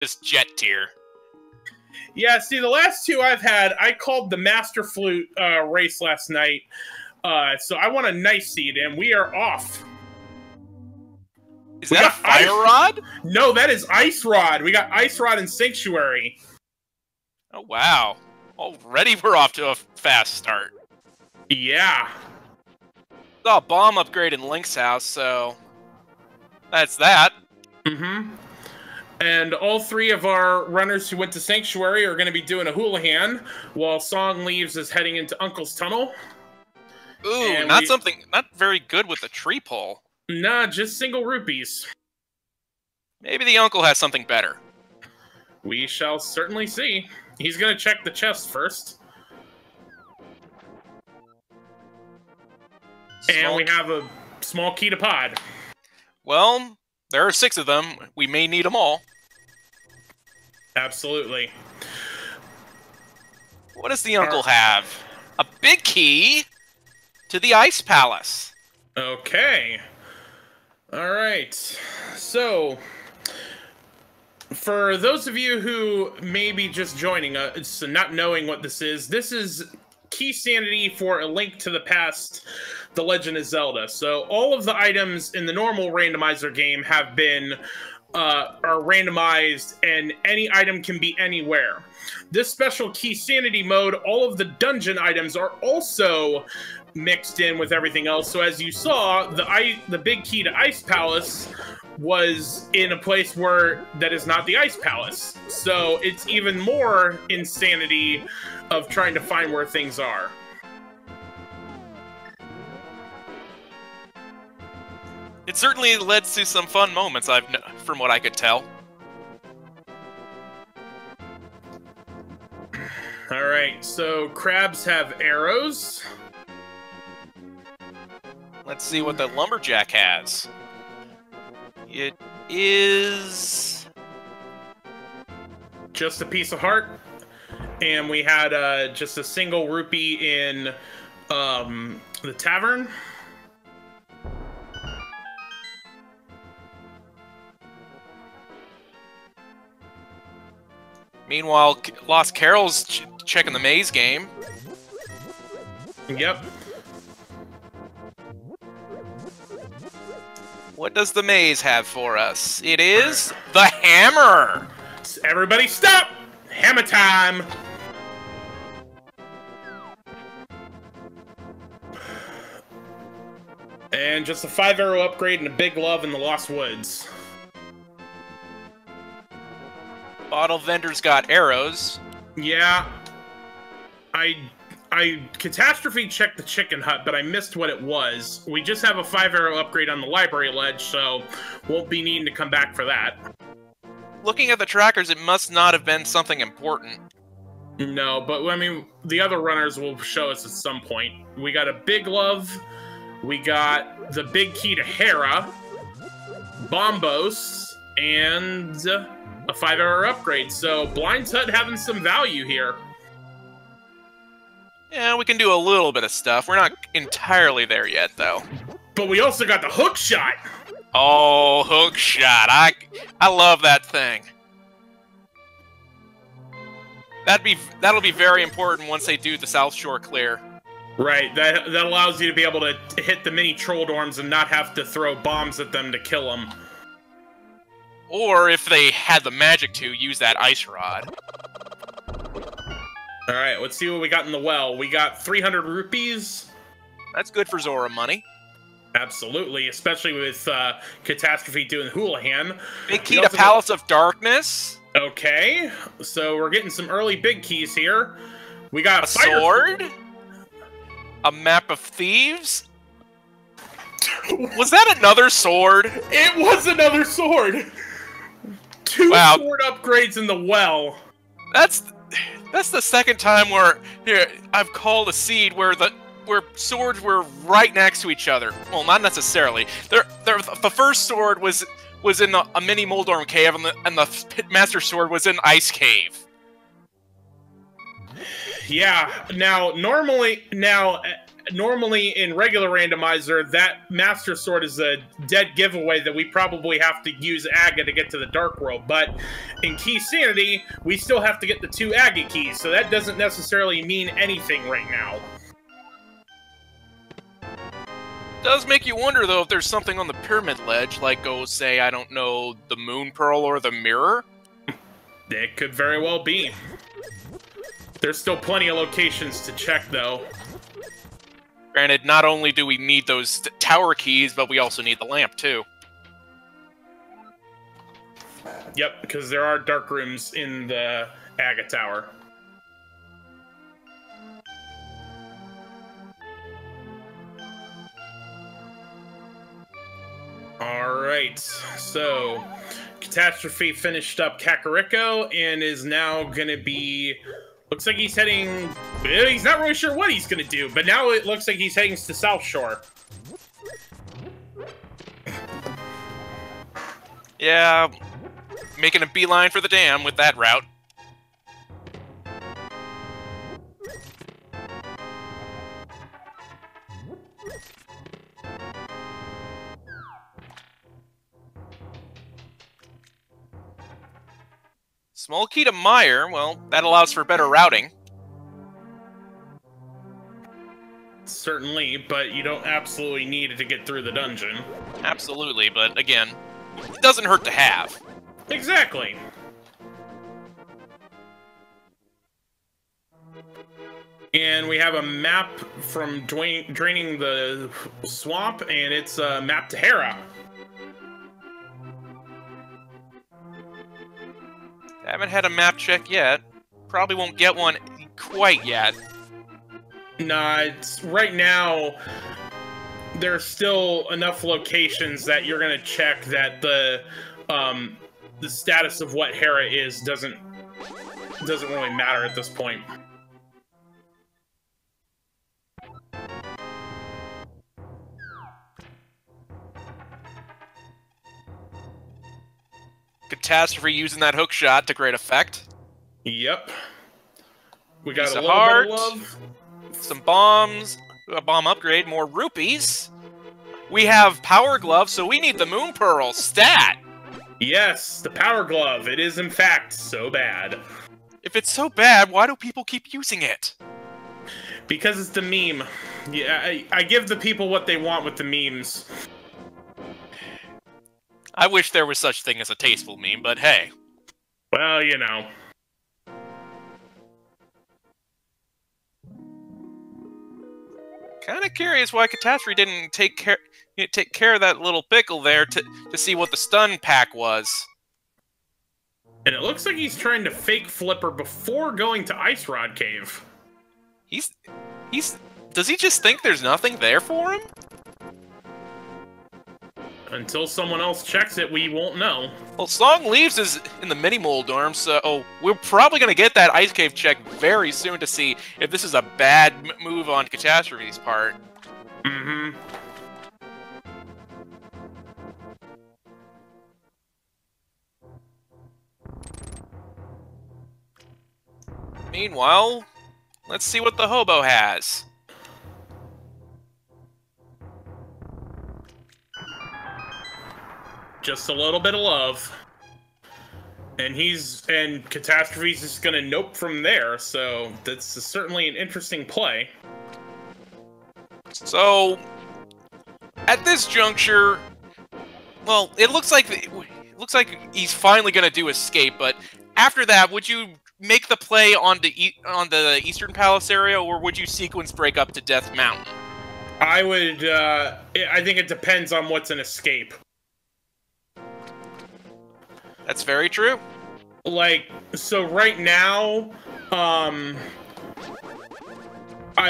this jet tier. Yeah, see, the last two I've had, I called the Master Flute race last night. So I want a nice seed, and we are off. Is that a Fire Rod? No, that is Ice Rod. We got Ice Rod and Sanctuary. Oh, wow. Already we're off to a fast start. Yeah. Saw a bomb upgrade in Link's house, so that's that. Mm-hmm. And all three of our runners who went to Sanctuary are going to be doing a Houlihan, while Songleaves is heading into Uncle's Tunnel. Ooh, and not very good with the tree pull. Nah, just single rupees. Maybe the uncle has something better. We shall certainly see. He's going to check the chest first. And we have a small key to pod. Well, there are 6 of them. We may need them all. Absolutely. What does the uncle have? A big key to the Ice Palace. Okay. All right. So, for those of you who may be just joining us, not knowing what this is Keysanity for A Link to the Past, The Legend of Zelda. So all of the items in the normal randomizer game have been are randomized, and any item can be anywhere. This special Keysanity mode, all of the dungeon items are also mixed in with everything else. So as you saw, the big key to Ice Palace was in a place that is not the Ice Palace. So it's even more insanity of trying to find where things are. It certainly led to some fun moments, from what I could tell. Alright, so crabs have arrows. Let's see what the lumberjack has. It is just a piece of heart. And we had just a single rupee in the tavern. Meanwhile, LostCarol's checking the maze game. Yep. What does the maze have for us? It is the hammer! Everybody stop! Hammer time! And just a 5-arrow upgrade and a big love in the Lost Woods. Bottle vendor's got arrows. Yeah. I Catastrophe checked the chicken hut, but I missed what it was. We just have a 5-arrow upgrade on the library ledge, so won't be needing to come back for that. Looking at the trackers, it must not have been something important. No, but I mean, the other runners will show us at some point. We got a big love. We got the big key to Hera, Bombos, and a 5-arrow upgrade. So Blind's Hut having some value here. Yeah, we can do a little bit of stuff. We're not entirely there yet, though. But we also got the hook shot. Oh, hook shot. I love that thing. That'll be very important once they do the South Shore clear. Right, that allows you to be able to hit the mini troll dorms and not have to throw bombs at them to kill them. Or if they had the magic to, use that ice rod. Alright, let's see what we got in the well. We got 300 rupees. That's good for Zora money. Absolutely, especially with Catastrophe doing Houlihan. Big key to Palace of Darkness. Okay, so we're getting some early big keys here. We got a sword. A map of thieves. Was that another sword? It was another sword. Two sword upgrades in the well. That's the second time where I've called a seed where swords were right next to each other. Well, not necessarily. The first sword was in a mini Moldorm cave, and the Master Sword was in Ice Cave. Yeah. Now, normally in regular randomizer, that Master Sword is a dead giveaway that we probably have to use Aga to get to the Dark World. But in Keysanity, we still have to get the 2 Aga keys, so that doesn't necessarily mean anything right now. Does make you wonder, though, if there's something on the Pyramid Ledge, like, go say, I don't know, the Moon Pearl or the Mirror? It could very well be. There's still plenty of locations to check, though. Granted, not only do we need those tower keys, but we also need the lamp, too. Yep, because there are dark rooms in the Aga Tower. Alright, so Catastrophe finished up Kakariko and is now gonna be... Looks like he's heading... He's not really sure what he's gonna do, but now it looks like he's heading to South Shore. Yeah, making a beeline for the dam with that route. Small key to Meyer, well, that allows for better routing. Certainly, but you don't absolutely need it to get through the dungeon. Absolutely, but again, it doesn't hurt to have. Exactly. And we have a map from draining the swamp, and it's a map to Hera. I haven't had a map check yet. Probably won't get one quite yet. Nah, it's right now. There's still enough locations that you're gonna check that the status of what Hera is doesn't really matter at this point. Catastrophe using that hook shot to great effect. Yep. We got Piece a of little heart, bit of love. some bombs, a bomb upgrade, more rupees. We have Power Glove, so we need the Moon Pearl stat. Yes, the Power Glove. It is, in fact, so bad. If it's so bad, why do people keep using it? Because it's the meme. Yeah, I give the people what they want with the memes. I wish there was such thing as a tasteful meme, but hey. Well, you know. Kind of curious why Catastrophe didn't take care of that little pickle there to see what the stun pack was. And it looks like he's trying to fake Flipper before going to Ice Rod Cave. Does he just think there's nothing there for him? Until someone else checks it, we won't know. Well, Songleaves is in the mini-mole dorm, so we're probably going to get that Ice Cave check very soon to see if this is a bad move on Catastrophe's part. Mm-hmm. Meanwhile, let's see what the hobo has. Just a little bit of love. And Catastrophe's just gonna nope from there, so that's certainly an interesting play. So, at this juncture, well, it looks like he's finally gonna do escape, but after that, would you make the play on the Eastern Palace area, or would you sequence break up to Death Mountain? I would, I think it depends on what's an escape. That's very true. Like, so right now, I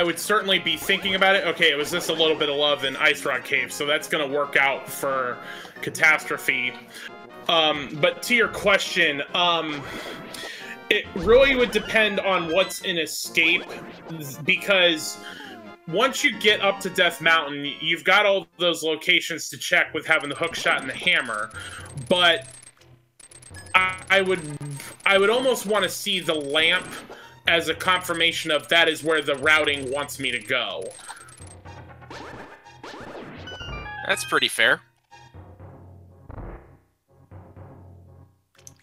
would certainly be thinking about it. Okay, it was just a little bit of love in Ice Rock Cave, so that's going to work out for Catastrophe. But to your question, it really would depend on what's an escape, because once you get up to Death Mountain, you've got all those locations to check with having the hook shot and the hammer, but I would almost want to see the lamp as a confirmation of that is where the routing wants me to go. That's pretty fair.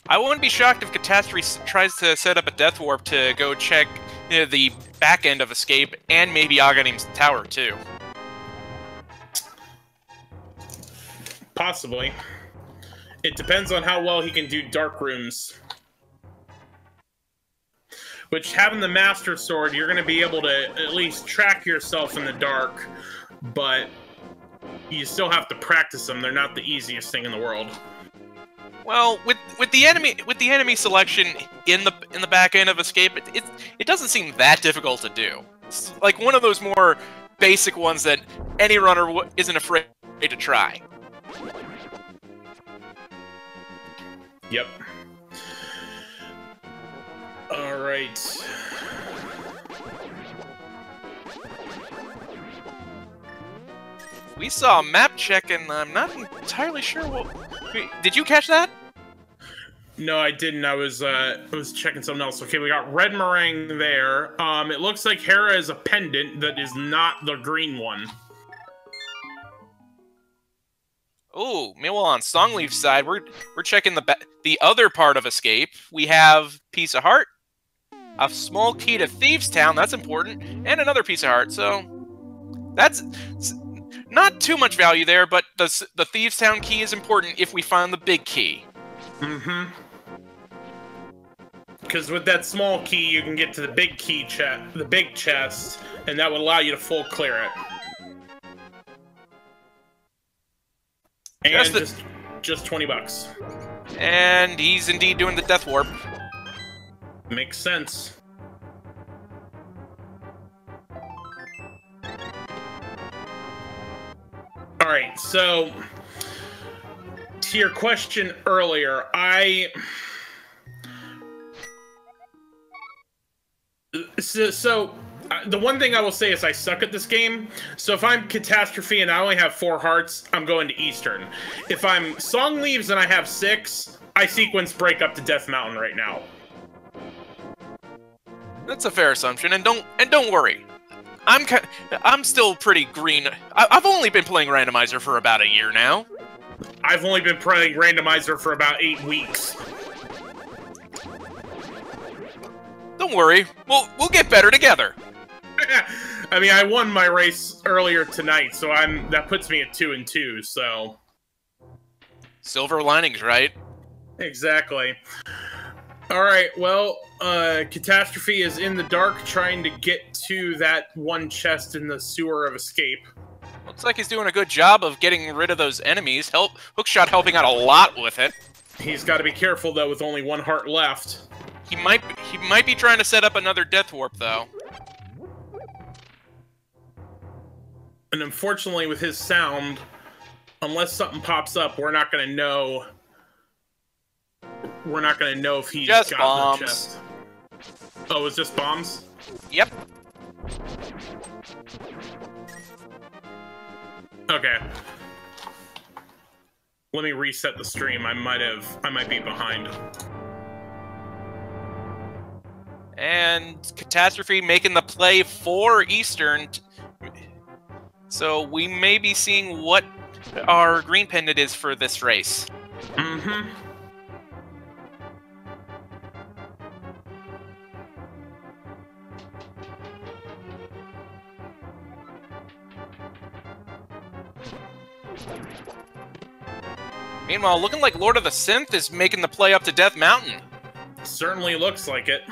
I wouldn't be shocked if Catastrophe tries to set up a death warp to go check the back end of Escape and maybe Aghanim's tower too. Possibly. It depends on how well he can do dark rooms. Which, having the Master Sword, you're going to be able to at least track yourself in the dark, but you still have to practice them. They're not the easiest thing in the world. Well, with the enemy selection in the back end of Escape, it doesn't seem that difficult to do. It's like one of those more basic ones that any runner isn't afraid to try. Yep. All right. We saw a map check, and I'm not entirely sure what... Did you catch that? No, I didn't. I was checking something else. Okay, we got red meringue there. It looks like Hera is a pendant that is not the green one. Oh, meanwhile on Songleaves' side, we're checking the other part of Escape. We have Piece of Heart, a small key to Thieves' Town, that's important, and another Piece of Heart. So that's not too much value there, but the Thieves' Town key is important if we find the big key. Mm-hmm. Because with that small key, you can get to the big key the big chest, and that would allow you to full clear it. And just 20 bucks. And he's indeed doing the death warp. Makes sense. Alright, so to your question earlier, the one thing I will say is I suck at this game. So if I'm Catastrophe and I only have 4 hearts, I'm going to Eastern. If I'm Songleaves and I have 6, I sequence break up to Death Mountain right now. That's a fair assumption, and don't worry. I'm still pretty green. I've only been playing Randomizer for about a year now. I've only been playing Randomizer for about 8 weeks. Don't worry, we'll get better together. I mean, I won my race earlier tonight, so that puts me at 2-2. So silver linings, right? Exactly. All right. Well, Catastrophe is in the dark, trying to get to that one chest in the sewer of Escape. Looks like he's doing a good job of getting rid of those enemies. Hookshot helping out a lot with it. He's got to be careful though, with only 1 heart left. He might be trying to set up another death warp though. And unfortunately, with his sound, unless something pops up, we're not going to know. We're not going to know if he's just got bombs. The chest. Oh, it's just bombs? Yep. Okay. Let me reset the stream. I might be behind. And Catastrophe making the play for Eastern. So we may be seeing what our green pendant is for this race. Mm-hmm. Meanwhile, looking like LordoftheSynth is making the play up to Death Mountain. Certainly looks like it.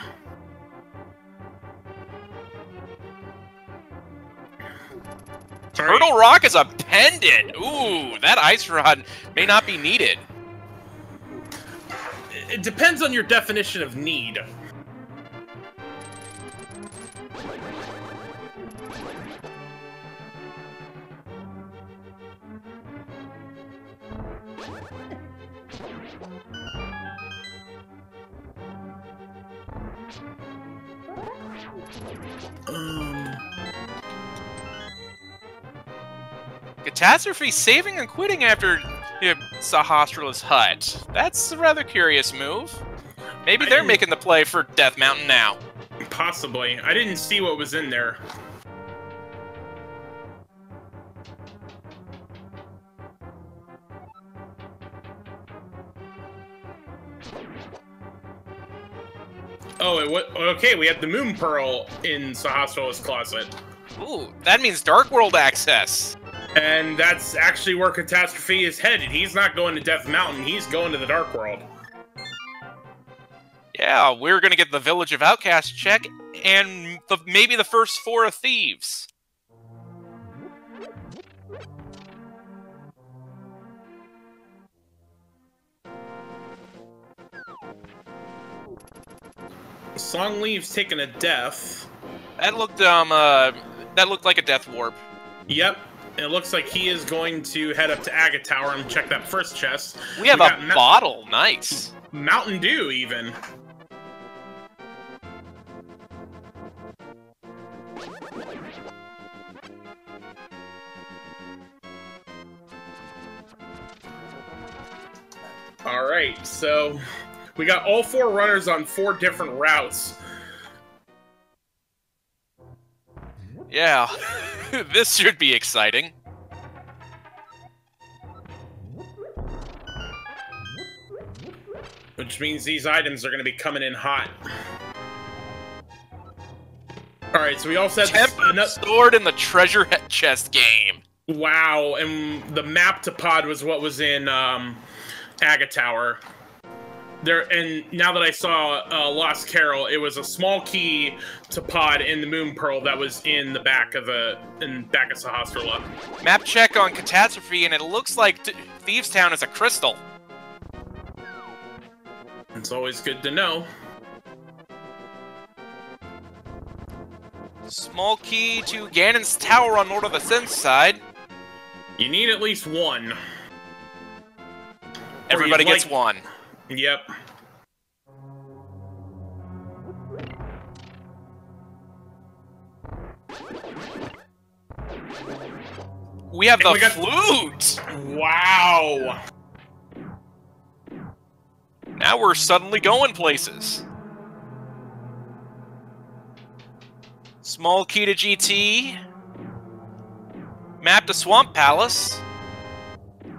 Turtle Rock is a pendant! Ooh, that ice rod may not be needed. It depends on your definition of need. Catastrophe saving and quitting after Sahastra's hut. That's a rather curious move. Maybe they're making the play for Death Mountain now. Possibly. I didn't see what was in there. Oh, okay, we have the Moon Pearl in Sahasrah's closet. Ooh, that means Dark World access. And that's actually where Catastrophe is headed. He's not going to Death Mountain, he's going to the Dark World. Yeah, we're gonna get the Village of Outcasts check, and maybe the first 4 of Thieves. Songleaves taking a death. That looked like a death warp. Yep. It looks like he is going to head up to Agate Tower and check that first chest. We have a bottle. Nice. Mountain Dew, even. Alright, so we got all 4 runners on 4 different routes. Yeah, this should be exciting. Which means these items are going to be coming in hot. Alright, so we also have stored in the treasure chest game. Wow, and the map to pod was what was in Agate Tower. There, and now that I saw LostCarol, it was a small key to pod in the Moon Pearl that was in the back of Sahasrah. Map check on Catastrophe, and it looks like Thieves Town is a crystal. It's always good to know. Small key to Ganon's Tower on LordoftheSynth side. You need at least 1. Everybody gets 1. Yep. We have the flute! Wow! Now we're suddenly going places. Small key to GT. Map to Swamp Palace.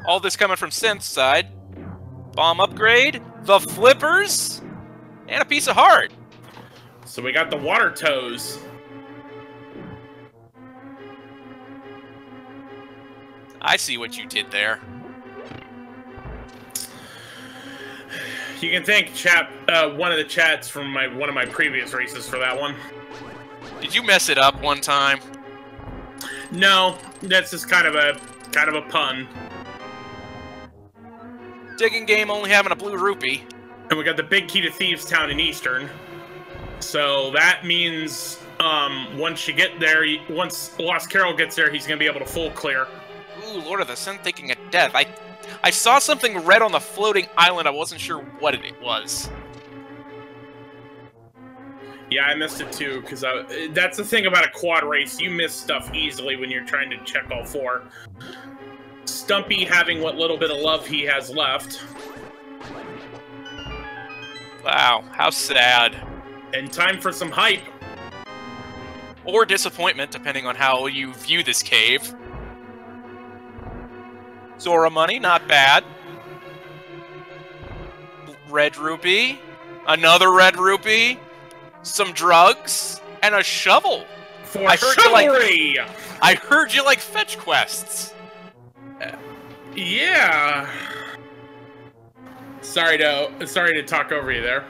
All this coming from Synth's side. Bomb upgrade, the flippers, and a piece of heart. So we got the water toes. I see what you did there. You can thank one of the chats from one of my previous races for that one. Did you mess it up one time? No, that's just kind of a pun. Digging game only having a blue rupee. And we got the big key to Thieves Town in Eastern. So that means once you get there, once LostCarol gets there, he's gonna be able to full clear. Ooh, LordoftheSynth taking a death. I saw something red on the floating island. I wasn't sure what it was. Yeah, I missed it too, because that's the thing about a quad race. You miss stuff easily when you're trying to check all 4. Stumpy having what little bit of love he has left. Wow, how sad. And time for some hype. Or disappointment, depending on how you view this cave. Zora money, not bad. Red rupee. Another red rupee. Some drugs. And a shovel. For chivalry! I heard you like fetch quests. Yeah. Sorry to talk over you there.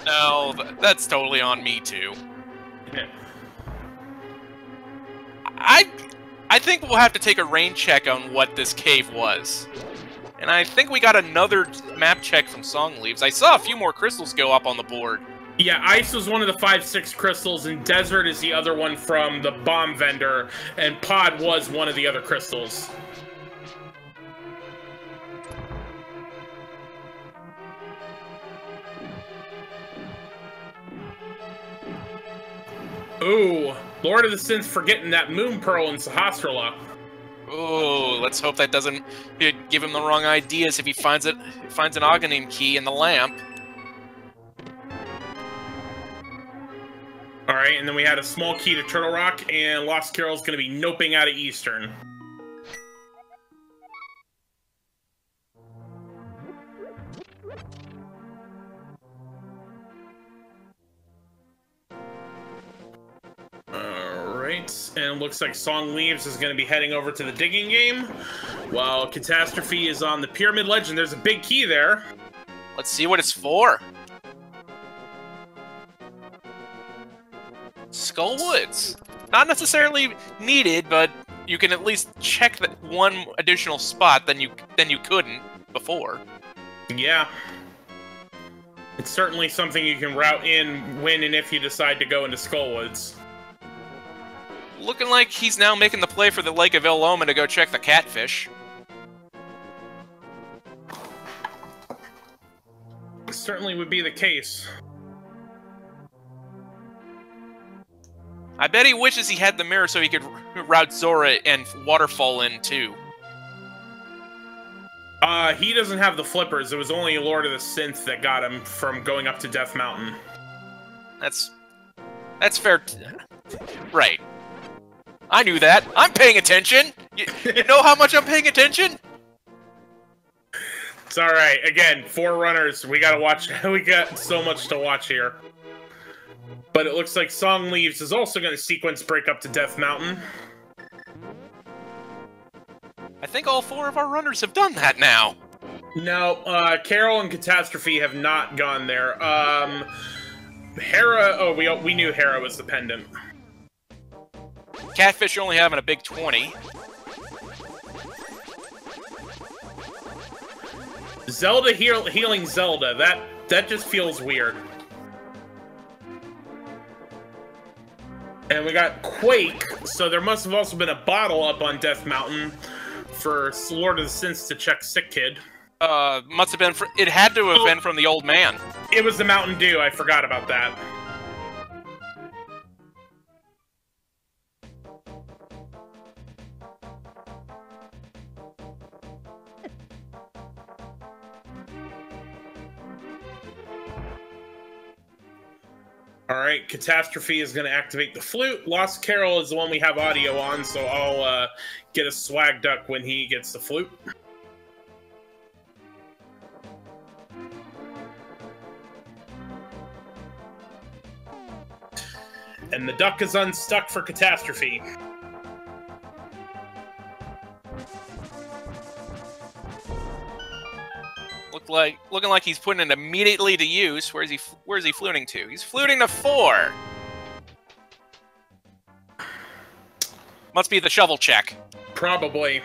No, that's totally on me too. Yeah. I think we'll have to take a rain check on what this cave was. And I think we got another map check from Songleaves. I saw a few more crystals go up on the board. Yeah, Ice was one of the 5-6 crystals, and Desert is the other one from the bomb vendor, and Pod was one of the other crystals. Ooh, LordoftheSynth forgetting that Moon Pearl in Sahasrah. Ooh, let's hope that doesn't give him the wrong ideas if he finds an Aghanim key in the lamp. Alright, and then we had a small key to Turtle Rock, and LostCarol's gonna be noping out of Eastern. right, and looks like Songleaves is going to be heading over to the digging game, while Catastrophe is on the pyramid ledge, and there's a big key there. Let's see what it's for. Skull Woods. Not necessarily needed, but you can at least check that one additional spot than you couldn't before. Yeah. It's certainly something you can route in when and if you decide to go into Skullwoods. Looking like he's now making the play for the Lake of Ill Omen to go check the catfish. Certainly would be the case. I bet he wishes he had the mirror so he could route Zora and Waterfall in too. He doesn't have the flippers. It was only Lord of the Synth that got him from going up to Death Mountain. That's fair. Right. I knew that. I'm paying attention. You know how much I'm paying attention? It's all right. Again, 4 runners. We gotta watch. We got so much to watch here. But it looks like Songleaves is also going to sequence break up to Death Mountain. I think all 4 of our runners have done that now. No, Carol and Catastrophe have not gone there. Hera, oh, we knew Hera was the pendant. Catfish only having a big 20. Zelda healing Zelda, that just feels weird. And we got Quake, so there must have also been a bottle up on Death Mountain for Lord of the Synth to check Sick Kid. Must have been. It had to have been from the old man. It was the Mountain Dew. I forgot about that. Alright, Catastrophe is going to activate the flute. LostCarol is the one we have audio on, so I'll get a swag duck when he gets the flute. And the duck is unstuck for Catastrophe. Looking like he's putting it immediately to use. Where's he fluting to? He's fluting to 4. Must be the shovel check. Probably.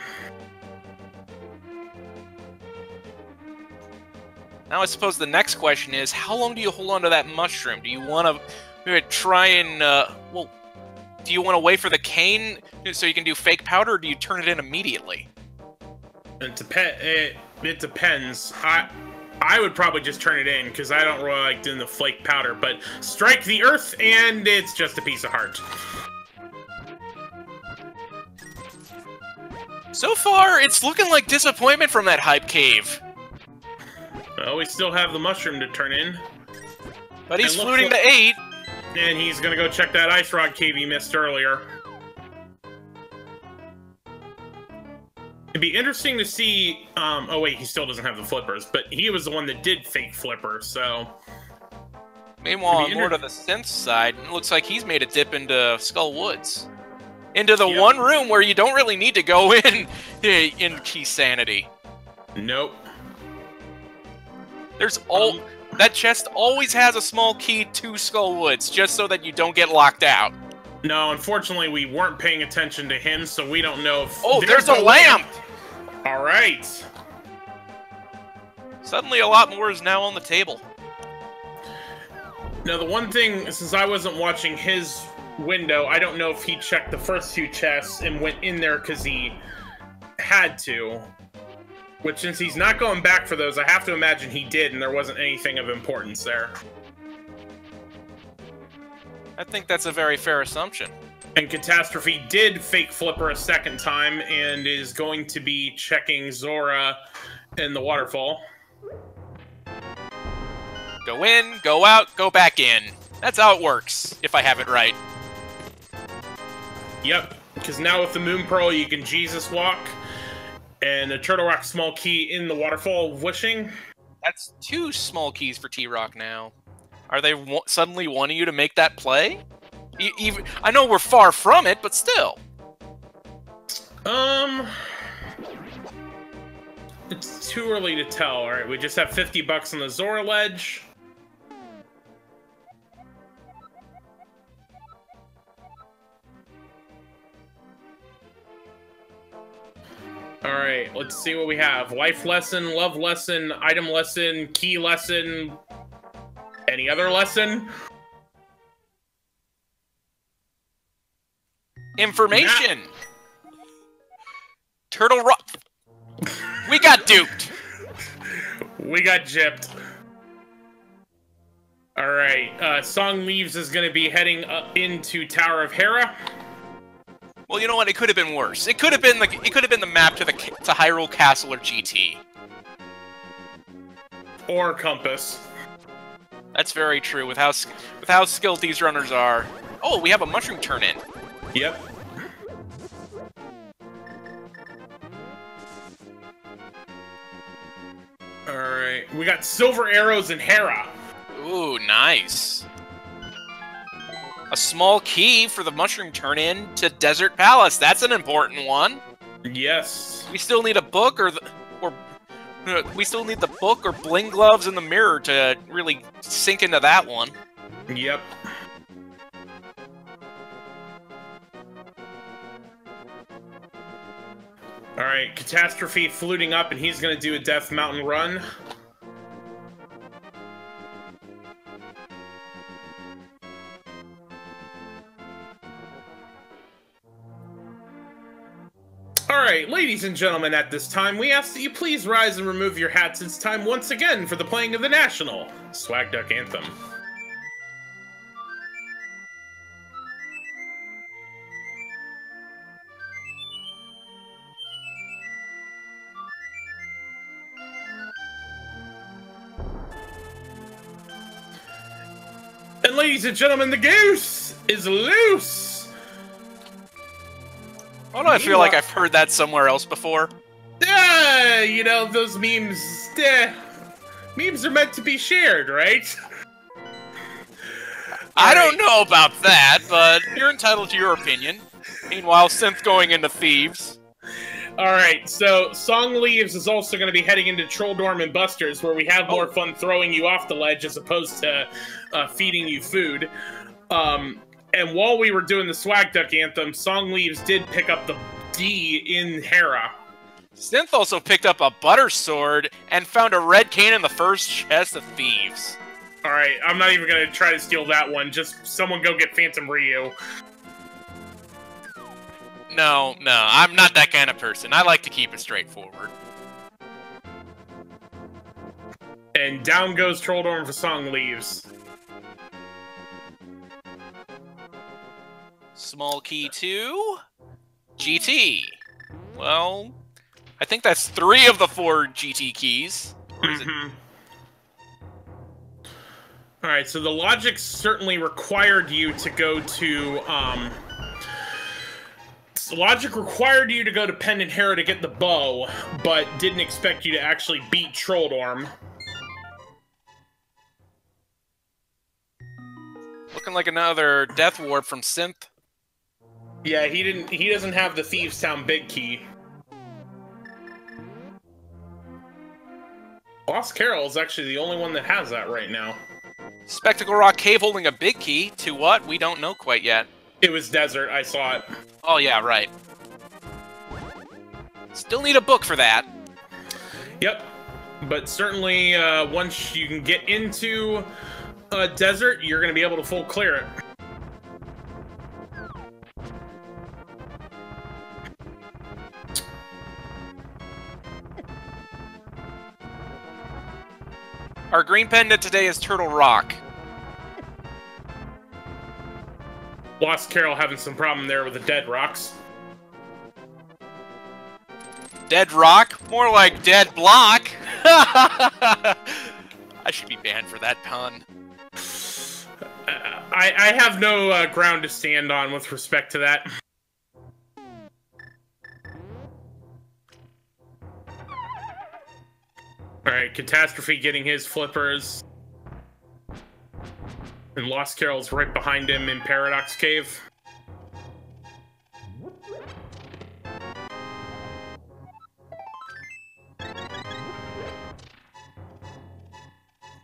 Now I suppose the next question is, how long do you hold on to that mushroom? Do you want to try and, well, do you want to wait for the cane so you can do fake powder, or do you turn it in immediately? It depends. I would probably just turn it in, because I don't really like doing the flake powder, but strike the earth, and it's just a piece of heart. So far, it's looking like disappointment from that hype cave. Well, we still have the mushroom to turn in. But he's fluting to 8. And he's gonna go check that ice rock cave he missed earlier. It'd be interesting to see, oh wait, he still doesn't have the flippers, but he was the one that did fake flipper, so... Meanwhile, on Lord of the Synth side, it looks like he's made a dip into Skull Woods. Into the one room where you don't really need to go in Keysanity. Nope. There's that chest always has a small key to Skull Woods, just so that you don't get locked out. No, unfortunately, we weren't paying attention to him, so we don't know if... Oh, there's a lamp! Alright. Suddenly a lot more is now on the table. Now, the one thing, since I wasn't watching his window, I don't know if he checked the first 2 chests and went in there because he had to. Which, since he's not going back for those, I have to imagine he did, and there wasn't anything of importance there. I think that's a very fair assumption. And Catastrophe did fake flipper a second time, and is going to be checking Zora in the waterfall. Go in, go out, go back in. That's how it works, if I have it right. Yep, because now with the Moon Pearl, you can Jesus walk, and a Turtle Rock small key in the waterfall of Wishing. That's 2 small keys for T-Rock now. Are they suddenly wanting you to make that play? Even I know we're far from it, but still. It's too early to tell. All right, we just have $50 on the Zora ledge. All right, let's see what we have. Life lesson, love lesson, item lesson, key lesson. Any other lesson? Information. Turtle Rock. We got duped. We got gypped. All right, Songleaves is going to be heading up into Tower of Hera. Well, you know what? It could have been worse. It could have been the map to Hyrule Castle or GT. Or Compass. That's very true. With how skilled these runners are. Oh, we have a mushroom turn in. Yep. All right, we got silver arrows in Hera. Ooh, nice. A small key for the mushroom turn-in to Desert Palace. That's an important one. Yes. We still need a book we still need the book or bling gloves in the mirror to really sink into that one. Yep. All right, Catastrophe fluting up, and he's going to do a Death Mountain run. Alright, ladies and gentlemen, at this time, we ask that you please rise and remove your hats. It's time once again for the playing of the National Swag Duck Anthem. And ladies and gentlemen, the goose is loose! Oh no, I feel like I've heard that somewhere else before. You know, those memes, memes are meant to be shared, right? I don't know about that, but you're entitled to your opinion. Meanwhile, Synth going into Thieves. Alright, so Songleaves is also going to be heading into Trolldorm and Buster's, where we have more fun throwing you off the ledge as opposed to feeding you food. And while we were doing the Swag Duck Anthem, Songleaves did pick up the D in Hera. Synth also picked up a butter sword and found a red cane in the first chest of Thieves. Alright, I'm not even going to try to steal that one. Just someone go get Phantom Ryu. No, I'm not that kind of person. I like to keep it straightforward. And down goes Trolldorm for Songleaves. Small key to GT. Well, I think that's 3 of the 4 GT keys. Alright, so the logic certainly required you to go to, Logic required you to go to Pendant Hera to get the bow, but didn't expect you to actually beat Trolldorm. Looking like another Death Warp from Synth. Yeah, he doesn't have the Thieves Town big key. LostCarol is actually the only one that has that right now. Spectacle Rock Cave holding a big key to what? We don't know quite yet. It was Desert, I saw it. Oh yeah, right. Still need a book for that. Yep. But certainly, once you can get into Desert, you're going to be able to full clear it. Our green pendant today is Turtle Rock. LostCarol having some problem there with the dead rocks. Dead rock? More like dead block. I should be banned for that pun. I have no ground to stand on with respect to that. Alright, Catastrophe getting his flippers. And Lost Carol's right behind him in Paradox Cave.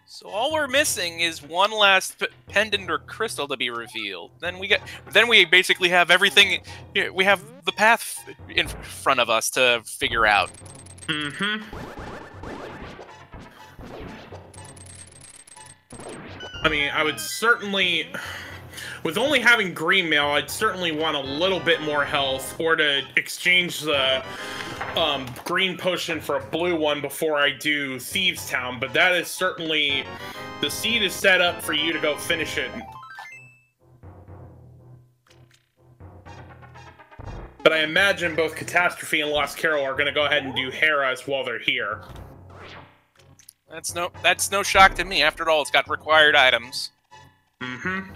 So all we're missing is one last pendant or crystal to be revealed. Then we basically have everything. We have the path in front of us to figure out. Mm-hmm. I mean, I would certainly, with only having green mail, I'd certainly want a little bit more health, or to exchange the green potion for a blue one before I do Thieves Town. But that is certainly, the seed is set up for you to go finish it. But I imagine both Catastrophe and Lost Carol are going to go ahead and do Hera's while they're here. That's no shock to me. After all, it's got required items. Mm-hmm.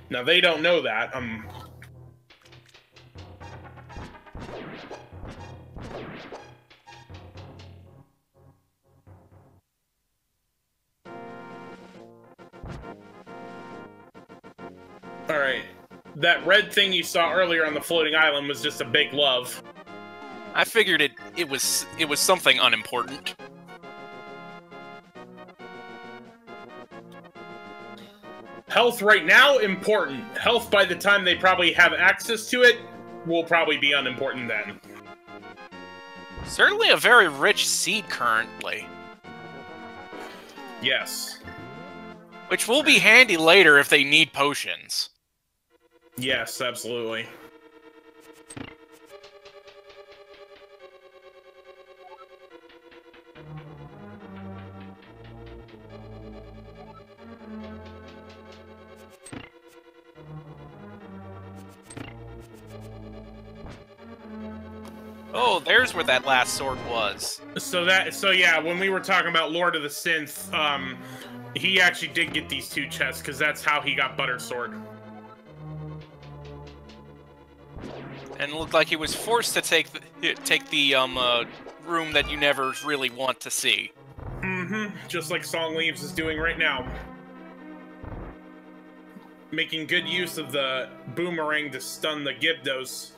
Now, they don't know that. Alright. That red thing you saw earlier on the floating island was just a big love. I figured it was something unimportant. Health right now, important. Health by the time they probably have access to it will probably be unimportant then. Certainly a very rich seed currently. Yes. Which will be handy later if they need potions. Yes, absolutely. Oh, there's where that last sword was. So yeah, when we were talking about Lord of the Synth, he actually did get these two chests because that's how he got Butter Sword. And it looked like he was forced to take the room that you never really want to see. Mm-hmm. Just like Songleaves is doing right now. Making good use of the boomerang to stun the Gibdos.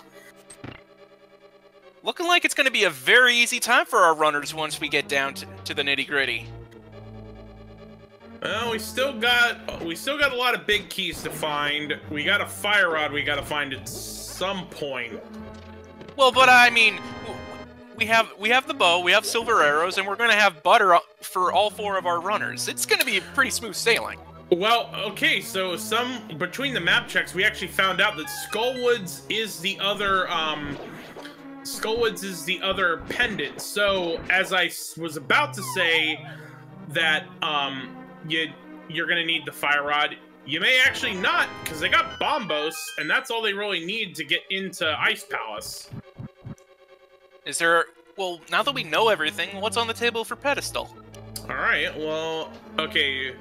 Looking like it's going to be a very easy time for our runners once we get down to the nitty-gritty. Well, we still got a lot of big keys to find. We got a fire rod we got to find at some point. Well, but I mean, we have the bow, we have silver arrows, and we're going to have butter for all four of our runners. It's going to be pretty smooth sailing. Well, okay, so between the map checks, we actually found out that Skullwoods is the other pendant. So, as I was about to say that you're gonna need the fire rod, you may actually not, because they got Bombos, and that's all they really need to get into Ice Palace. Is there... Well, now that we know everything, what's on the table for pedestal? Alright, well, okay.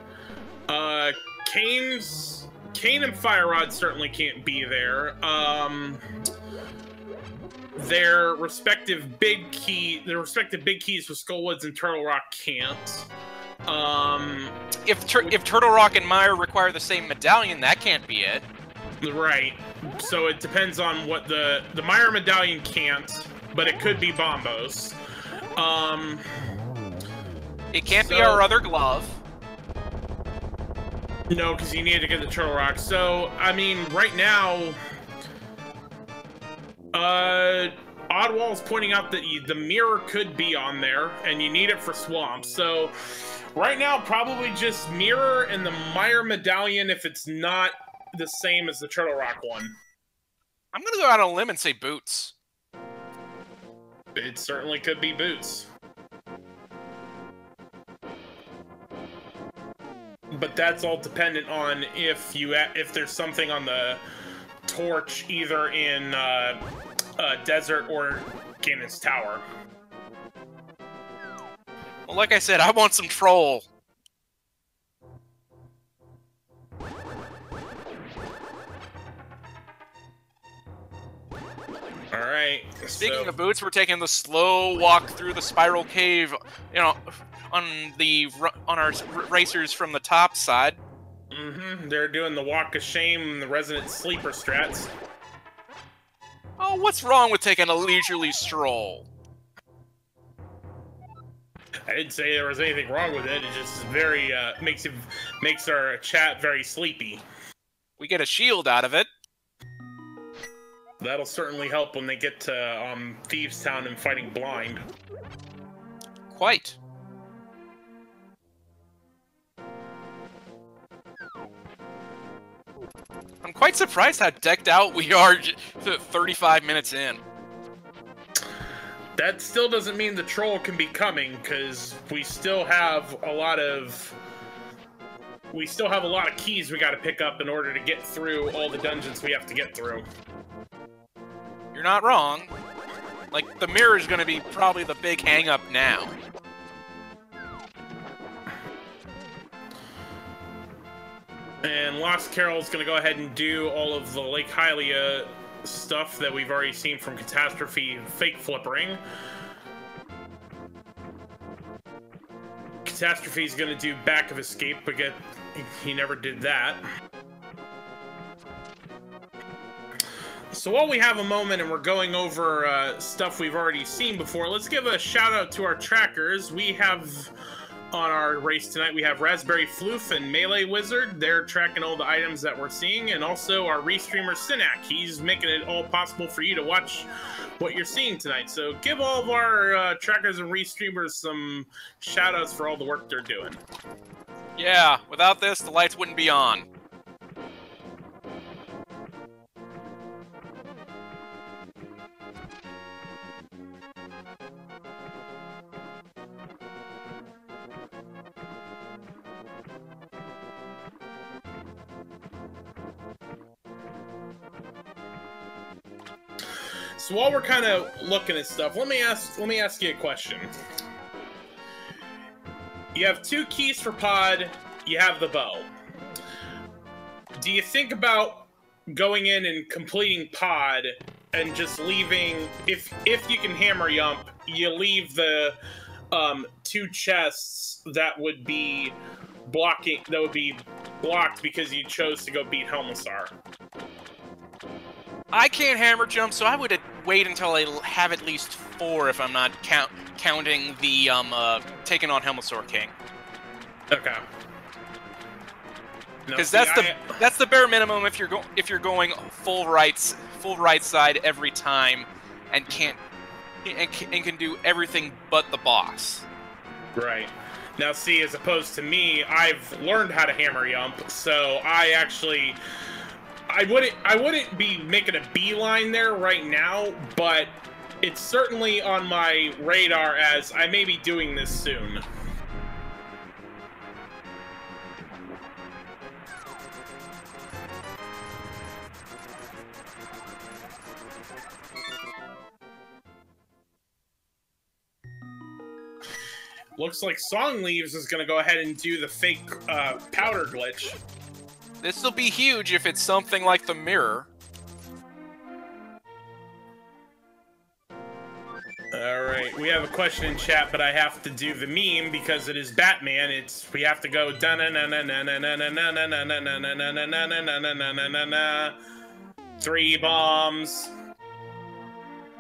Kane and Fire Rod certainly can't be there. Their respective big keys for Skullwoods and Turtle Rock can't. If Turtle Rock and Mire require the same medallion, that can't be it. Right. So it depends on what the Mire medallion can't, but it could be Bombos. It can't be our other glove. No, because you need to get the Turtle Rock. So, I mean, right now, Oddwall's pointing out that the mirror could be on there, and you need it for Swamp. So, right now, probably just mirror and the Mire medallion if it's not the same as the Turtle Rock one. I'm gonna go out on a limb and say boots. It certainly could be boots. But that's all dependent on if there's something on the torch, either in Desert or Ganon's Tower. Well, like I said, I want some troll. Alright. Speaking of boots, we're taking the slow walk through the spiral cave, you know, on our racers from the top side. Mm-hmm. down. They're doing the walk of shame, the resident sleeper strats. Oh, what's wrong with taking a leisurely stroll? I didn't say there was anything wrong with it. It just very makes our chat very sleepy. We get a shield out of it. That'll certainly help when they get to Thieves Town and fighting blind. Quite. I'm quite surprised how decked out we are 35 minutes in. That still doesn't mean the troll can be coming, because we still have a lot of keys we got to pick up in order to get through all the dungeons we have to get through. You're not wrong. Like, the mirror is going to be probably the big hang-up now. And LostCarol's going to go ahead and do all of the Lake Hylia stuff that we've already seen from Catastrophe fake flippering. Catastrophe's going to do Back of Escape, but he never did that. So while we have a moment and we're going over stuff we've already seen before, let's give a shout out to our trackers. We have on our race tonight, we have Raspberry Floof and Melee Wizard. They're tracking all the items that we're seeing, and also our restreamer Synac. He's making it all possible for you to watch what you're seeing tonight. So give all of our trackers and restreamers some shout outs for all the work they're doing. Yeah, without this, the lights wouldn't be on. So while we're kind of looking at stuff, let me ask you a question. You have 2 keys for pod, you have the bow. Do you think about going in and completing pod and just leaving, if you can hammer yump, you leave the 2 chests that would be blocked because you chose to go beat Helmasar? I can't hammer jump, so I would wait until I have at least 4 if I'm not counting the taking on Helmasaur King. Okay. Because that's the bare minimum if you're going full right side every time and can do everything but the boss. Right. Now see, as opposed to me, I've learned how to hammer yump, so I wouldn't be making a beeline there right now, but it's certainly on my radar as I may be doing this soon. Looks like Songleaves is going to go ahead and do the fake powder glitch. This will be huge if it's something like the mirror. Alright, we have a question in chat, but I have to do the meme because it is Batman. We have to go na na na na na na na na na na na na na na na na na na. 3 bombs.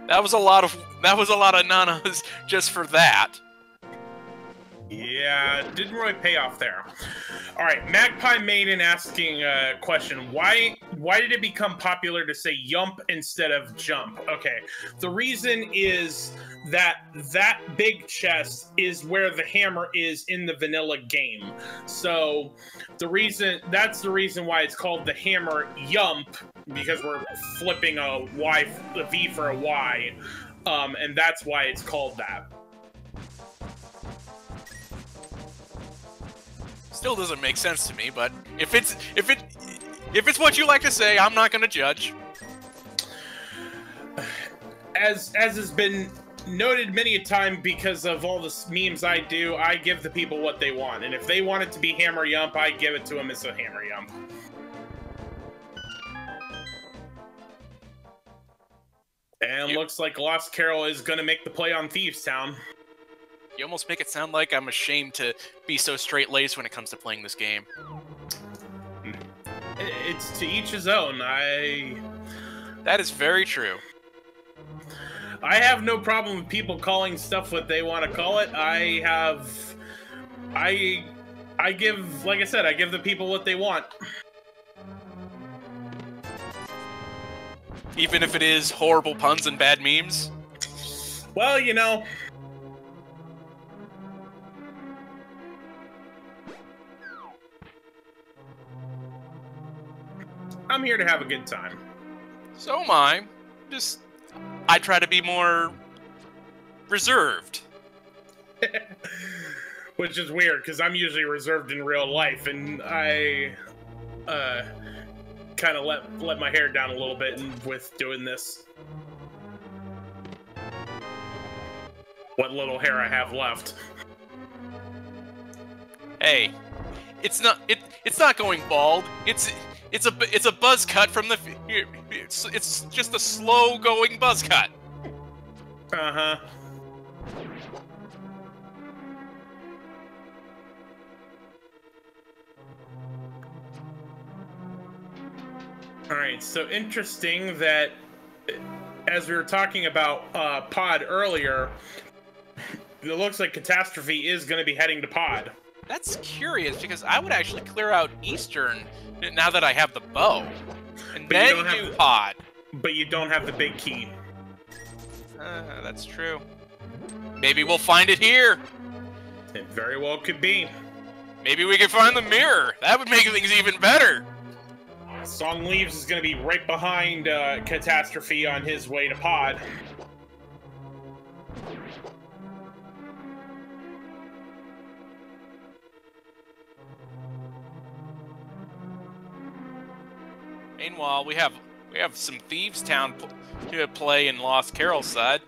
That was a lot of nanas just for that. Yeah, it didn't really pay off there. All right, Magpie Maiden asking a question. Why did it become popular to say yump instead of jump? Okay, the reason is that big chest is where the hammer is in the vanilla game. So that's the reason why it's called the hammer yump, because we're flipping a V for a Y, and that's why it's called that. Still doesn't make sense to me, but if it's what you like to say, I'm not gonna judge. As has been noted many a time, because of all the memes I do, I give the people what they want, and if they want it to be hammer yump, I give it to them as a hammer yump. And looks like LostCarol is gonna make the play on Thieves Town. You almost make it sound like I'm ashamed to be so straight-laced when it comes to playing this game. it's to each his own. That is very true. I have no problem with people calling stuff what they want to call it. I give, like I said, I give the people what they want. Even if it is horrible puns and bad memes? Well, you know. I'm here to have a good time. So am I. I try to be more reserved. Which is weird, because I'm usually reserved in real life, and I kind of let my hair down a little bit with doing this. What little hair I have left. Hey, it's not going bald. It's a buzz cut from the. It's just a slow going buzz cut. Uh-huh. Alright, so interesting that as we were talking about Pod earlier, it looks like Catastrophe is going to be heading to Pod. That's curious, because I would actually clear out Eastern now that I have the bow. And But then you don't do have Pod. But you don't have the big key. That's true. Maybe we'll find it here. It very well could be. Maybe we can find the mirror. That would make things even better. Songleaves is going to be right behind Catastrophe on his way to Pod. Meanwhile, we have some Thieves Town to play in LostCarol's side.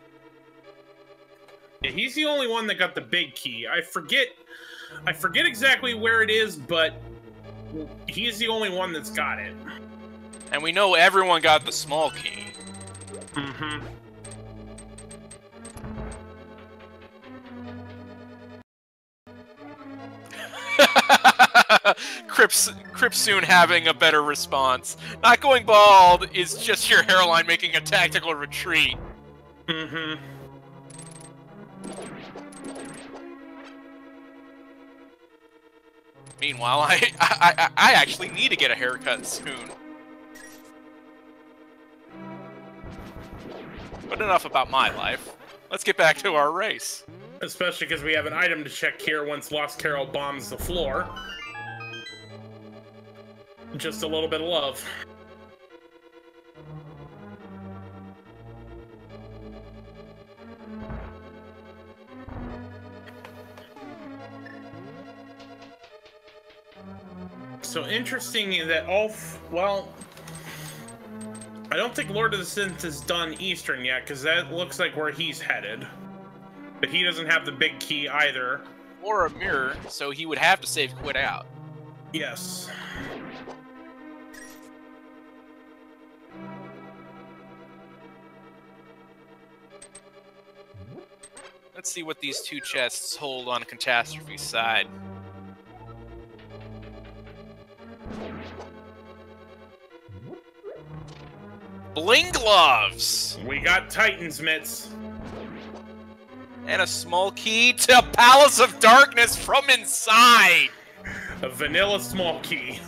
Yeah, he's the only one that got the big key. I forget exactly where it is, but he's the only one that's got it. And we know everyone got the small key. Mm-hmm. Crips soon having a better response. Not going bald is just your hairline making a tactical retreat. Mm-hmm. Meanwhile, I actually need to get a haircut soon. But enough about my life. Let's get back to our race. Especially because we have an item to check here once LostCarol bombs the floor. Just a little bit of love. So interesting that well, I don't think Lord of the Synth has done Eastern yet, because that looks like where he's headed. But he doesn't have the big key either. Or a mirror, so he would have to save Quit out. Yes. Let's see what these two chests hold on Catastrophe's side. Bling gloves! We got Titan's mitts. And a small key to Palace of Darkness from inside! A vanilla small key.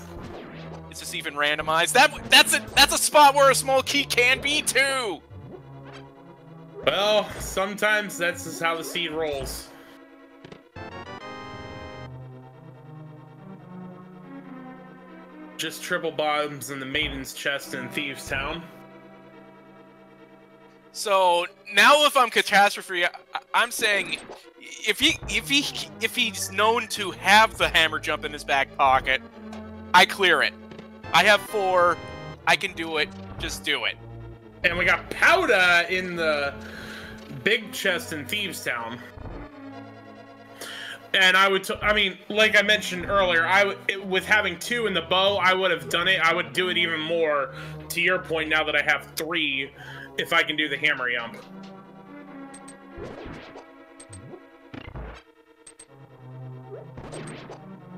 Is this even randomized? That's a spot where a small key can be, too! Well, sometimes that's just how the seed rolls. Just triple bombs in the Maiden's chest in Thieves Town. So now, if I'm Catastrophe, I'm saying if he's known to have the hammer jump in his back pocket, I clear it. I have 4. I can do it. Just do it. And we got Powder in the big chest in Thieves Town. And I mean, like I mentioned earlier, with having 2 in the bow, I would have done it. I would do it even more. To your point, now that I have 3, if I can do the hammer jump.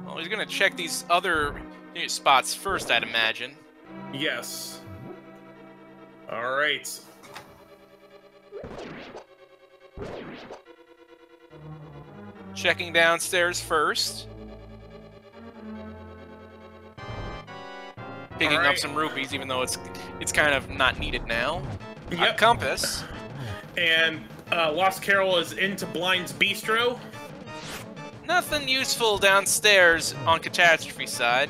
Well, he's gonna check these other spots first, I'd imagine. Yes. All right. Checking downstairs first. Picking up some rupees, even though it's kind of not needed now. Yep. A compass. And LostCarol is into Blind's Bistro. Nothing useful downstairs on Catastrophe side.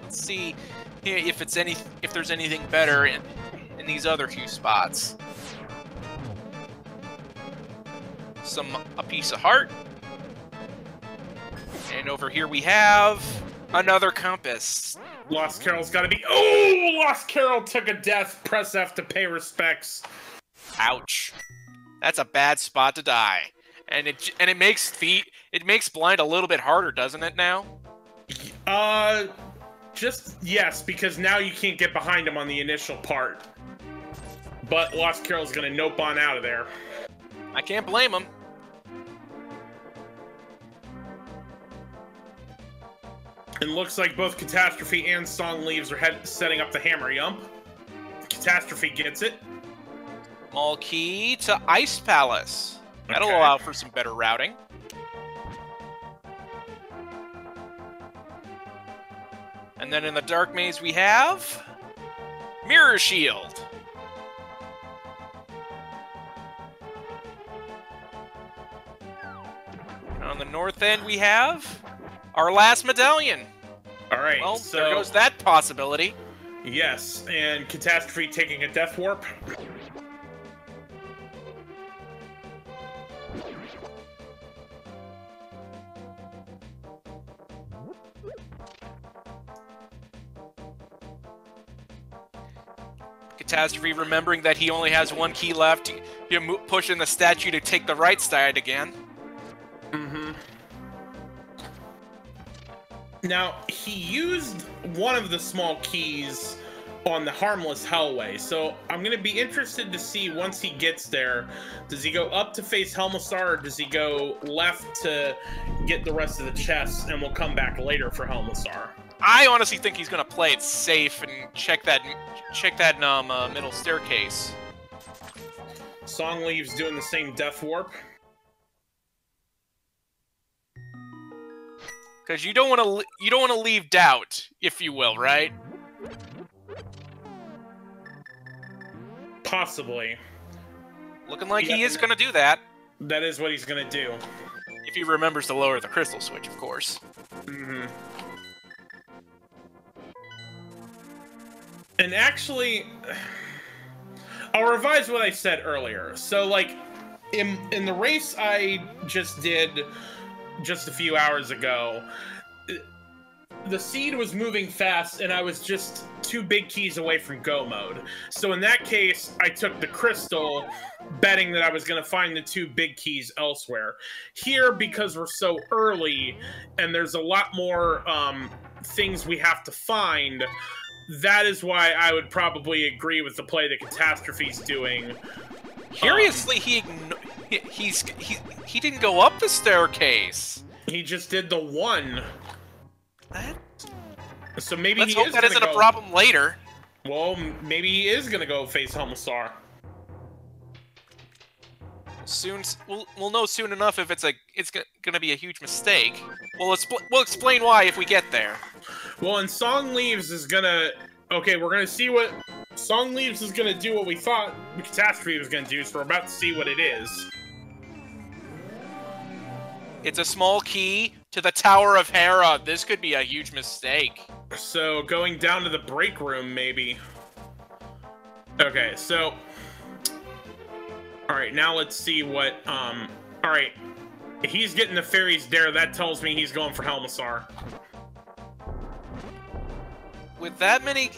Let's see here if there's anything better in these other few spots. A piece of heart. And over here we have another compass. LostCarol's got to be. Oh, LostCarol took a death. Press F to pay respects. Ouch. That's a bad spot to die. And it makes Blind a little bit harder, doesn't it now? Just yes, because now you can't get behind him on the initial part. But LostCarol's gonna nope on out of there. I can't blame him. It looks like both Catastrophe and Songleaves are setting up the hammer yump. Catastrophe gets it. Small key to Ice Palace. That'll Okay. allow for some better routing. And then in the Dark Maze we have Mirror Shield. And on the north end we have our last medallion. All right. Well, so, there goes that possibility. Yes, and Catastrophe taking a death warp. Catastrophe remembering that he only has one key left, pushing the statue to take the right side again. Mm-hmm. Now, he used one of the small keys on the harmless Hellway, so I'm going to be interested to see once he gets there, does he go up to face Helmassar, or does he go left to get the rest of the chests, and we'll come back later for Helmassar? I honestly think he's going to play it safe and check that middle staircase. Songleaves doing the same death warp. Because you don't want to leave doubt, if you will, right? Possibly. Looking like he is going to do that. That is what he's going to do. If he remembers to lower the crystal switch, of course. Mm-hmm. And actually, I'll revise what I said earlier. So, like, in the race I just did just a few hours ago, the seed was moving fast, and I was just 2 big keys away from go mode. So in that case, I took the crystal, betting that I was going to find the 2 big keys elsewhere. Here, because we're so early, and there's a lot more things we have to find, that is why I would probably agree with the play that Catastrophe's doing. Curiously, he didn't go up the staircase. He just did the 1. That? So maybe Let's he hope is that gonna isn't go... a problem later. Well, maybe he is gonna go face Helmassar. We'll know soon enough if it's gonna be a huge mistake. We'll explain why if we get there. Well, and Songleaves is gonna... Okay, we're gonna see what... Songleaves is gonna do what we thought the Catastrophe was gonna do, so we're about to see what it is. It's a small key to the Tower of Hera. This could be a huge mistake. So, going down to the break room, maybe. Okay, so... Alright, now let's see what, Alright. He's getting the Fairy's Dare. That tells me he's going for Helmassar. With that many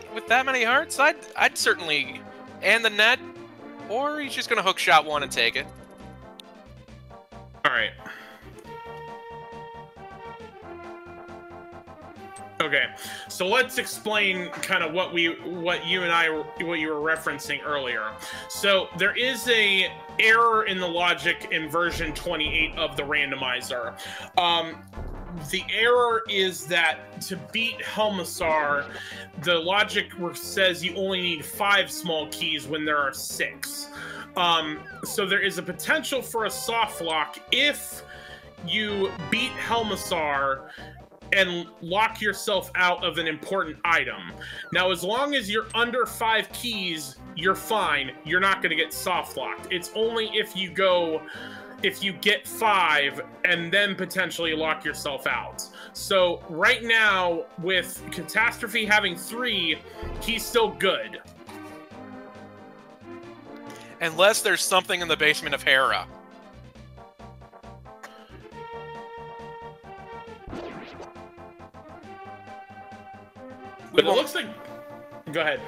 hearts, I'd certainly... And the net. Or he's just gonna hookshot 1 and take it. Alright. Okay, so let's explain kind of what you were referencing earlier. So there is a error in the logic in version 28 of the randomizer. the error is that to beat Helmassar, the logic says you only need 5 small keys when there are 6. So there is a potential for a soft lock if you beat Helmassar and lock yourself out of an important item. Now, as long as you're under 5 keys, you're fine. You're not going to get soft locked. It's only if you get 5 and then potentially lock yourself out. So right now, with Catastrophe having 3, he's still good. Unless there's something in the basement of Hera. But it looks like... Go ahead.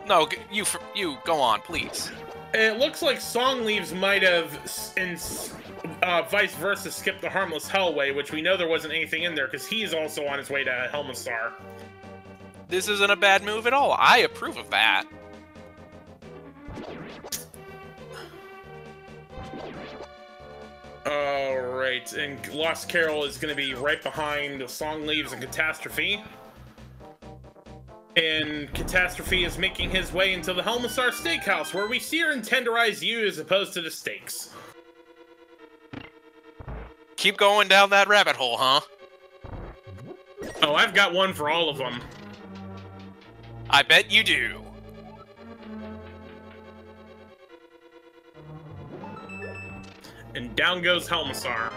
No, you go on, please. It looks like Songleaves might have, vice versa, skipped the Harmless Hellway, which we know there wasn't anything in there, because he's also on his way to Helmassar. This isn't a bad move at all. I approve of that. Alright, and LostCarol is going to be right behind Songleaves and Catastrophe. And Catastrophe is making his way into the Helmassar Steakhouse, where we see her and tenderize you as opposed to the steaks. Keep going down that rabbit hole, huh? Oh, I've got one for all of them. I bet you do. And down goes Helmassar.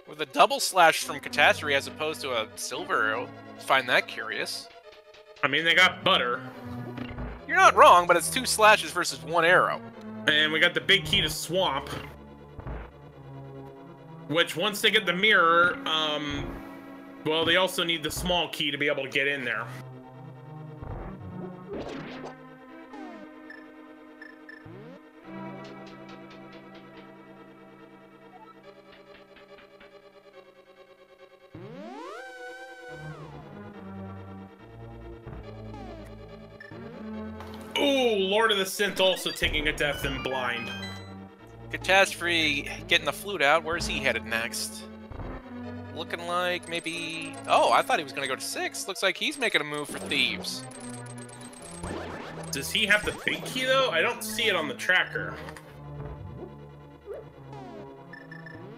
With a double slash from Catastrophe as opposed to a silver arrow. Find that curious. I mean, they got butter. You're not wrong, but it's 2 slashes versus 1 arrow. And we got the big key to Swamp. Which, once they get the mirror, well, they also need the small key to be able to get in there. Ooh, Lord of the Synth also taking a death in blind. Catastrophe getting the flute out. Where's he headed next? Looking like maybe... Oh, I thought he was going to go to 6. Looks like he's making a move for thieves. Does he have the big key, though? I don't see it on the tracker.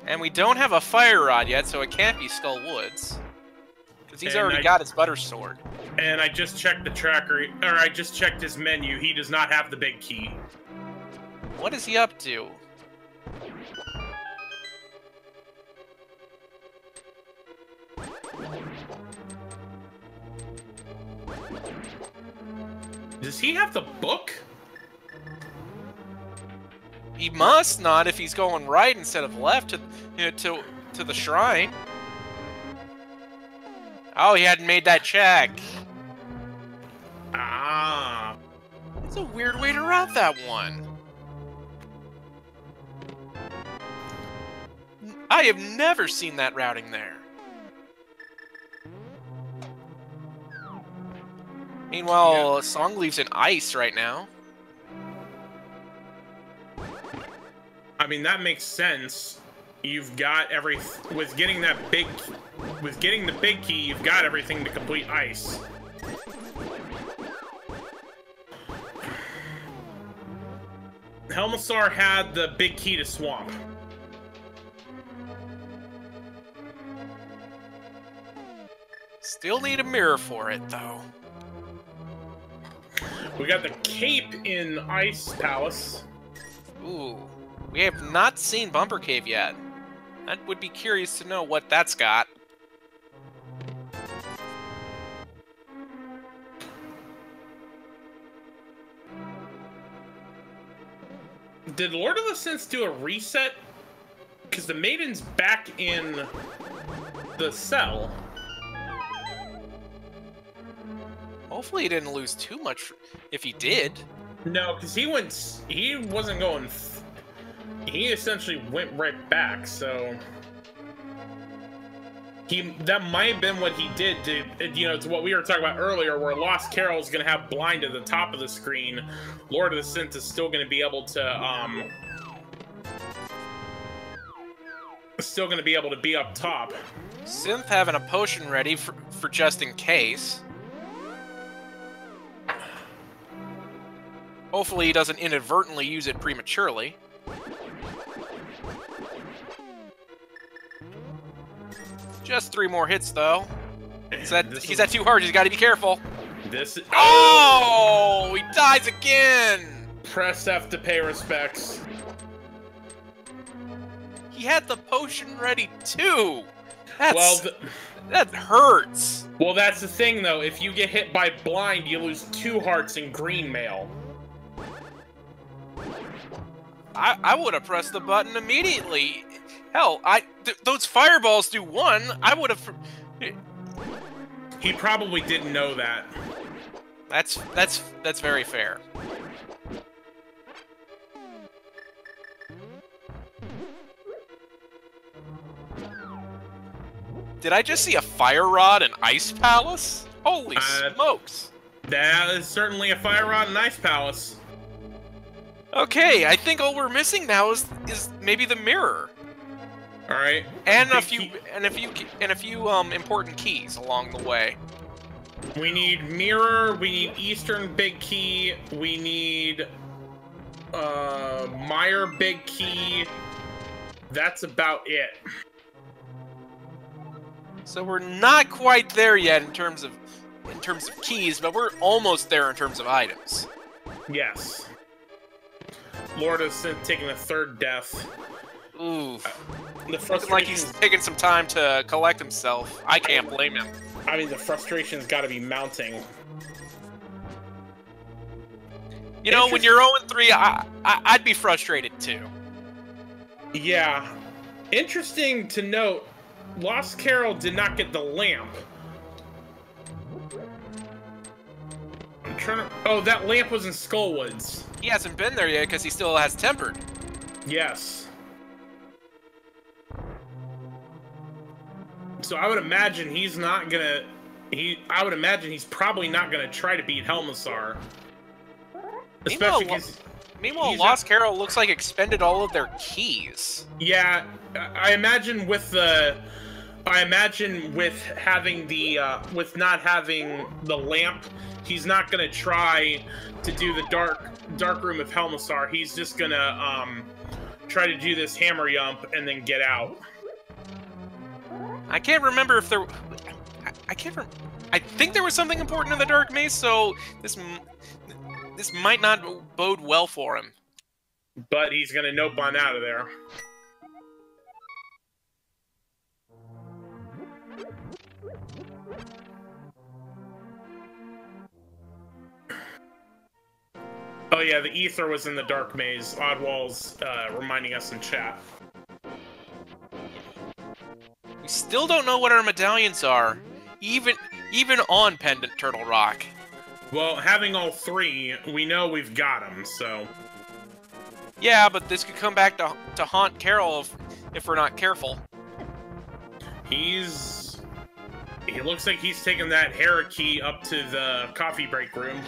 And we don't have a fire rod yet, so it can't be Skull Woods. Because he's already got his butter sword. And I just checked the tracker, or I just checked his menu. He does not have the big key. What is he up to? Does he have the book? He must not if he's going right instead of left to the shrine. Oh, he hadn't made that check. Ah. It's a weird way to route that one. I have never seen that routing there. Meanwhile, Songleaves in ice right now. I mean, that makes sense. You've got with getting the big key, you've got everything to complete ice. Helmassar had the big key to Swamp. Still need a mirror for it, though. We got the cape in Ice Palace. Ooh. We have not seen Bumper Cave yet. I would be curious to know what that's got. Did Lord of the Synth do a reset? Because the Maiden's back in the cell. Hopefully he didn't lose too much if he did. No, because he wasn't going... He essentially went right back, so... That might have been what he did to, to what we were talking about earlier, where LostCarol is going to have blind at the top of the screen. Lord of the Synth is still going to be able to, still going to be able to be up top. Synth having a potion ready for just in case. Hopefully he doesn't inadvertently use it prematurely. Just 3 more hits, though. He's at 2 hearts. He's got to be careful. Oh! He dies again! Press F to pay respects. He had the potion ready, too! That hurts! Well, that's the thing, though. If you get hit by blind, you lose 2 hearts in green mail. I would have pressed the button immediately. Hell, those fireballs do 1. I would have... He probably didn't know that. That's very fair. Did I just see a fire rod and ice palace? Holy smokes! That is certainly a fire rod and ice palace. Okay, I think all we're missing now is maybe the mirror. All right. And a few important keys along the way. We need mirror, we need Eastern big key, we need Meyer big key. That's about it. So we're not quite there yet in terms of keys, but we're almost there in terms of items. Yes. LordoftheSynth taking a 3rd death. Ooh. Looking like he's taking some time to collect himself. I can't blame him. I mean, the frustration's got to be mounting. You know, when you're 0-3, I'd be frustrated too. Yeah. Interesting to note, LostCarol did not get the lamp. I'm trying to... Oh, that lamp was in Skullwoods. He hasn't been there yet because he still has Tempered. Yes. So I would imagine he's not gonna... I would imagine he's probably not gonna try to beat Helmassar. Especially because... Meanwhile, LostCarol looks like expended all of their keys. Yeah, I imagine with the... having the... with not having the lamp, he's not gonna try to do the dark room of Helmassar. He's just gonna try to do this hammer yump and then get out. I can't remember if there... I think there was something important in the Dark Maze, so this might not bode well for him. But he's gonna nope on out of there. Oh yeah, the ether was in the Dark Maze. Oddwall's reminding us in chat. We still don't know what our medallions are, even on Pendant Turtle Rock. Well, having all 3, we know we've got them, so... Yeah, but this could come back to haunt Carol if we're not careful. He looks like he's taking that Hera key up to the coffee break room.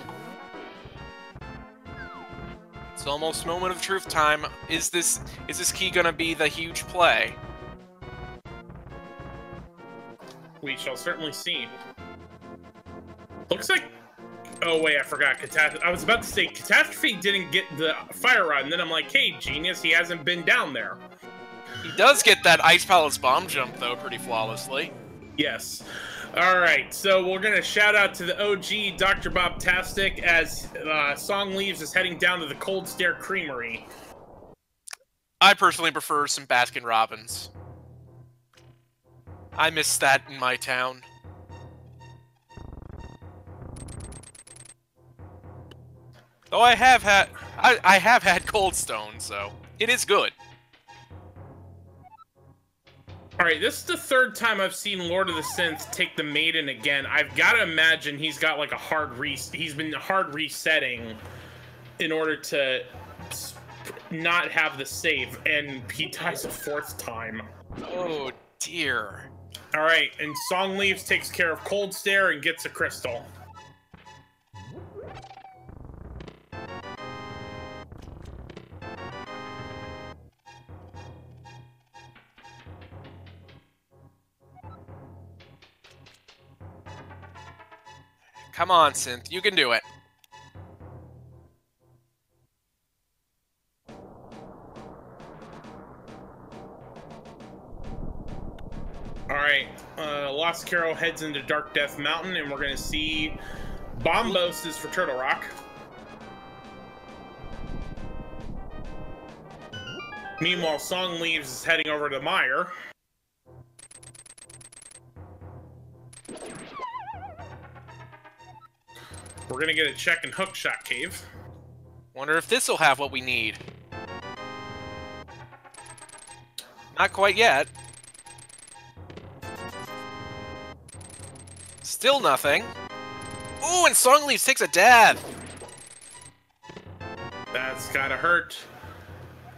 It's almost moment of truth time. Is this key gonna be the huge play? We shall certainly see. Looks like... Oh, wait, I forgot. I was about to say, Catastrophe didn't get the fire rod, and then I'm like, hey, genius, he hasn't been down there. He does get that Ice Palace bomb jump, though, pretty flawlessly. Yes. Alright, so we're going to shout out to the OG, Dr. Bob-tastic, as Songleaves is heading down to the Cold Stare Creamery. I personally prefer some Baskin-Robbins. I miss that in my town. Though I have had Cold Stone, so it is good. Alright, this is the 3rd time I've seen LordoftheSynth take the Maiden again. I've got to imagine he's got like he's been hard resetting in order to not have the save, and he dies a 4th time. Oh dear. Alright, and Songleaves takes care of Cold Stare and gets a crystal. Come on, Synth. You can do it. Alright, LostCarol heads into Dark Death Mountain, and we're going to see Bombos is for Turtle Rock. Meanwhile, Songleaves is heading over to Mire. We're going to get a check in Hookshot Cave. Wonder if this'll have what we need. Not quite yet. Still nothing. Ooh, and Songleaves takes a dab. That's gotta hurt.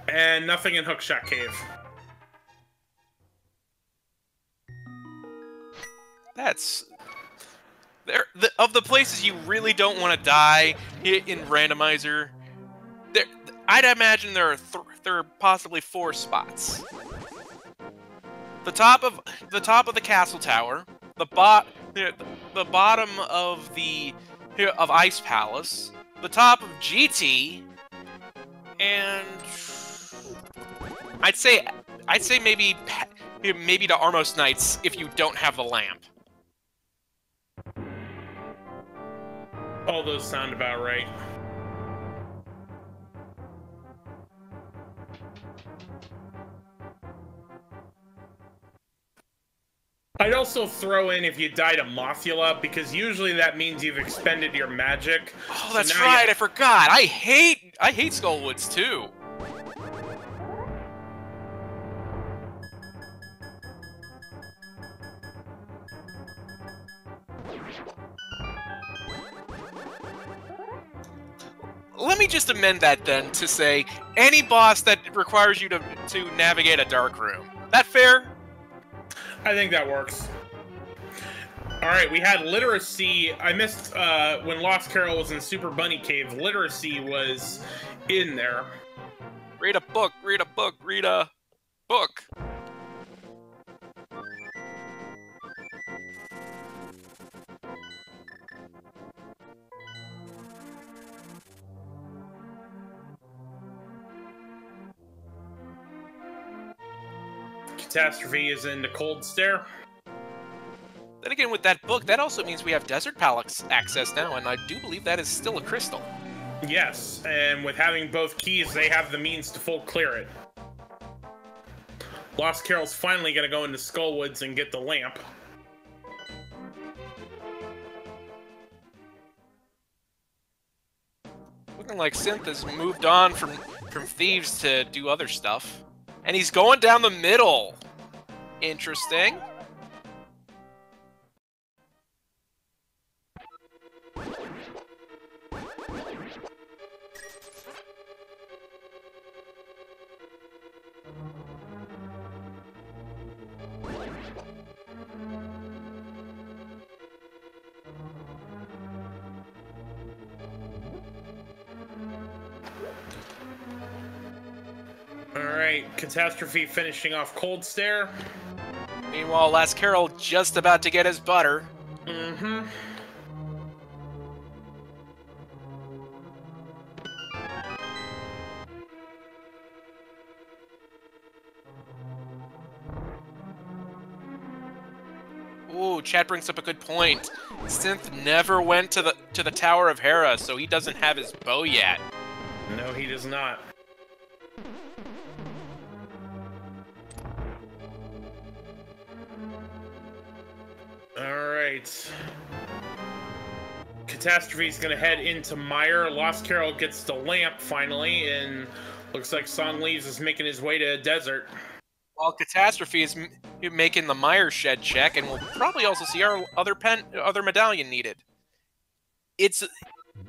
And nothing in Hookshot Cave. That's... of the places you really don't want to die in Randomizer, I'd imagine there are possibly 4 spots. The top of the castle tower, the bottom of of Ice Palace, the top of GT, and I'd say maybe to Armos Knights if you don't have the lamp. All those sound about right. I'd also throw in if you died a Mothula, because usually that means you've expended your magic. Oh, that's right, I forgot. I hate Skullwoods too. Let me just amend that then to say any boss that requires you to navigate a dark room. That fair? I think that works. Alright, we had Literacy. I missed when LostCarol was in Super Bunny Cave. Literacy was in there. Read a book, read a book, read a book. Catastrophe is in the Cold Stare. Then again, with that book, that also means we have Desert Palace access now, and I do believe that is still a crystal. Yes, and with having both keys, they have the means to full clear it. LostCarol's finally going to go into Skullwoods and get the lamp. Looking like Synth has moved on from Thieves to do other stuff. And he's going down the middle. Interesting. Alright, Catastrophe finishing off Cold Stare. Meanwhile, LostCarol just about to get his butter. Mm-hmm. Ooh, Chad brings up a good point. Synth never went to the Tower of Hera, so he doesn't have his bow yet. No, he does not. Alright. Catastrophe's gonna head into Mire. LostCarol gets the lamp finally, and looks like Songleaves is making his way to a desert. While Catastrophe is making the Mire shed check, and we'll probably also see our other medallion needed.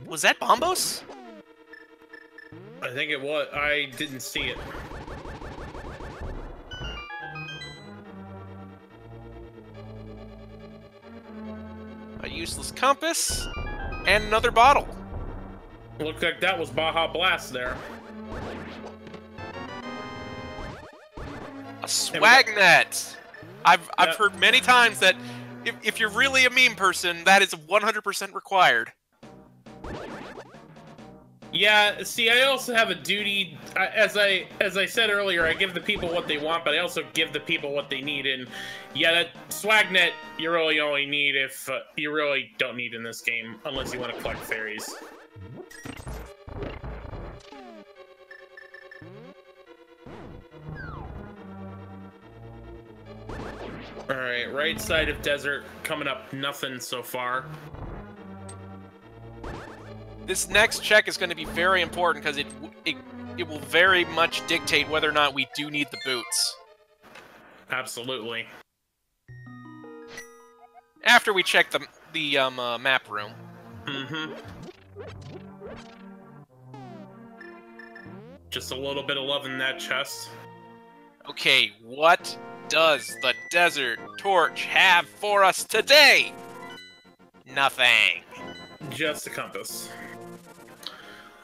Was that Bombos? I think it was. I didn't see it. A useless compass, and another bottle. Looked like that was Baja Blast there. A swag net. I've heard many times that if you're really a meme person, that is 100% required. Yeah, see, I also have a duty. As I said earlier, I give the people what they want, but I also give the people what they need. And yeah, that swagnet you really only need if you really don't need in this game, unless you want to collect fairies. Alright, right side of desert, coming up nothing so far. This next check is going to be very important because it will very much dictate whether or not we do need the boots. Absolutely. After we check the map room. Mm-hmm. Just a little bit of love in that chest. Okay, what does the Desert Torch have for us today? Nothing. Just a compass.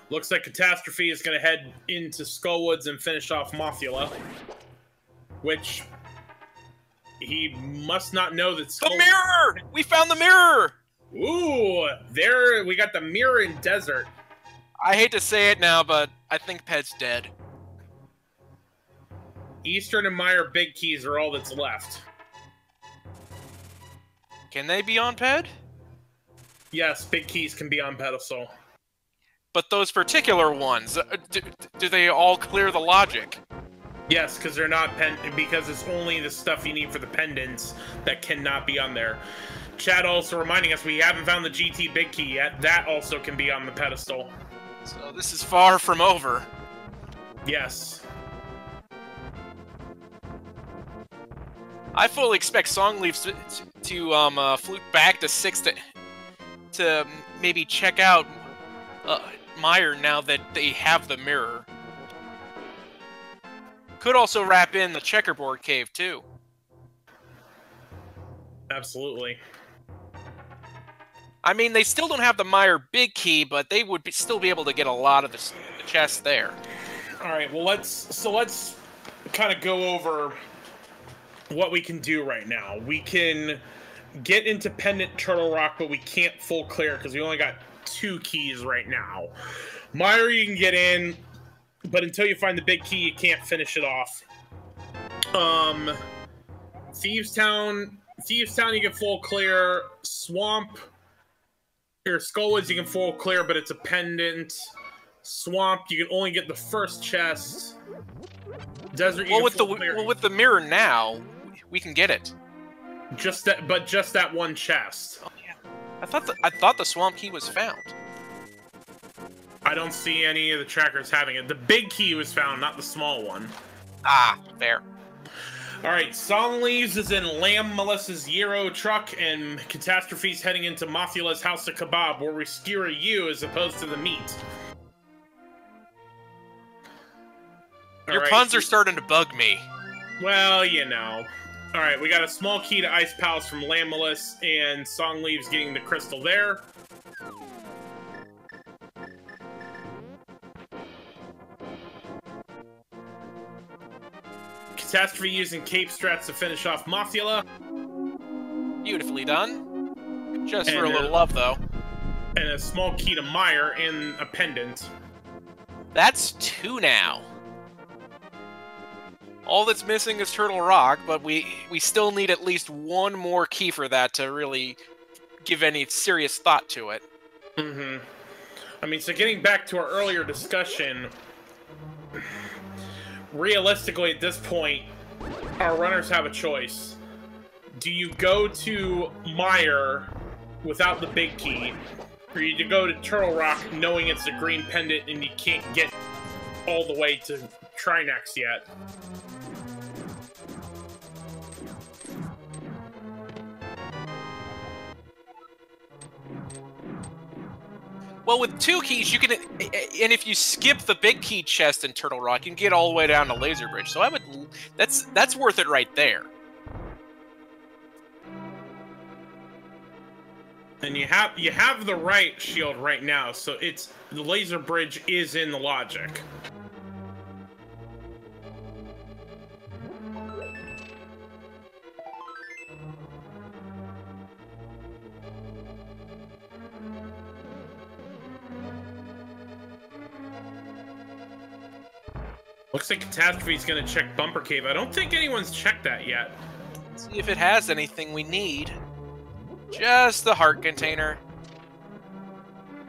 Looks like Catastrophe is going to head into Skullwoods and finish off Mothula. Which... he must not know that The mirror! We found the mirror! Ooh! There, we got the mirror in desert. I hate to say it now, but I think Ped's dead. Eastern and Meyer big keys are all that's left. Can they be on Ped? Yes, big keys can be on pedestal. But those particular ones, do they all clear the logic? Yes, because they're not because it's only the stuff you need for the pendants that cannot be on there. Chad also reminding us we haven't found the GT big key yet. That also can be on the pedestal. So this is far from over. Yes. I fully expect Songleaves to flute back to 6 to maybe check out Meyer now that they have the mirror. Could also wrap in the checkerboard cave too. Absolutely. I mean, they still don't have the Meyer big key, but they would still be able to get a lot of the chests there. All right. Well, let's kind of go over what we can do right now. We can get into Pendant Turtle Rock, but we can't full clear because we only got 2 keys right now. Meyer, you can get in, but until you find the big key, you can't finish it off. Thieves Town, you can full clear. Swamp, or Skullwoods, you can full clear, but it's a pendant. Swamp, you can only get the first chest. Desert, you can full clear. Well, with the mirror now, we can get it. Just that one chest. Oh, yeah. I thought the swamp key was found. I don't see any of the trackers having it. The big key was found, not the small one. Ah, fair. Alright, Songleaves is in Lamb Melissa's Euro truck, and Catastrophe's heading into Mothula's House of Kebab, where we skewer you as opposed to the meat. Your puns are starting to bug me. Well, you know. Alright, we got a small key to Ice Palace from Lamb Melissa, and Songleaves getting the crystal there. Catastrophe using Cape Strats to finish off Mothula. Beautifully done. Just for a little love, though. And a small key to Meyer and a pendant. That's 2 now. All that's missing is Turtle Rock, but we still need at least 1 more key for that to really give any serious thought to it. Mm-hmm. I mean, so getting back to our earlier discussion, realistically at this point, our runners have a choice. Do you go to Meyer without the big key, or you go to Turtle Rock knowing it's a green pendant and you can't get all the way to Trinax yet? Well, with 2 keys, you can, and if you skip the big key chest in Turtle Rock, you can get all the way down to Laser Bridge. So that's worth it right there. And you have the right shield right now, so it's the Laser Bridge is in the logic. Looks like Catastrophe's gonna check Bumper Cave. I don't think anyone's checked that yet. Let's see if it has anything we need. Just the heart container.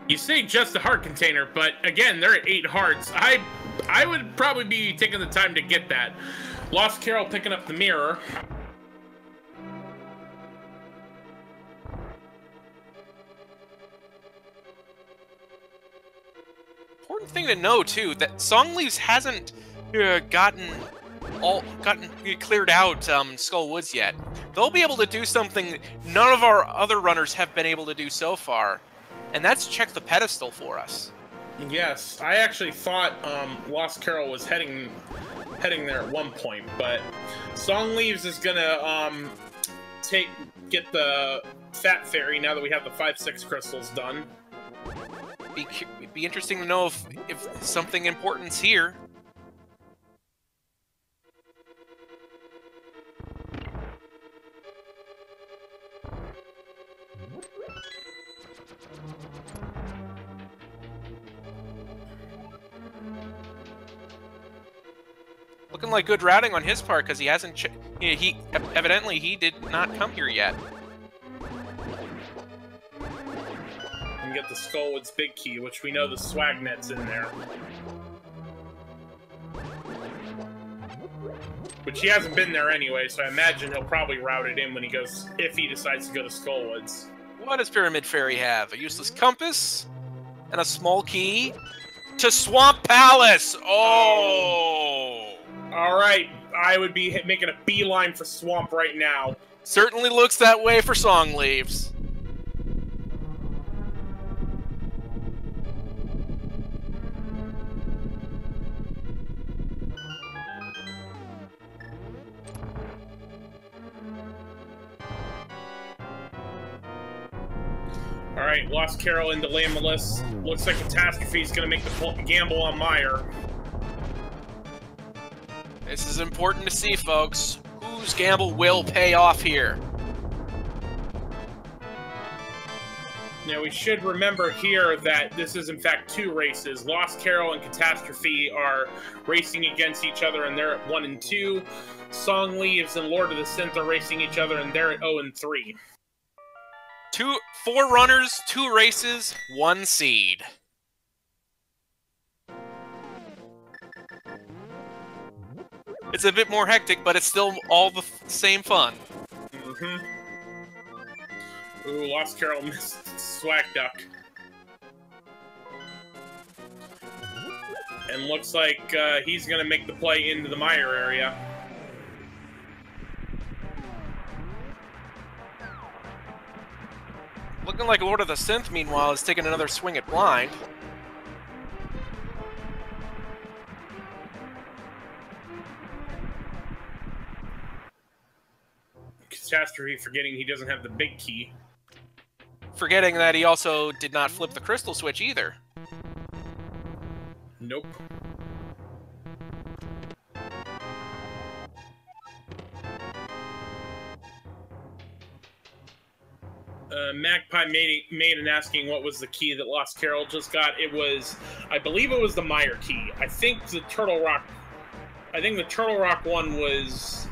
You say just the heart container, but again, they're at 8 hearts. I would probably be taking the time to get that. Lost Carol picking up the mirror. Important thing to know too that Songleaves hasn't gotten cleared out Skull Woods yet. They'll be able to do something none of our other runners have been able to do so far, and that's check the pedestal for us. Yes, I actually thought Lost Carol was heading there at one point, but Songleaves is gonna get the Fat Fairy now that we have the 5-6 crystals done. Be interesting to know if something important's here. Looking like good routing on his part because he hasn't. He evidently he did not come here yet. And get the Skullwood's big key, which we know the Swagnet's in there. Which he hasn't been there anyway, so I imagine he'll probably route it in when he goes, if he decides to go to Skullwoods. What does Pyramid Fairy have? A useless compass and a small key to Swamp Palace. Oh. All right, I would be making a beeline for Swamp right now. Certainly looks that way for Songleaves. All right, Lost Carol into Lamulus. Looks like Catastrophe's gonna make the gamble on Meyer. This is important to see, folks. Whose gamble will pay off here? Now, we should remember here that this is, in fact, 2 races. Lost Carol and Catastrophe are racing against each other, and they're at 1 and 2. Songleaves and Lord of the Synth are racing each other, and they're at 0 and 3. 4 runners, 2 races, 1 seed. It's a bit more hectic, but it's still all the same fun. Mm-hmm. Ooh, Lost Carol missed Swag Duck. And looks like he's going to make the play into the Meyer area. Looking like Lord of the Synth, meanwhile, is taking another swing at blind. Catastrophe forgetting he doesn't have the big key. Forgetting that he also did not flip the crystal switch either. Nope. Magpie made an asking what was the key that Lost Carol just got. It was, I believe it was the Meyer key. I think the Turtle Rock one was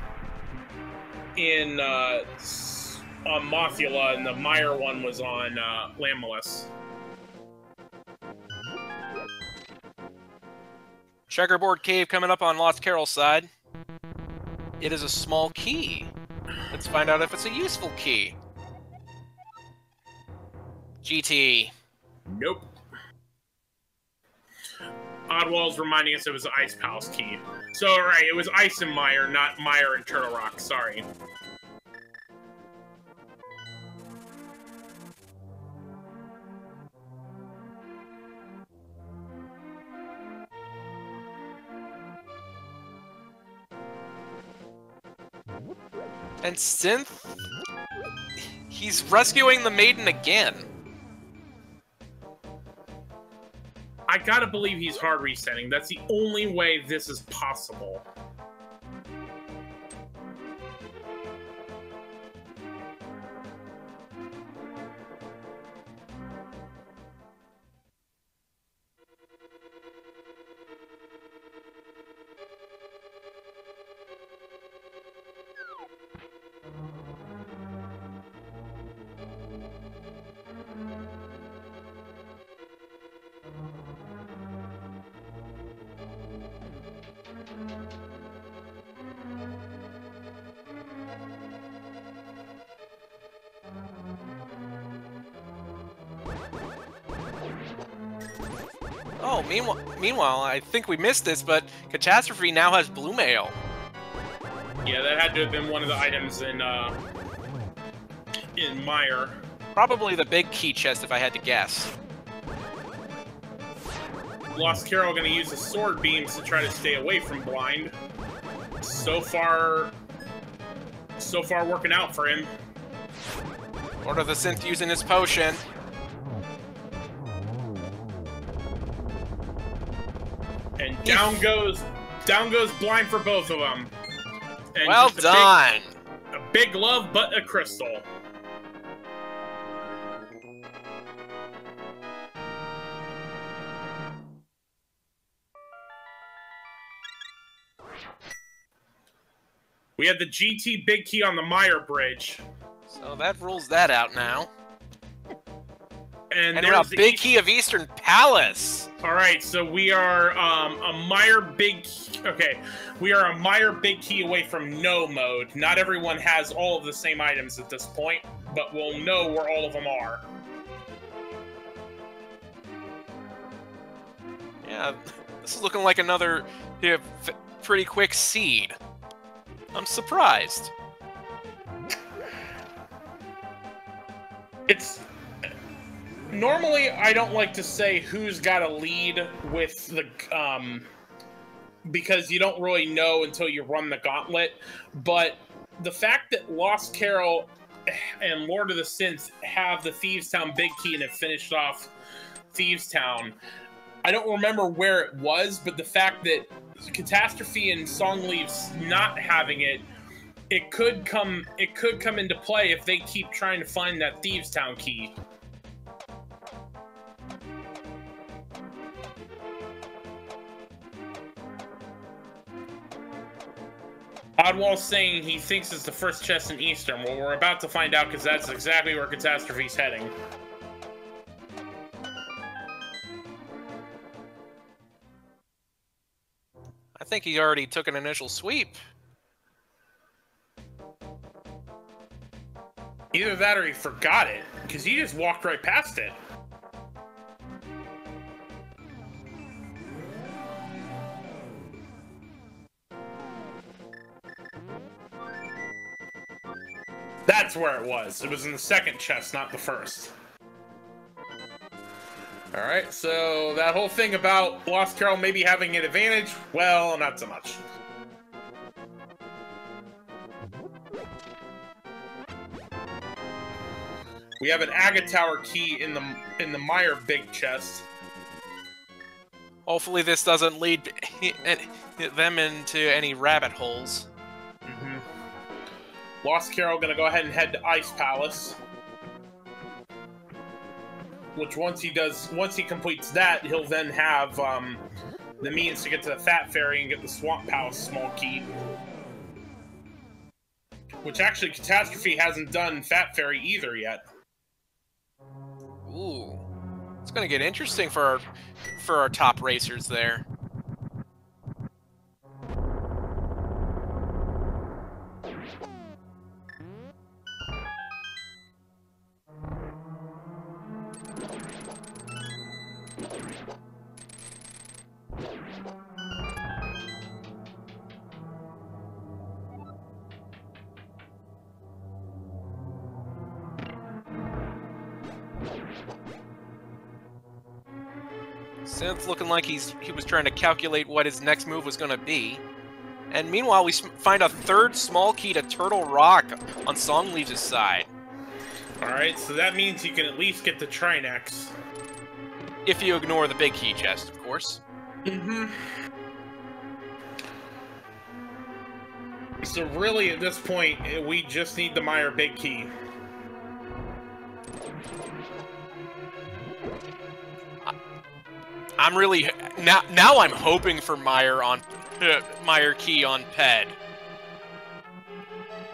in on Mothula, and the Meyer one was on Lamulus. Checkerboard Cave coming up on Lost Carol's side. It is a small key. Let's find out if it's a useful key. GT. Nope. Oddwall's reminding us it was the Ice Palace key. So, right, it was Ice and Meyer, not Meyer and Turtle Rock. Sorry. And Synth, he's rescuing the maiden again. I gotta believe he's hard resetting. That's the only way this is possible. Oh, meanwhile, I think we missed this, but Catastrophe now has blue mail. Yeah, that had to have been one of the items in Meyer. Probably the big key chest, if I had to guess. LostCarol gonna use his sword beams to try to stay away from blind. So far working out for him. LordoftheSynth using his potion. And down goes blind for both of them. And well done. A big love, but a crystal. We had the GT big key on the Meyer bridge. So that rules that out now. And there's a big key of Eastern Palace. All right, so we are a Meyer big. Okay, we are a Meyer big key away from no mode. Not everyone has all of the same items at this point, but we'll know where all of them are. Yeah, this is looking like another pretty quick seed. I'm surprised. It's normally I don't like to say who's got a lead with the because you don't really know until you run the gauntlet. But the fact that LostCarol and Lord of the Synth have the Thieves Town big key and have finished off Thieves Town, I don't remember where it was, but the fact that Catastrophe and Songleaves not having it, it could come into play if they keep trying to find that Thieves Town key. Oddwall's saying he thinks it's the first chest in Eastern. Well, we're about to find out because that's exactly where Catastrophe's heading. I think he already took an initial sweep. Either that or he forgot it, because he just walked right past it. That's where it was. It was in the second chest, not the first. Alright, so that whole thing about LostCarol maybe having an advantage, well, not so much. We have an Agate Tower key in the Meyer big chest. Hopefully this doesn't lead them into any rabbit holes. LostCarol gonna go ahead and head to Ice Palace. Which once he completes that, he'll then have the means to get to the Fat Fairy and get the Swamp Palace small key. Which actually Catastrophe hasn't done Fat Fairy either yet. Ooh, it's gonna get interesting for our top racers there. Synth looking like he was trying to calculate what his next move was going to be. And meanwhile, we find a third small key to Turtle Rock on Songleaves' side. Alright, so that means you can at least get the Trinex. If you ignore the big key chest, of course. So really, at this point, we just need the Meyer big key. I'm really now I'm hoping for Meyer key on Ped.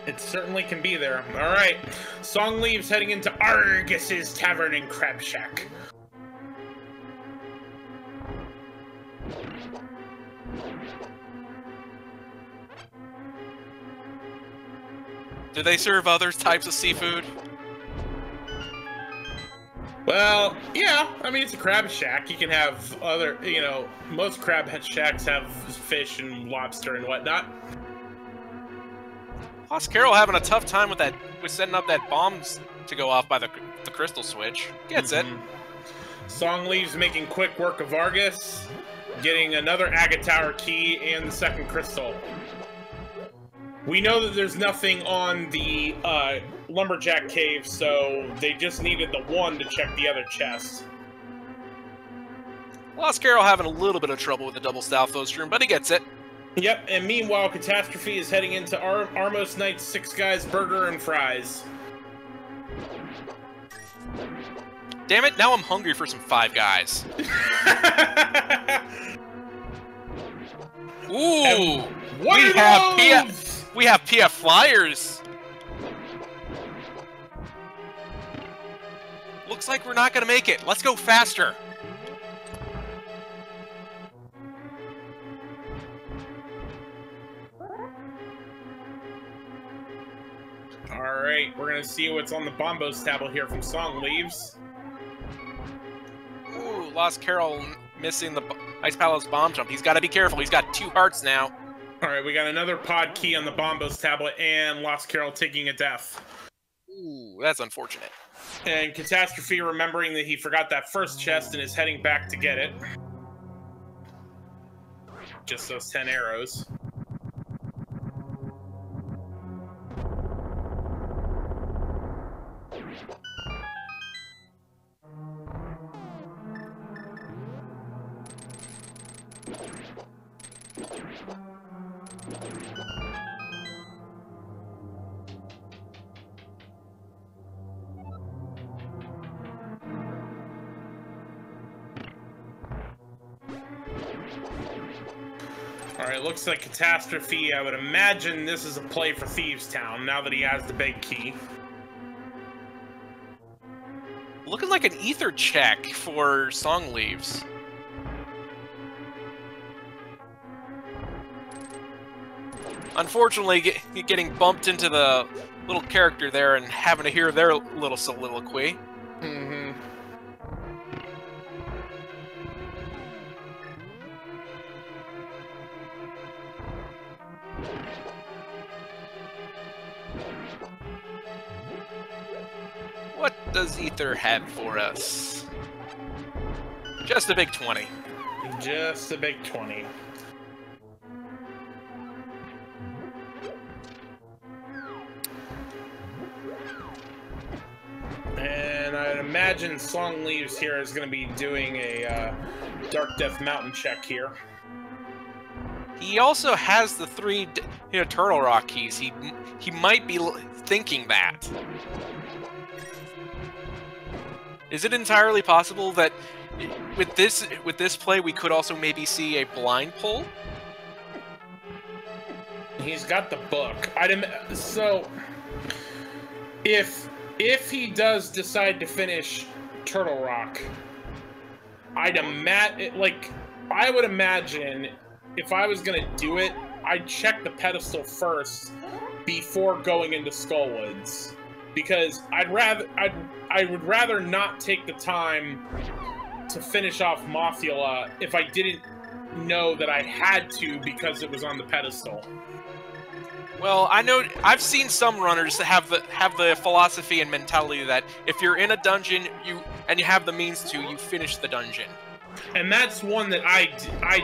It certainly can be there. All right, Songleaves heading into Argus's Tavern and Crab Shack. Do they serve other types of seafood? Well, yeah. I mean, it's a crab shack. You can have other, you know, most crab shacks have fish and lobster and whatnot. LostCarol having a tough time with setting up that bombs to go off by the crystal switch. Gets it. Songleaves making quick work of Argus, getting another Agate Tower key and the second crystal. We know that there's nothing on the Lumberjack Cave, so they just needed the one to check the other chest. LostCarol having a little bit of trouble with the double Stalfos room, but he gets it. Yep, and meanwhile, Catastrophe is heading into Armos Knight's 6 Guys Burger and Fries. Damn it, now I'm hungry for some Five Guys. Ooh! We have PF Flyers! Looks like we're not gonna make it. Let's go faster. Alright, we're gonna see what's on the Bombos tablet here from Songleaves. Ooh, LostCarol missing the Ice Palace bomb jump. He's gotta be careful. He's got 2 hearts now. Alright, we got another pod key on the Bombos tablet and LostCarol taking a death. Ooh, that's unfortunate. And Catastrophe remembering that he forgot that first chest and is heading back to get it. Just those 10 arrows. Alright, looks like Catastrophe. I would imagine this is a play for Thieves Town, now that he has the big key. Looking like an ether check for Songleaves. Unfortunately, getting bumped into the little character there and having to hear their little soliloquy. Mm-hmm. What does Ether have for us? Just a big 20. Just a big 20. And I'd imagine Songleaves here is going to be doing a Dark Death Mountain check here. He also has the 3, Turtle Rock keys. He might be thinking that. Is it entirely possible that with this play we could also maybe see a blind pull? He's got the book. So if he does decide to finish Turtle Rock, I would imagine if I was gonna do it, I'd check the pedestal first before going into Skullwoods, because I would rather not take the time to finish off Mothula if I didn't know that I had to because it was on the pedestal. Well, I know I've seen some runners that have the philosophy and mentality that if you're in a dungeon, you have the means to, you finish the dungeon. And that's one that I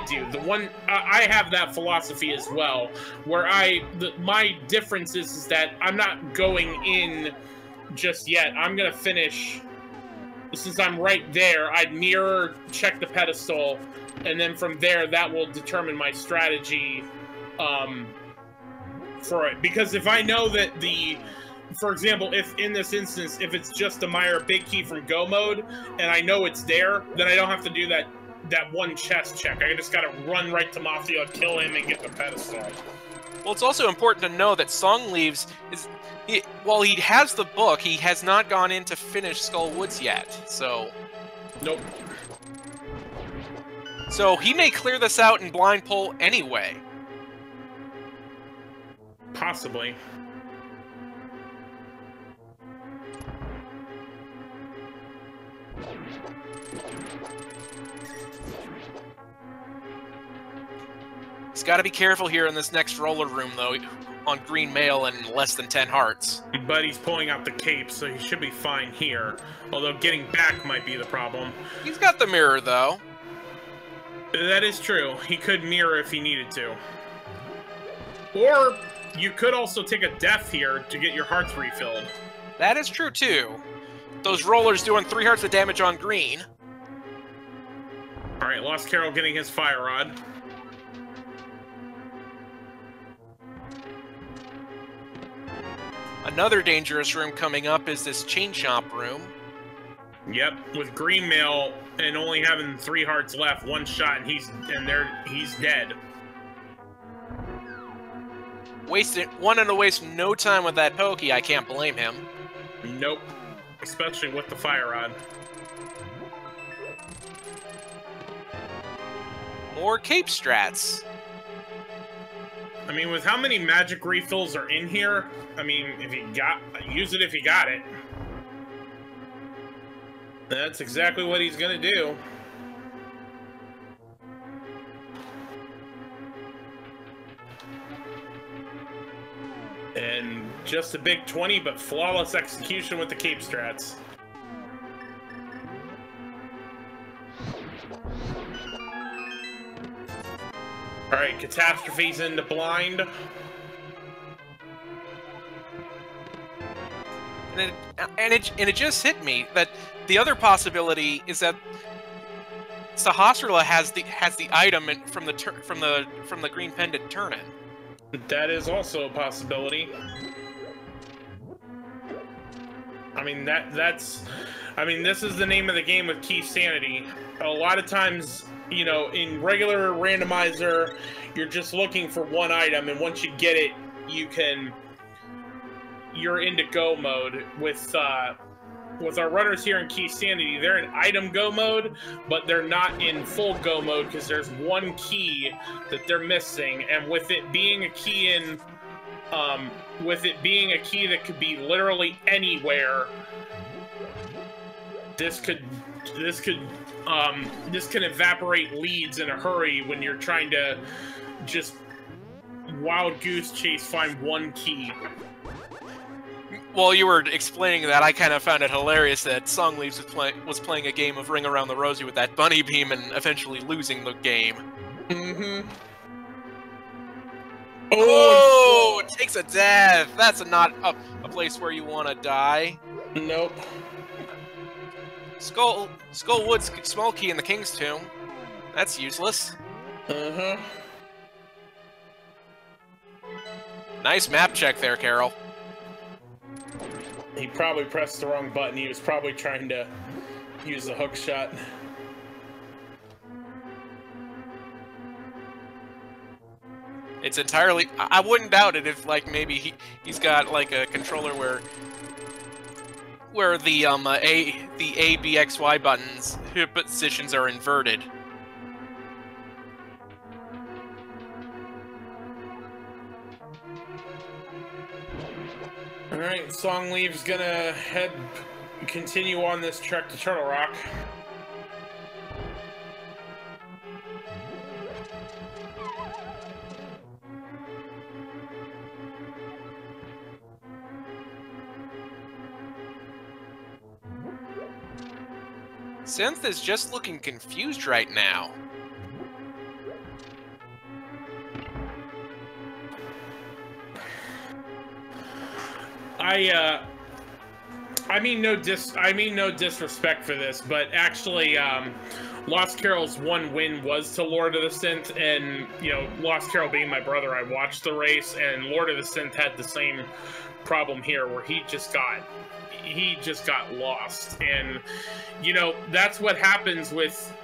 do. The one I have that philosophy as well, where my difference is that I'm not going in just yet. I'm gonna finish. Since I'm right there, I'd mirror, check the pedestal, and then from there, that will determine my strategy for it. Because if I know that for example, if in this instance, if it's just a Meyer big key from go mode, and I know it's there, then I don't have to do that one chest check. I just gotta run right to Mothula, kill him, and get the pedestal. Well, it's also important to know that Songleaves while he has the book, he has not gone in to finish Skull Woods yet, so... Nope. So he may clear this out in blind pull anyway. Possibly. He's got to be careful here in this next roller room, though, on green mail and less than 10 hearts. But he's pulling out the cape, so he should be fine here. Although getting back might be the problem. He's got the mirror, though. That is true. He could mirror if he needed to. Or you could also take a death here to get your hearts refilled. That is true, too. Those rollers doing 3 hearts of damage on green. Alright, LostCarol getting his fire rod. Another dangerous room coming up is this chain shop room. Yep, with green mail and only having 3 hearts left, 1 shot, and he's dead. Wanting to waste no time with that pokey, I can't blame him. Nope, especially with the fire rod. More cape strats. I mean, with how many magic refills are in here, I mean, use it if you got it. That's exactly what he's gonna do. And just a big 20, but flawless execution with the cape strats. Alright, Catastrophe's into blind. And it just hit me that the other possibility is that Sahasrara has the item from the green pendant turn-in. That is also a possibility. I mean this is the name of the game with Keysanity. A lot of times, you know, in regular randomizer, you're just looking for one item, and once you get it, you're into go mode. With our runners here in Keysanity, they're in item go mode, but they're not in full go mode because there's one key that they're missing, and with it being a key that could be literally anywhere, this can evaporate leads in a hurry when you're trying to just wild goose chase find one key. While you were explaining that, I kind of found it hilarious that Songleaves was playing a game of Ring Around the Rosie with that bunny beam and eventually losing the game. Mm-hmm. Oh, it takes a death! That's not a place where you want to die. Nope. Skullwood's small key in the King's Tomb. That's useless. Uh-huh. Nice map check there, Carol. He probably pressed the wrong button. He was probably trying to use the hook shot. It's entirely... I wouldn't doubt it if, like, maybe he's got, like, a controller where the A, B, X, Y buttons positions are inverted. Alright, Songleaves gonna continue on this trek to Turtle Rock. Synth is just looking confused right now. I mean no disrespect for this, but actually, LostCarol's one win was to Lord-of-the-Synth, and, you know, LostCarol being my brother, I watched the race, and Lord-of-the-Synth had the same problem here, where he just got lost. And, you know, that's what happens with,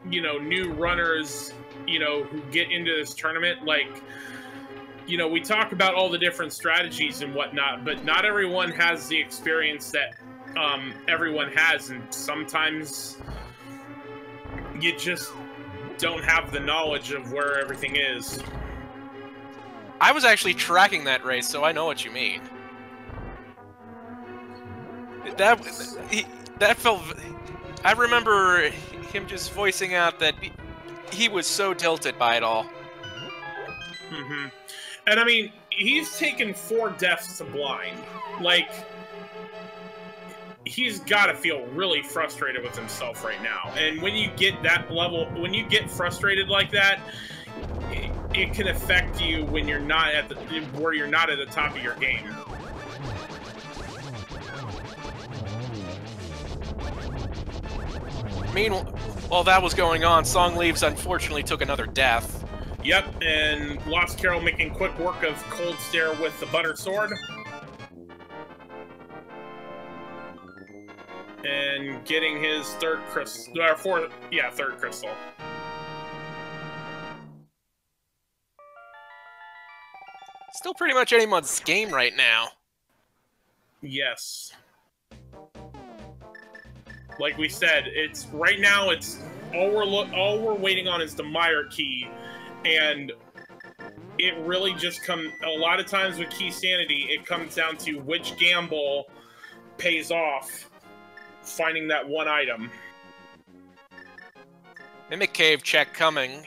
you know, new runners, you know, who get into this tournament. Like, you know, we talk about all the different strategies and whatnot, but not everyone has the experience that everyone has, and sometimes you just don't have the knowledge of where everything is. I was actually tracking that race, so I know what you mean. That felt... I remember him just voicing out that he was so tilted by it all. Mm-hmm. And I mean, he's taken 4 deaths to blind. Like, he's got to feel really frustrated with himself right now. And when you get that level, when you get frustrated like that, it can affect you when you're not at where you're not at the top of your game. Meanwhile, while that was going on, Songleaves unfortunately took another death. Yep, and LostCarol making quick work of Cold Stare with the Butter Sword. And getting his third crystal, or fourth, yeah, third crystal. Still pretty much anyone's game right now. Yes. Like we said, it's right now. It's all we're waiting on is the Meyer key, and it really just comes a lot of times with Keysanity. It comes down to which gamble pays off, finding that one item. Mimic Cave check coming.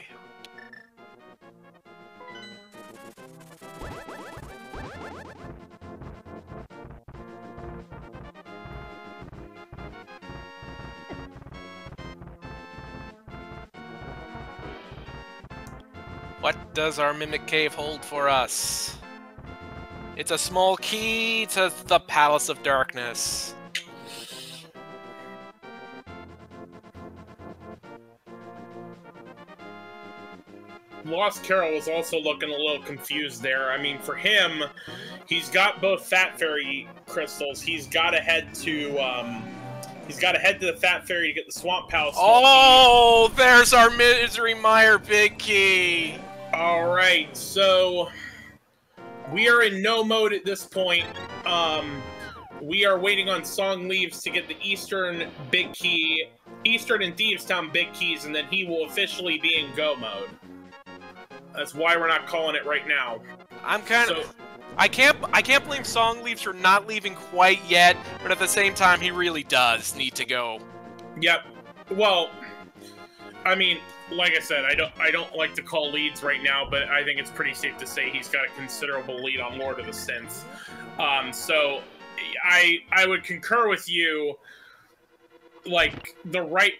What does our Mimic Cave hold for us? It's a small key to the Palace of Darkness. LostCarol was also looking a little confused there. I mean, for him, he's got both Fat Fairy crystals. He's got to head to the Fat Fairy to get the Swamp Palace. Oh, there's our Misery Mire big key. All right, so we are in no mode at this point. We are waiting on Songleaves to get the Eastern big key, Eastern and Thievestown big keys, and then he will officially be in go mode. That's why we're not calling it right now. I'm kind of... I can't blame Songleaves for not leaving quite yet, but at the same time, he really does need to go. Yep. Well, I mean, like I said, I don't like to call leads right now, but I think it's pretty safe to say he's got a considerable lead on Lord of the Synth. So I would concur with you. Like the right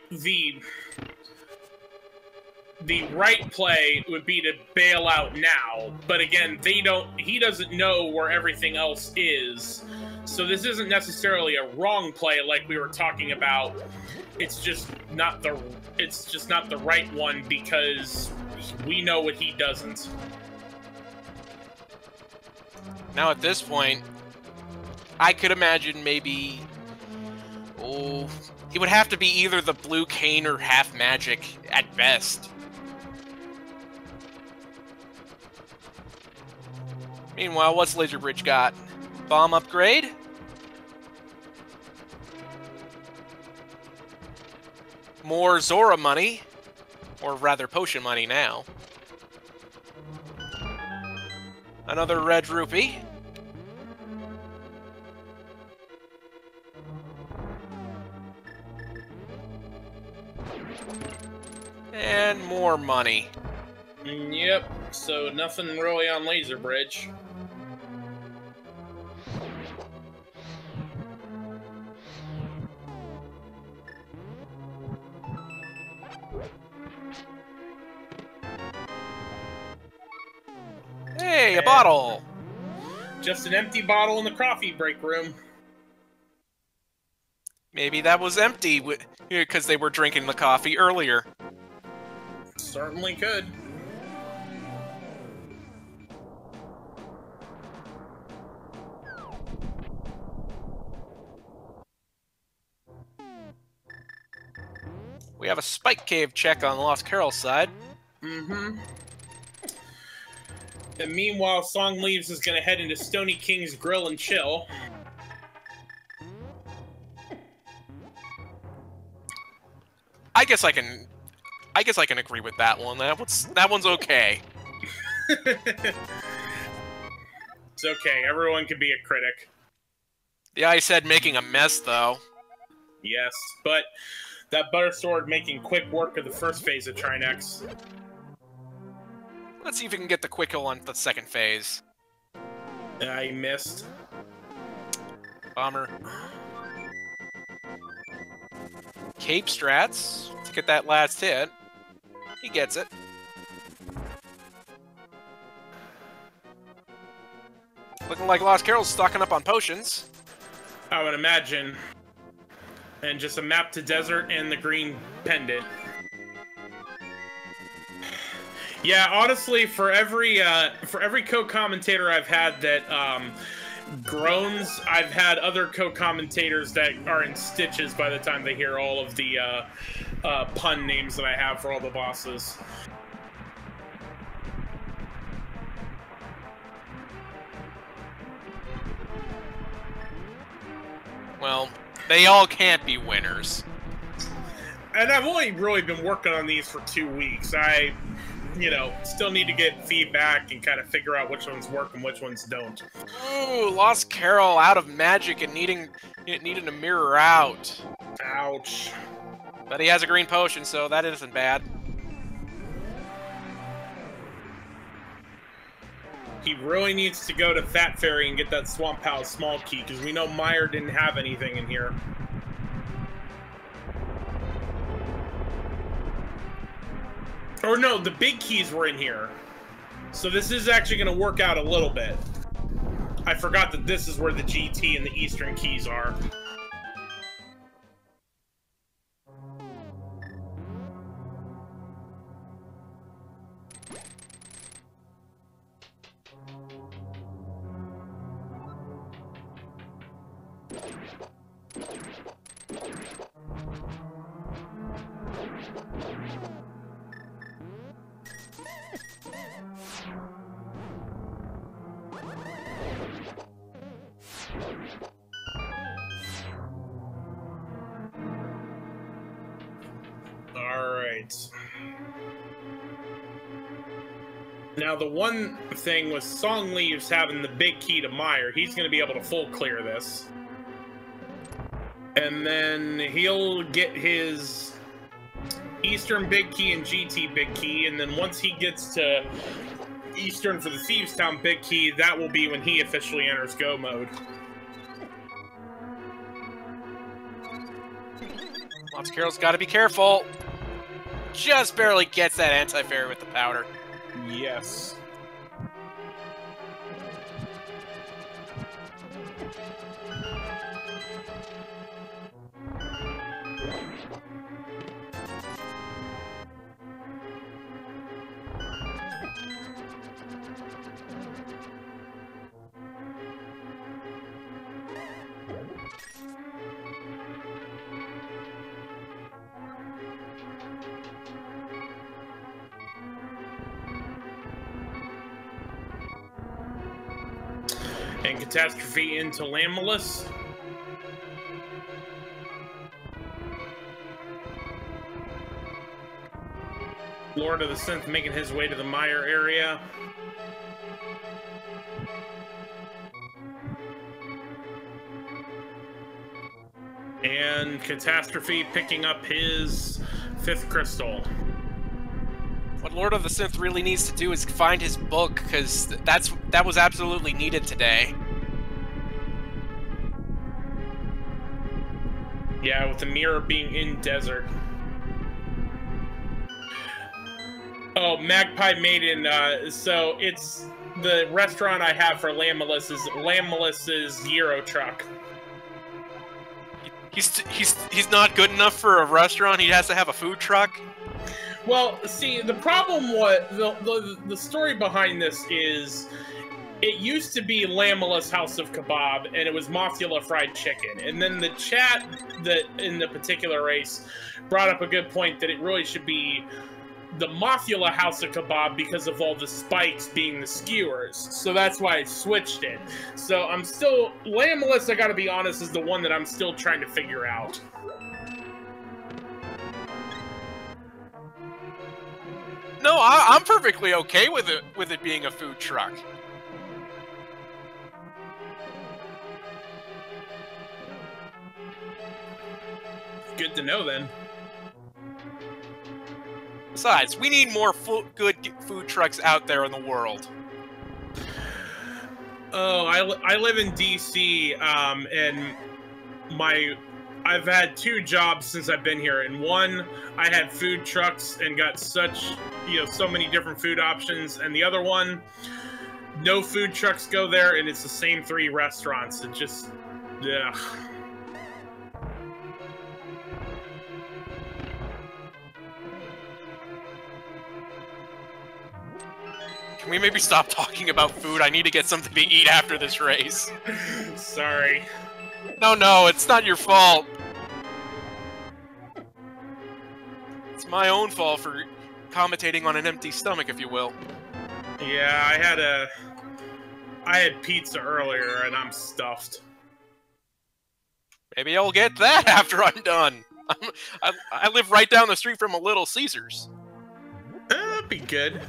play would be to bail out now, but again, he doesn't know where everything else is, so this isn't necessarily a wrong play like we were talking about. It's just not the right one because we know what he doesn't. Now at this point, I could imagine maybe, it would have to be either the blue cane or half magic at best. Meanwhile, what's Laser Bridge got? Bomb upgrade? More Zora money. Or rather, potion money now. Another red rupee. And more money. Yep, so nothing really on Laser Bridge. Hey, a bottle! Just an empty bottle in the coffee break room. Maybe that was empty because they were drinking the coffee earlier. Certainly could. We have a Spike Cave check on LostCarol's side. Mm-hmm. And meanwhile, Songleaves is going to head into Stony King's Grill and chill. I guess I can agree with that one. That one's okay. It's okay. Everyone can be a critic. Yeah, I said making a mess, though. Yes, but that Butter Sword making quick work of the first phase of Trinex. Let's see if we can get the quick kill on the second phase. I missed. Bummer. Cape strats to get that last hit. He gets it. Looking like Lost Carol's stocking up on potions. I would imagine. And just a map to desert and the green pendant. Yeah, honestly, for every co-commentator I've had that groans, I've had other co-commentators that are in stitches by the time they hear all of the pun names that I have for all the bosses. Well, they all can't be winners. And I've only really been working on these for 2 weeks. I, you know, still need to get feedback and kind of figure out which ones work and which ones don't. Ooh, Lost Carol out of magic and needing to mirror out. Ouch. But he has a green potion, so that isn't bad. He really needs to go to Fat Fairy and get that Swamp House small key, because we know Meyer didn't have anything in here. Or no, the big keys were in here. So this is actually going to work out a little bit. I forgot that this is where the GT and the Eastern keys are. Now, the one thing with Songleaves having the big key to Meyer, he's going to be able to full clear this. And then he'll get his Eastern big key and GT big key, and then once he gets to Eastern for the Thieves Town big key, that will be when he officially enters go mode. Lost Carol's got to be careful. Just barely gets that anti-fairy with the powder. Yes. And Catastrophe into Lamulus. Lord of the Synth making his way to the Meyer area. And Catastrophe picking up his 5th crystal. What Lord of the Synth really needs to do is find his book, because that was absolutely needed today. Yeah, with the mirror being in desert. Oh, Magpie Maiden, so it's the restaurant I have for Lamulus's Euro truck. He's not good enough for a restaurant, he has to have a food truck? Well, see, the problem the story behind this is it used to be Lamulus House of Kebab, and it was Mothula Fried Chicken. And then the chat that in the particular race brought up a good point that it really should be the Mothula House of Kebab because of all the spikes being the skewers. So that's why I switched it. So I'm still... Lamulus, I gotta be honest, is the one that I'm still trying to figure out. No, I'm perfectly okay with it being a food truck. Good to know, then. Besides, we need more good food trucks out there in the world. Oh, I live in DC, and I've had 2 jobs since I've been here. And one, I had food trucks and got such, so many different food options. And the other one, no food trucks go there, and it's the same 3 restaurants. It just, ugh. Can we maybe stop talking about food? I need to get something to eat after this race. Sorry. No, it's not your fault. It's my own fault for commentating on an empty stomach, if you will. Yeah, I had pizza earlier, and I'm stuffed. Maybe I'll get that after I'm done. I live right down the street from a Little Caesars. That'd be good.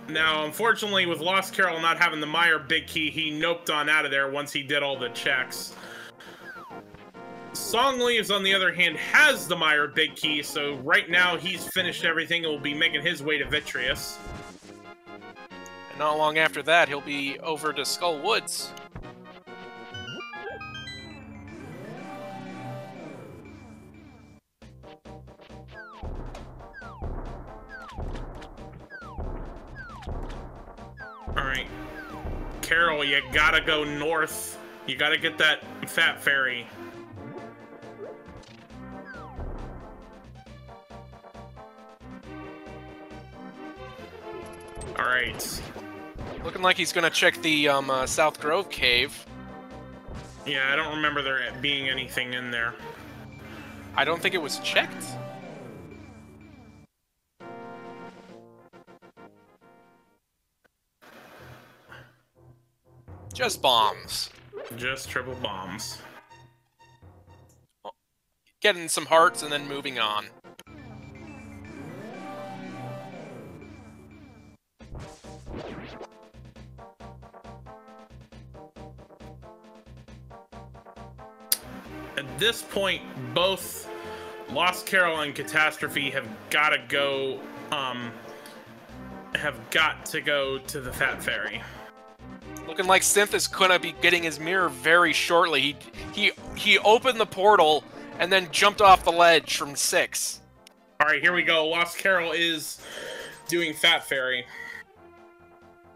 Now, unfortunately, with LostCarol not having the Meyer big key, he noped on out of there once he did all the checks. Songleaves, on the other hand, has the Meyer big key, so right now he's finished everything and will be making his way to Vitreous. And not long after that, he'll be over to Skull Woods. Alright. Carol, you gotta go north. You gotta get that Fat Fairy. Alright. Looking like he's gonna check the South Grove Cave. Yeah, I don't remember there being anything in there. I don't think it was checked. Just bombs. Just triple bombs. Getting some hearts and then moving on. At this point, both LostCarol and Catastrophe have got to go. To the Fat Fairy. Looking like Synth is gonna be getting his mirror very shortly. He opened the portal and then jumped off the ledge from 6. All right, here we go. LostCarol is doing Fat Fairy.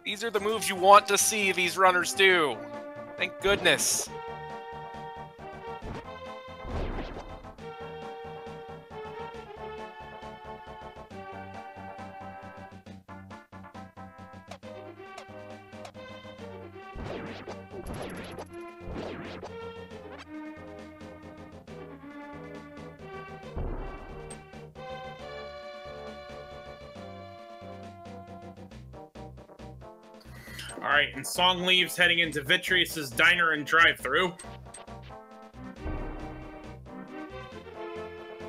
These are the moves you want to see these runners do. Thank goodness. Alright, and Songleaves heading into Vitreous' diner and drive-thru.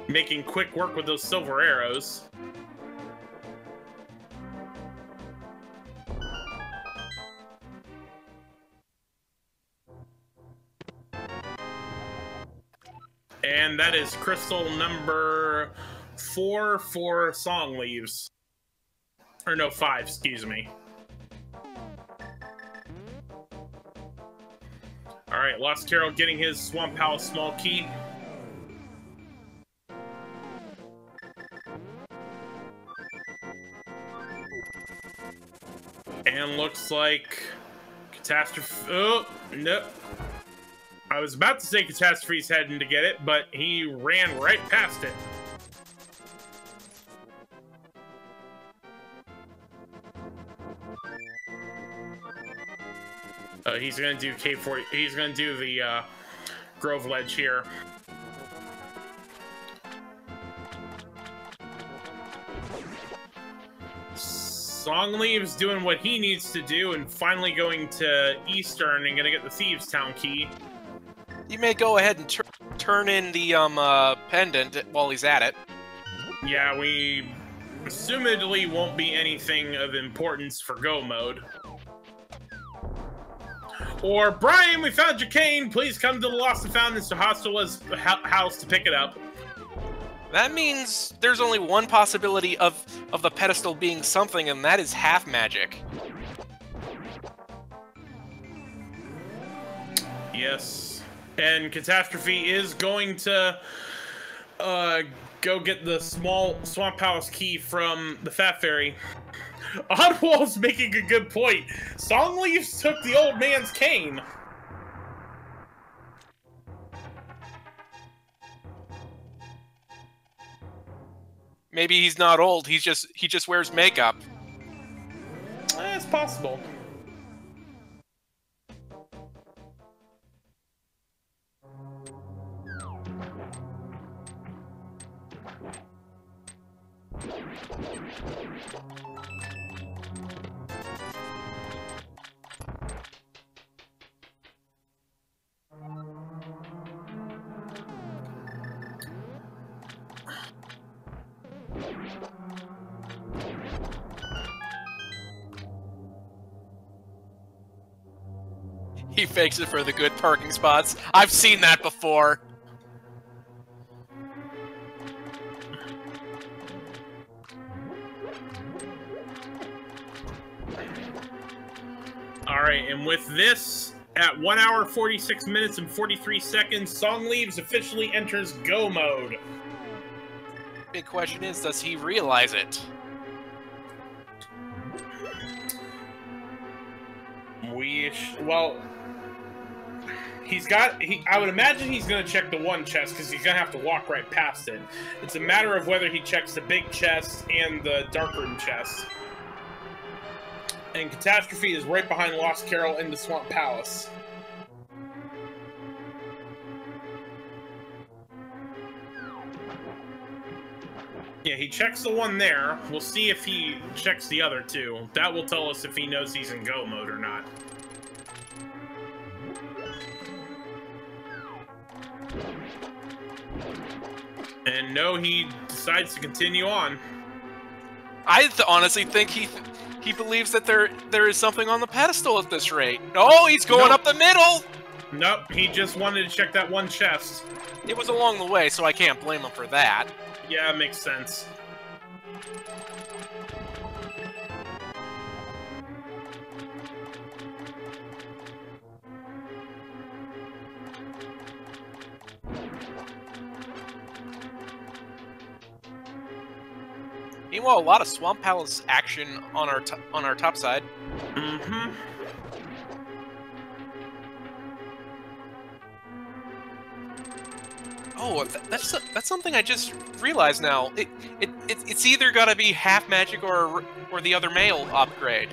Making quick work with those silver arrows. And that is crystal number 4 for Songleaves. Or no, 5, excuse me. Alright, LostCarol getting his Swamp House small key. And looks like Catastrophe. Oh, no. I was about to say Catastrophe's heading to get it, but he ran right past it. He's gonna do K4. He's gonna do the Grove Ledge here. Songleaves doing what he needs to do and finally going to Eastern and gonna get the Thieves Town key. You may go ahead and turn in the pendant while he's at it. Yeah, we assumedly won't be anything of importance for go mode. Or, Brian, we found your cane. Please come to the Lost and Found Mr. Hostela's house to pick it up. That means there's only one possibility of the pedestal being something, and that is half magic. Yes. And Catastrophe is going to go get the small Swamp Palace key from the Fat Fairy. Oddwall's making a good point. Songleaves took the old man's cane. Maybe he's not old. He just wears makeup. It's possible. He fakes it for the good parking spots. I've seen that before. Alright, and with this, at 1 hour, 46 minutes, and 43 seconds, Songleaves officially enters go mode. Big question is, does he realize it? Well, I would imagine he's going to check the one chest, because he's going to have to walk right past it. It's a matter of whether he checks the big chest and the dark room chest. And Catastrophe is right behind LostCarol in the Swamp Palace. Yeah, he checks the one there. We'll see if he checks the other two. That will tell us if he knows he's in go mode or not. And no, he decides to continue on. I honestly think he believes that there is something on the pedestal at this rate. Oh, he's going up the middle! Nope, he just wanted to check that one chest. It was along the way, so I can't blame him for that. Yeah, it makes sense. Meanwhile, a lot of Swamp Palace action on our top side. Mm-hmm. Oh, that's something I just realized now. It's either gotta be half magic or the other male upgrade.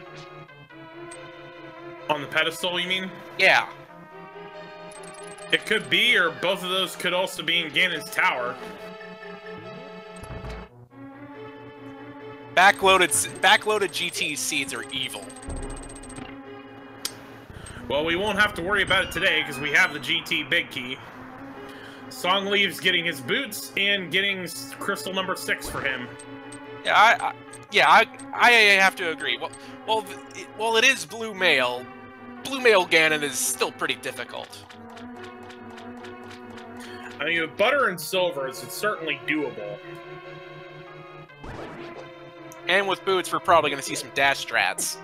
On the pedestal, you mean? Yeah. It could be, or both of those could also be in Ganon's tower. Backloaded GT seeds are evil. Well, we won't have to worry about it today because we have the GT big key. Songleaves getting his boots and getting crystal number 6 for him. Yeah, I have to agree. Well, it is blue male. Blue male Ganon is still pretty difficult. I mean, with butter and silvers, it's certainly doable. And with boots, we're probably going to see some dash strats.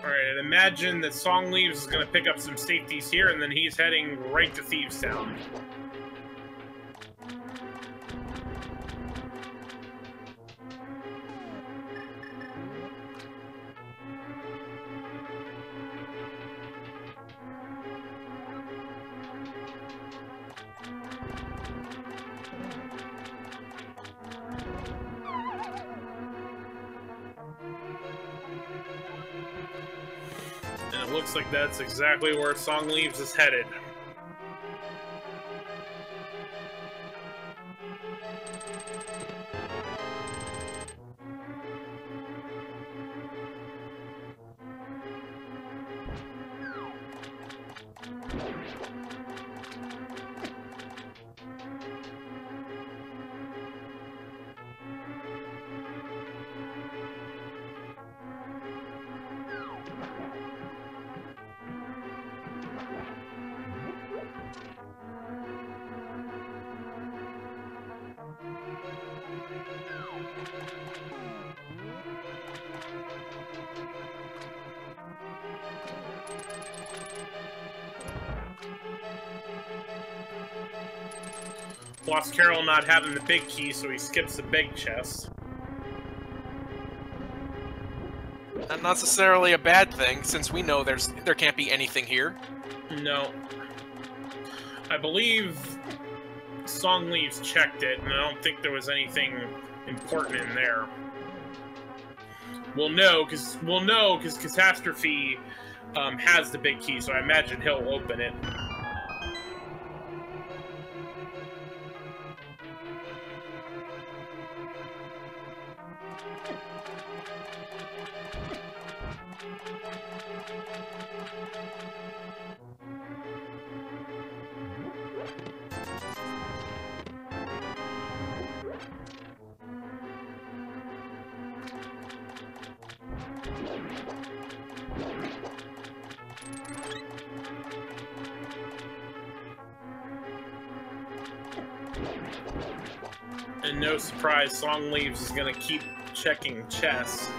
Alright, and imagine that Songleaves is going to pick up some safeties here, and then he's heading right to Thieves Town. And it looks like that's exactly where Songleaves is headed. Lost Carol not having the big key, so he skips the big chest. Not necessarily a bad thing, since we know there can't be anything here. No. I believe Songleaves checked it, and I don't think there was anything important in there. We'll know, because Catastrophe has the big key, so I imagine he'll open it. And no surprise, Songleaves is gonna keep checking chests.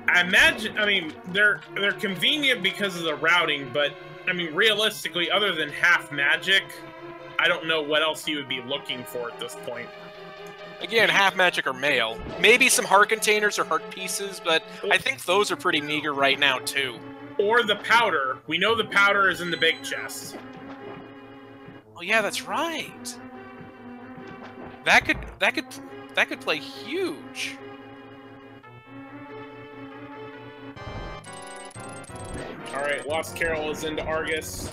I mean, they're convenient because of the routing, but I mean, realistically, other than half magic, I don't know what else you would be looking for at this point. Again, half magic or mail. Maybe some heart containers or heart pieces, but I think those are pretty meager right now too. Or the powder. We know the powder is in the big chest. Oh yeah, that's right. That could play huge. All right, Lost Carol is into Argus.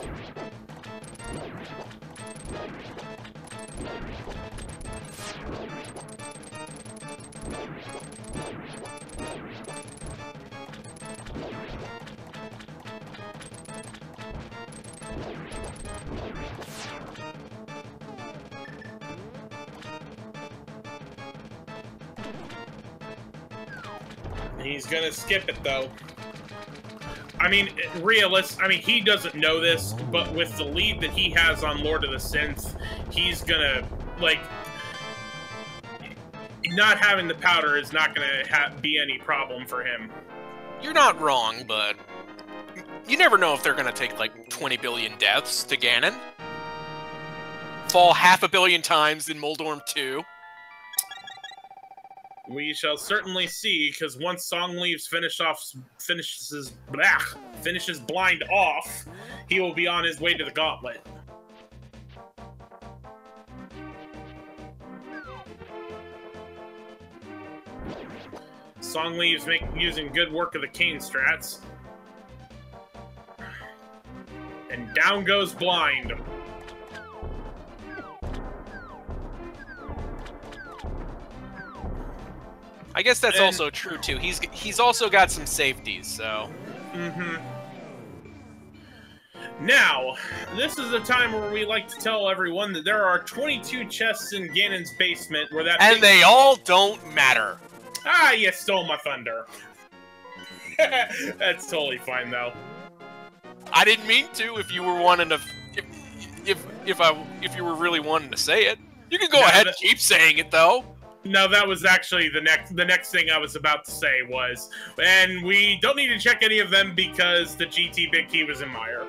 He's gonna skip it though. I mean, he doesn't know this, but with the lead that he has on Lord of the Synth, he's gonna, like, not having the powder is not gonna be any problem for him. You're not wrong, but you never know if they're gonna take, like, 20 billion deaths to Ganon. Fall 500 million times in Moldorm 2. We shall certainly see, because once Songleaves finishes blind off, he will be on his way to the gauntlet. Songleaves using good work of the cane strats. And down goes blind. I guess that's also true too. He's also got some safeties, so. Mm-hmm. Now, this is the time where we like to tell everyone that there are 22 chests in Ganon's basement where that. And they all don't matter. Ah, you stole my thunder. That's totally fine though. I didn't mean to. If you were wanting to, if you were really wanting to say it, you can go ahead and keep saying it though. No, that was actually the next thing I was about to say was, and we don't need to check any of them because the GT big key was in Meyer.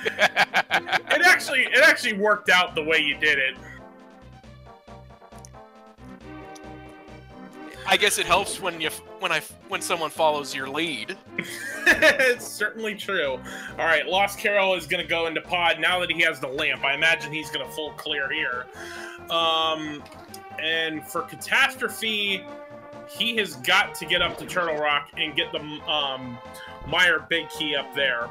It actually worked out the way you did it. I guess it helps when someone follows your lead. It's certainly true. All right, Lost Carol is gonna go into pod now that he has the lamp. I imagine he's gonna full clear here. And for Catastrophe, he has got to get up to Turtle Rock and get the Meyer big key up there.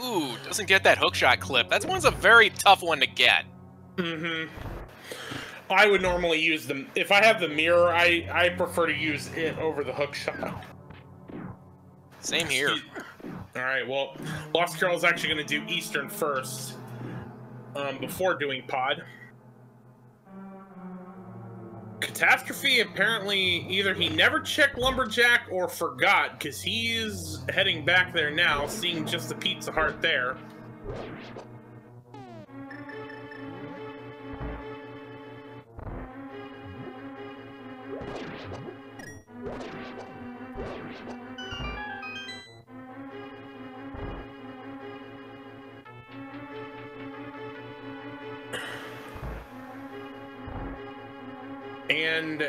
Ooh, doesn't get that hookshot clip. That one's a very tough one to get. Mm-hmm. I would normally use them. If I have the mirror, I prefer to use it over the hookshot. Same here. Alright, well, Lost Carol is actually going to do Eastern first, before doing pod. Catastrophe, apparently, either he never checked Lumberjack or forgot, because he's heading back there now, seeing just the Pizza Heart there. And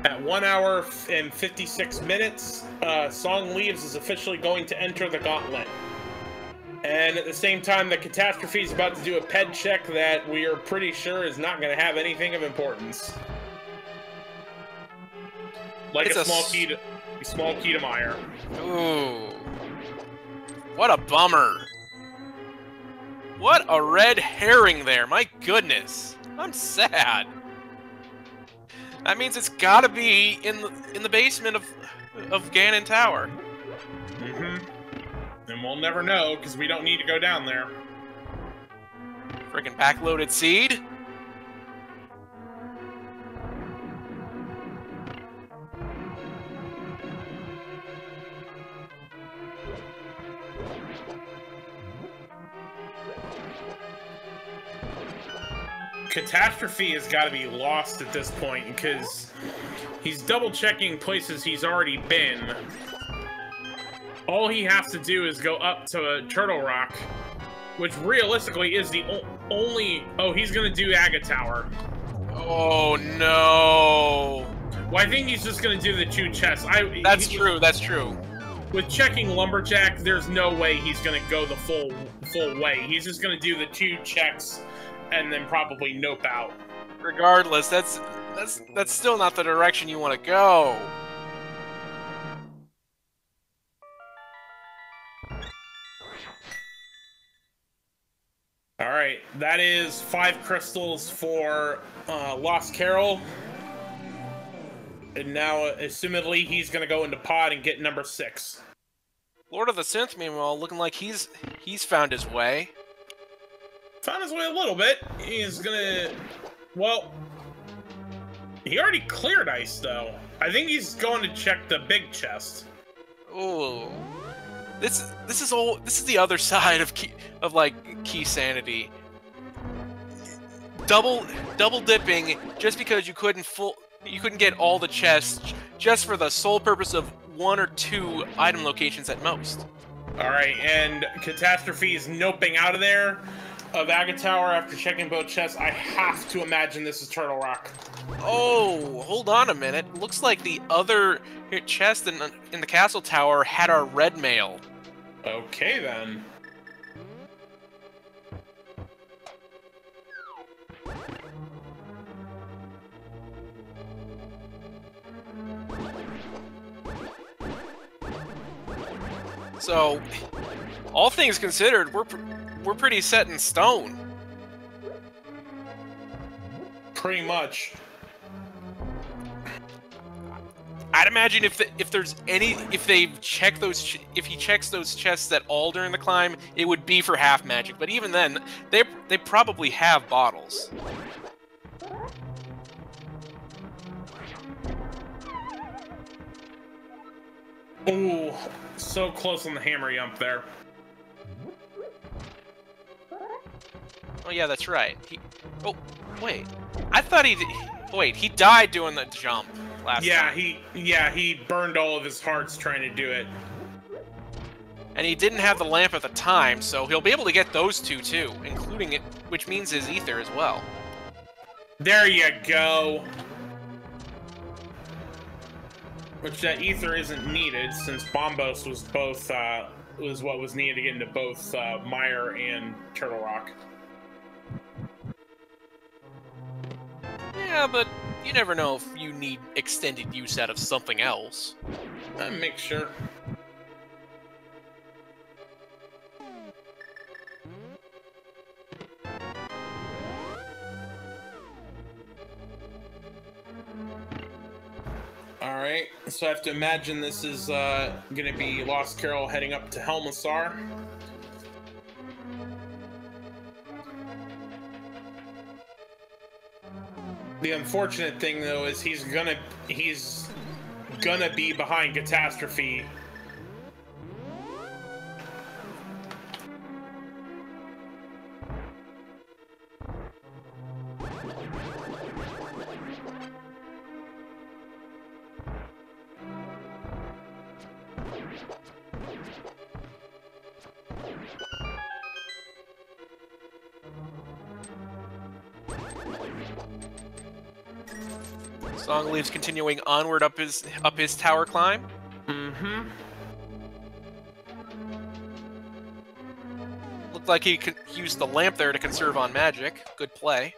at 1 hour and 56 minutes, Songleaves is officially going to enter the gauntlet. And at the same time, the Catastrophe is about to do a ped check that we are pretty sure is not going to have anything of importance. Like a small key to Meyer. Ooh. What a bummer. What a red herring there, my goodness. I'm sad. That means it's gotta be in the basement of Ganon Tower. Mm-hmm. And we'll never know, because we don't need to go down there. Frickin' backloaded seed? Catastrophe has got to be lost at this point because he's double checking places he's already been. All he has to do is go up to Turtle Rock, which realistically is the only... Oh, he's going to do Aga Tower. Oh, no. Well, I think he's just going to do the 2 chests. That's true, that's true. With checking Lumberjack, there's no way he's going to go the full way. He's just going to do the 2 checks and then probably nope out. Regardless, that's still not the direction you want to go. All right, that is 5 crystals for LostCarol. And now, assumedly, he's going to go into pod and get number 6. LordoftheSynth, meanwhile, looking like he's found his way. Found his way a little bit. He's gonna... Well... He already cleared ice, though. I think he's going to check the big chest. Ooh. This is the other side of Keysanity. Double dipping just because you couldn't get all the chests just for the sole purpose of 1 or 2 item locations at most. Alright, and Catastrophe is noping out of there. Of Aga Tower after checking both chests. I have to imagine this is Turtle Rock. Oh, hold on a minute. Looks like the other chest in the castle tower had our red mail. Okay, then. So, all things considered, we're pretty set in stone. Pretty much. I'd imagine if he checks those chests at all during the climb, it would be for half magic. But even then, they probably have bottles. Ooh, so close on the hammer jump there. Oh yeah, that's right. Oh, wait. I thought he died doing the jump last time. He burned all of his hearts trying to do it. And he didn't have the lamp at the time, so he'll be able to get those 2 too, including it, which means his ether as well. There you go. Which that ether isn't needed since Bombos was both was what was needed to get into both Meyer and Turtle Rock. Yeah, but you never know if you need extended use out of something else. Make sure. Alright, so I have to imagine this is gonna be LostCarol heading up to Helmassar. The unfortunate thing, though, is he's gonna be behind Catastrophe. Songleaves continuing onward up his tower climb. Mm-hmm. Looked like he used the lamp there to conserve on magic. Good play.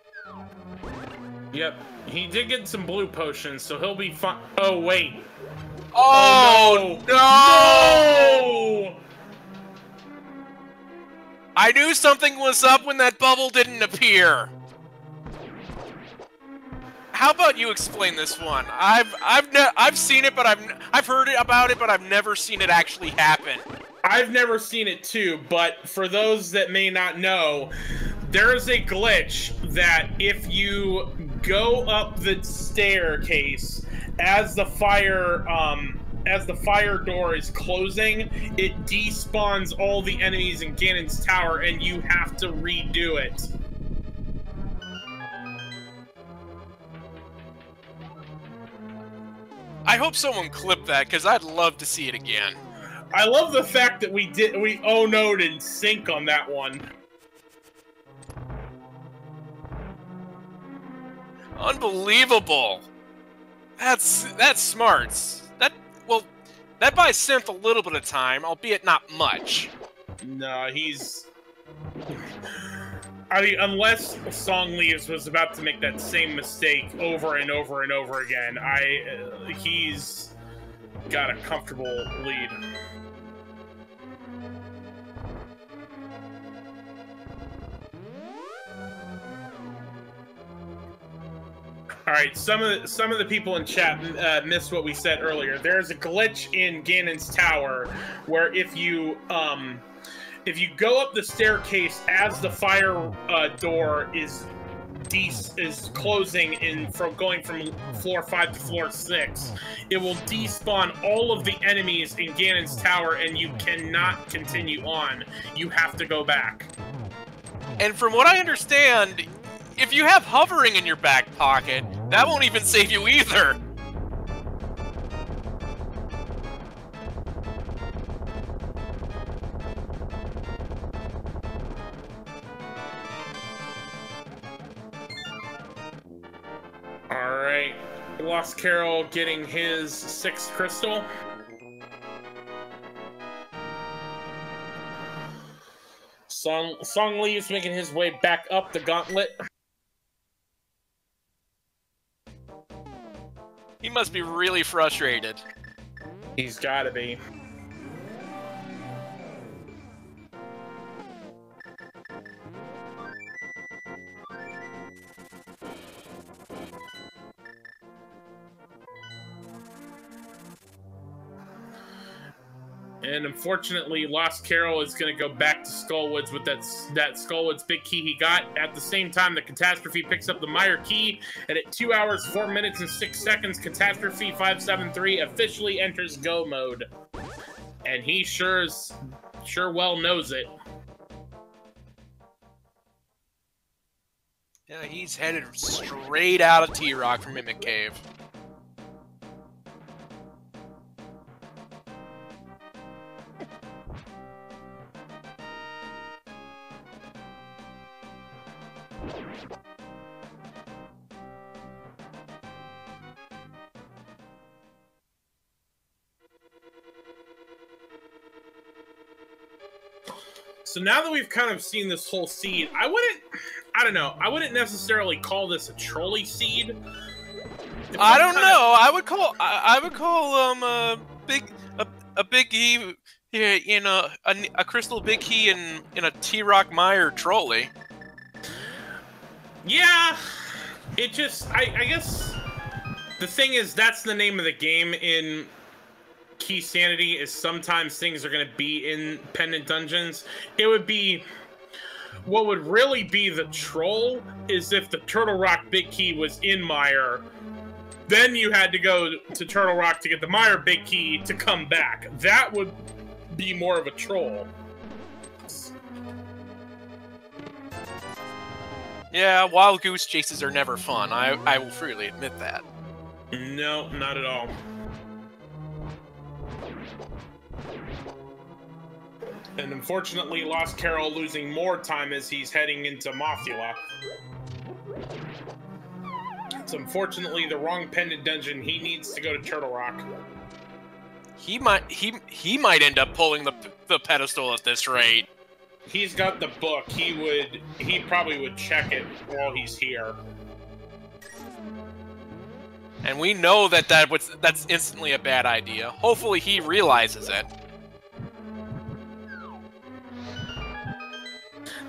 Yep. He did get some blue potions, so he'll be fine. Oh, wait. Oh, no! I knew something was up when that bubble didn't appear. How about you explain this one? I've seen it, but I've heard about it, but I've never seen it actually happen. I've never seen it too, but for those that may not know, there's a glitch that if you go up the staircase as the fire door is closing, it despawns all the enemies in Ganon's tower, and you have to redo it. I hope someone clipped that, because I'd love to see it again. I love the fact that we oh-no'd in sync on that one. Unbelievable. That's smarts. That buys Synth a little bit of time, albeit not much. No, I mean, unless Songleaves was about to make that same mistake over and over and over again, he's got a comfortable lead. All right, some of the people in chat missed what we said earlier. There's a glitch in Ganon's tower where if you go up the staircase as the fire door is closing from going from floor 5 to floor 6, it will despawn all of the enemies in Ganon's tower, and you cannot continue on. You have to go back. And from what I understand, if you have hovering in your back pocket, that won't even save you either. Alright, LostCarol getting his 6th crystal. Songleaves making his way back up the gauntlet. He must be really frustrated. He's gotta be. And unfortunately, LostCarol is going to go back to Skullwoods with that Skullwoods big key he got. At the same time, the Catastrophe picks up the Meyer key, and at 2 hours, 4 minutes, and 6 seconds, Catasrophe573 officially enters go mode. And he sure well knows it. Yeah, he's headed straight out of T-Rock from Mimic Cave. So now that we've kind of seen this whole seed, I wouldn't necessarily call this a trolley seed. I don't know. I would call a big key, in a crystal big key in a T-Rock Meyer trolley. Yeah, it just I guess the thing is that's the name of the game in Keysanity, is sometimes things are going to be in pendant dungeons. It would be, what would really be the troll is if the Turtle Rock big key was in Meyer, then you had to go to Turtle Rock to get the Meyer big key to come back. That would be more of a troll. Yeah, wild goose chases are never fun. I will freely admit that. No, not at all. And unfortunately, LostCarol losing more time as he's heading into Mothula. It's unfortunately the wrong pendant dungeon. He needs to go to Turtle Rock. He might end up pulling the pedestal at this rate. He's got the book. He probably would check it while he's here. And we know that's instantly a bad idea. Hopefully he realizes it.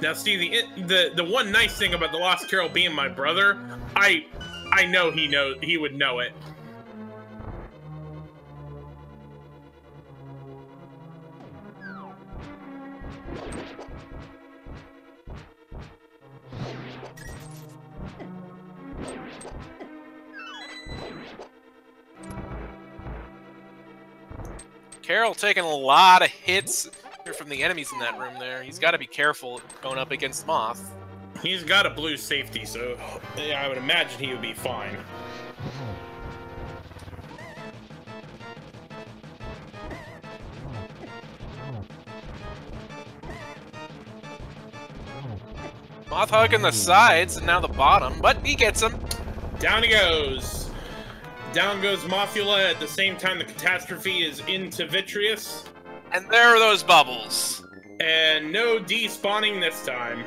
Now, Steve, the one nice thing about the LostCarol being my brother, I know he would know it. Carol taking a lot of hits from the enemies in that room there. He's got to be careful going up against Moth. He's got a blue safety, so I would imagine he would be fine. Moth hugging the sides and now the bottom, but he gets him. Down he goes. Down goes Mothula at the same time the Catastrophe is into Vitreous. And there are those bubbles. And no despawning this time.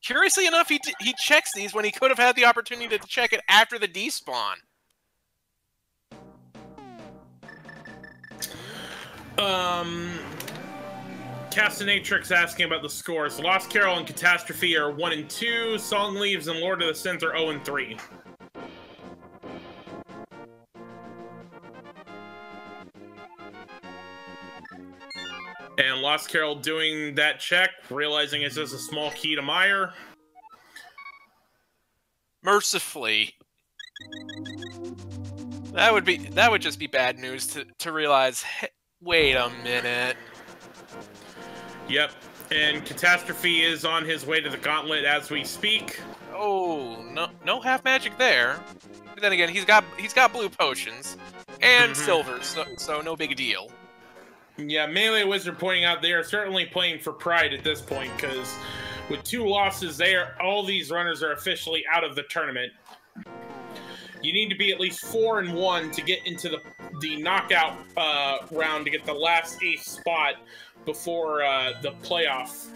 Curiously enough, he checks these when he could have had the opportunity to check it after the despawn. Castanetrix asking about the scores. LostCarol and Catastrophe are 1 and 2. Songleaves and LordoftheSynth are 0 and 3. And LostCarol doing that check, realizing it's just a small key to Meyer. Mercifully. That would just be bad news to realize, hey, wait a minute. Yep, and Catastrophe is on his way to the gauntlet as we speak. Oh, no half magic there. But then again, he's got blue potions and silver, so no big deal. Yeah, Melee Wizard pointing out they are certainly playing for pride at this point, because with 2 losses, all these runners are officially out of the tournament. You need to be at least 4 and 1 to get into the knockout round to get the last 8th spot before the playoff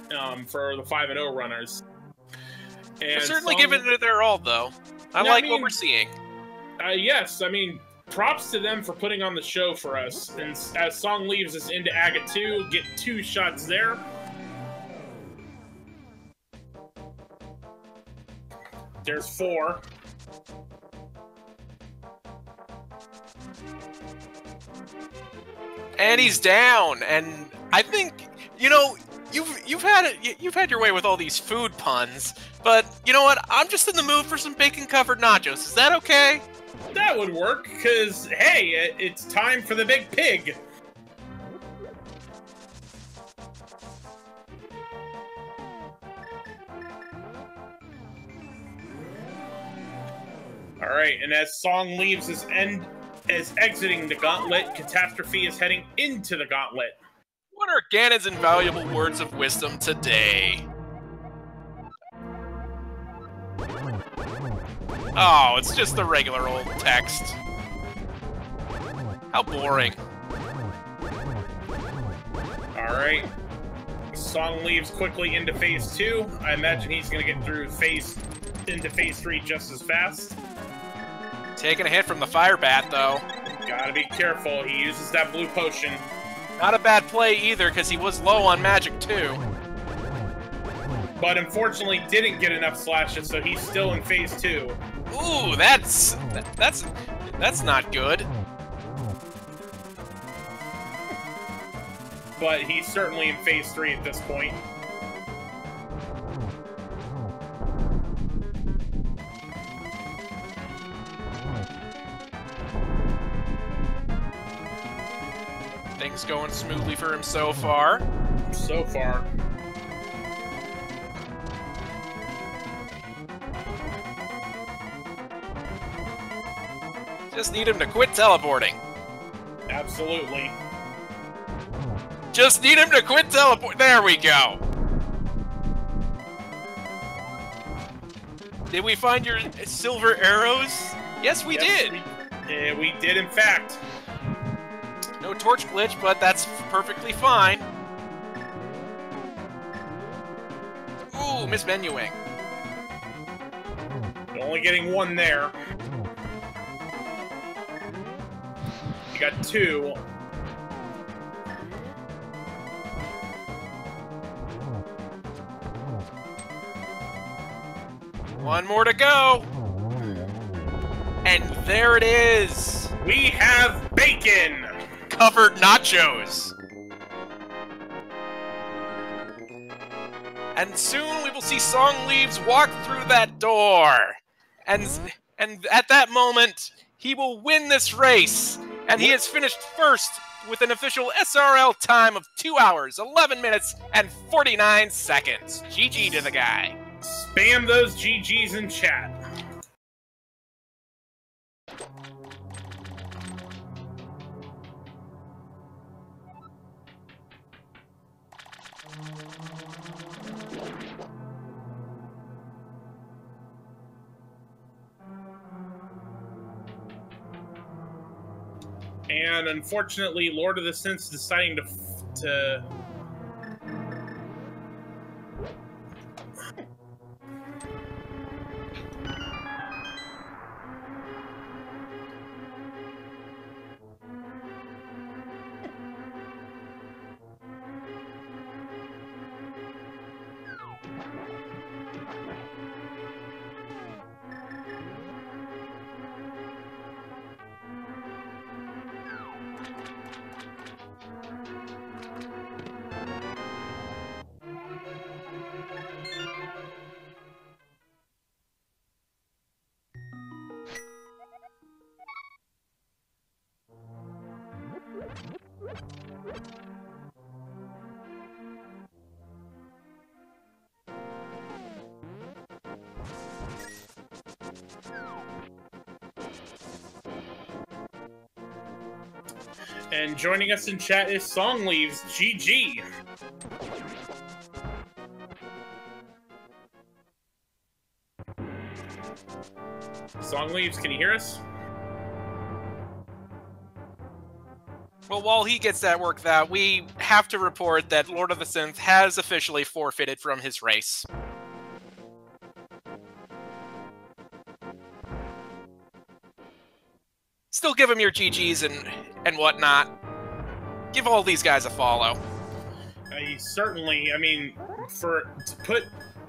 for the 5-0 runners. And we're certainly giving it their all, though. I like what we're seeing. Yes, I mean, props to them for putting on the show for us. And as Songleaves is into Aga 2, get 2 shots there. There's 4. And he's down, and I think, you know, you've had your way with all these food puns, but you know what? I'm just in the mood for some bacon-covered nachos. Is that okay? That would work, because, hey, it's time for the big pig. All right, and as Songleaves is exiting the gauntlet, Catastrophe is heading into the gauntlet. What are Ganon's invaluable words of wisdom today? Oh, it's just the regular old text. How boring. Alright. Songleaves quickly into phase 2. I imagine he's going to get through into phase 3 just as fast. Taking a hit from the fire bat, though. Gotta be careful. He uses that blue potion. Not a bad play either, because he was low on magic, too. But unfortunately didn't get enough slashes, so he's still in phase 2. Ooh, that's not good. But he's certainly in phase 3 at this point. Things going smoothly for him so far. So far. Just need him to quit teleporting. Absolutely. Just need him to quit teleport. There we go. Did we find your silver arrows? Yes, we did. We did, in fact. No torch glitch, but that's perfectly fine. Ooh, mismenuing. Only getting one there. You got two. One more to go. And there it is. We have bacon. Covered nachos. And soon we will see Songleaves walk through that door. And at that moment, he will win this race. And he has finished first with an official SRL time of 2 hours, 11 minutes, and 49 seconds. GG to the guy. Spam those GGs in chat. And unfortunately, Lord of the Synth is deciding to And joining us in chat is Songleaves. GG. Songleaves, can you hear us? Well, while he gets that worked out, we have to report that Lord of the Synth has officially forfeited from his race. Still give him your GGs and whatnot. Give all these guys a follow. He certainly, I mean, to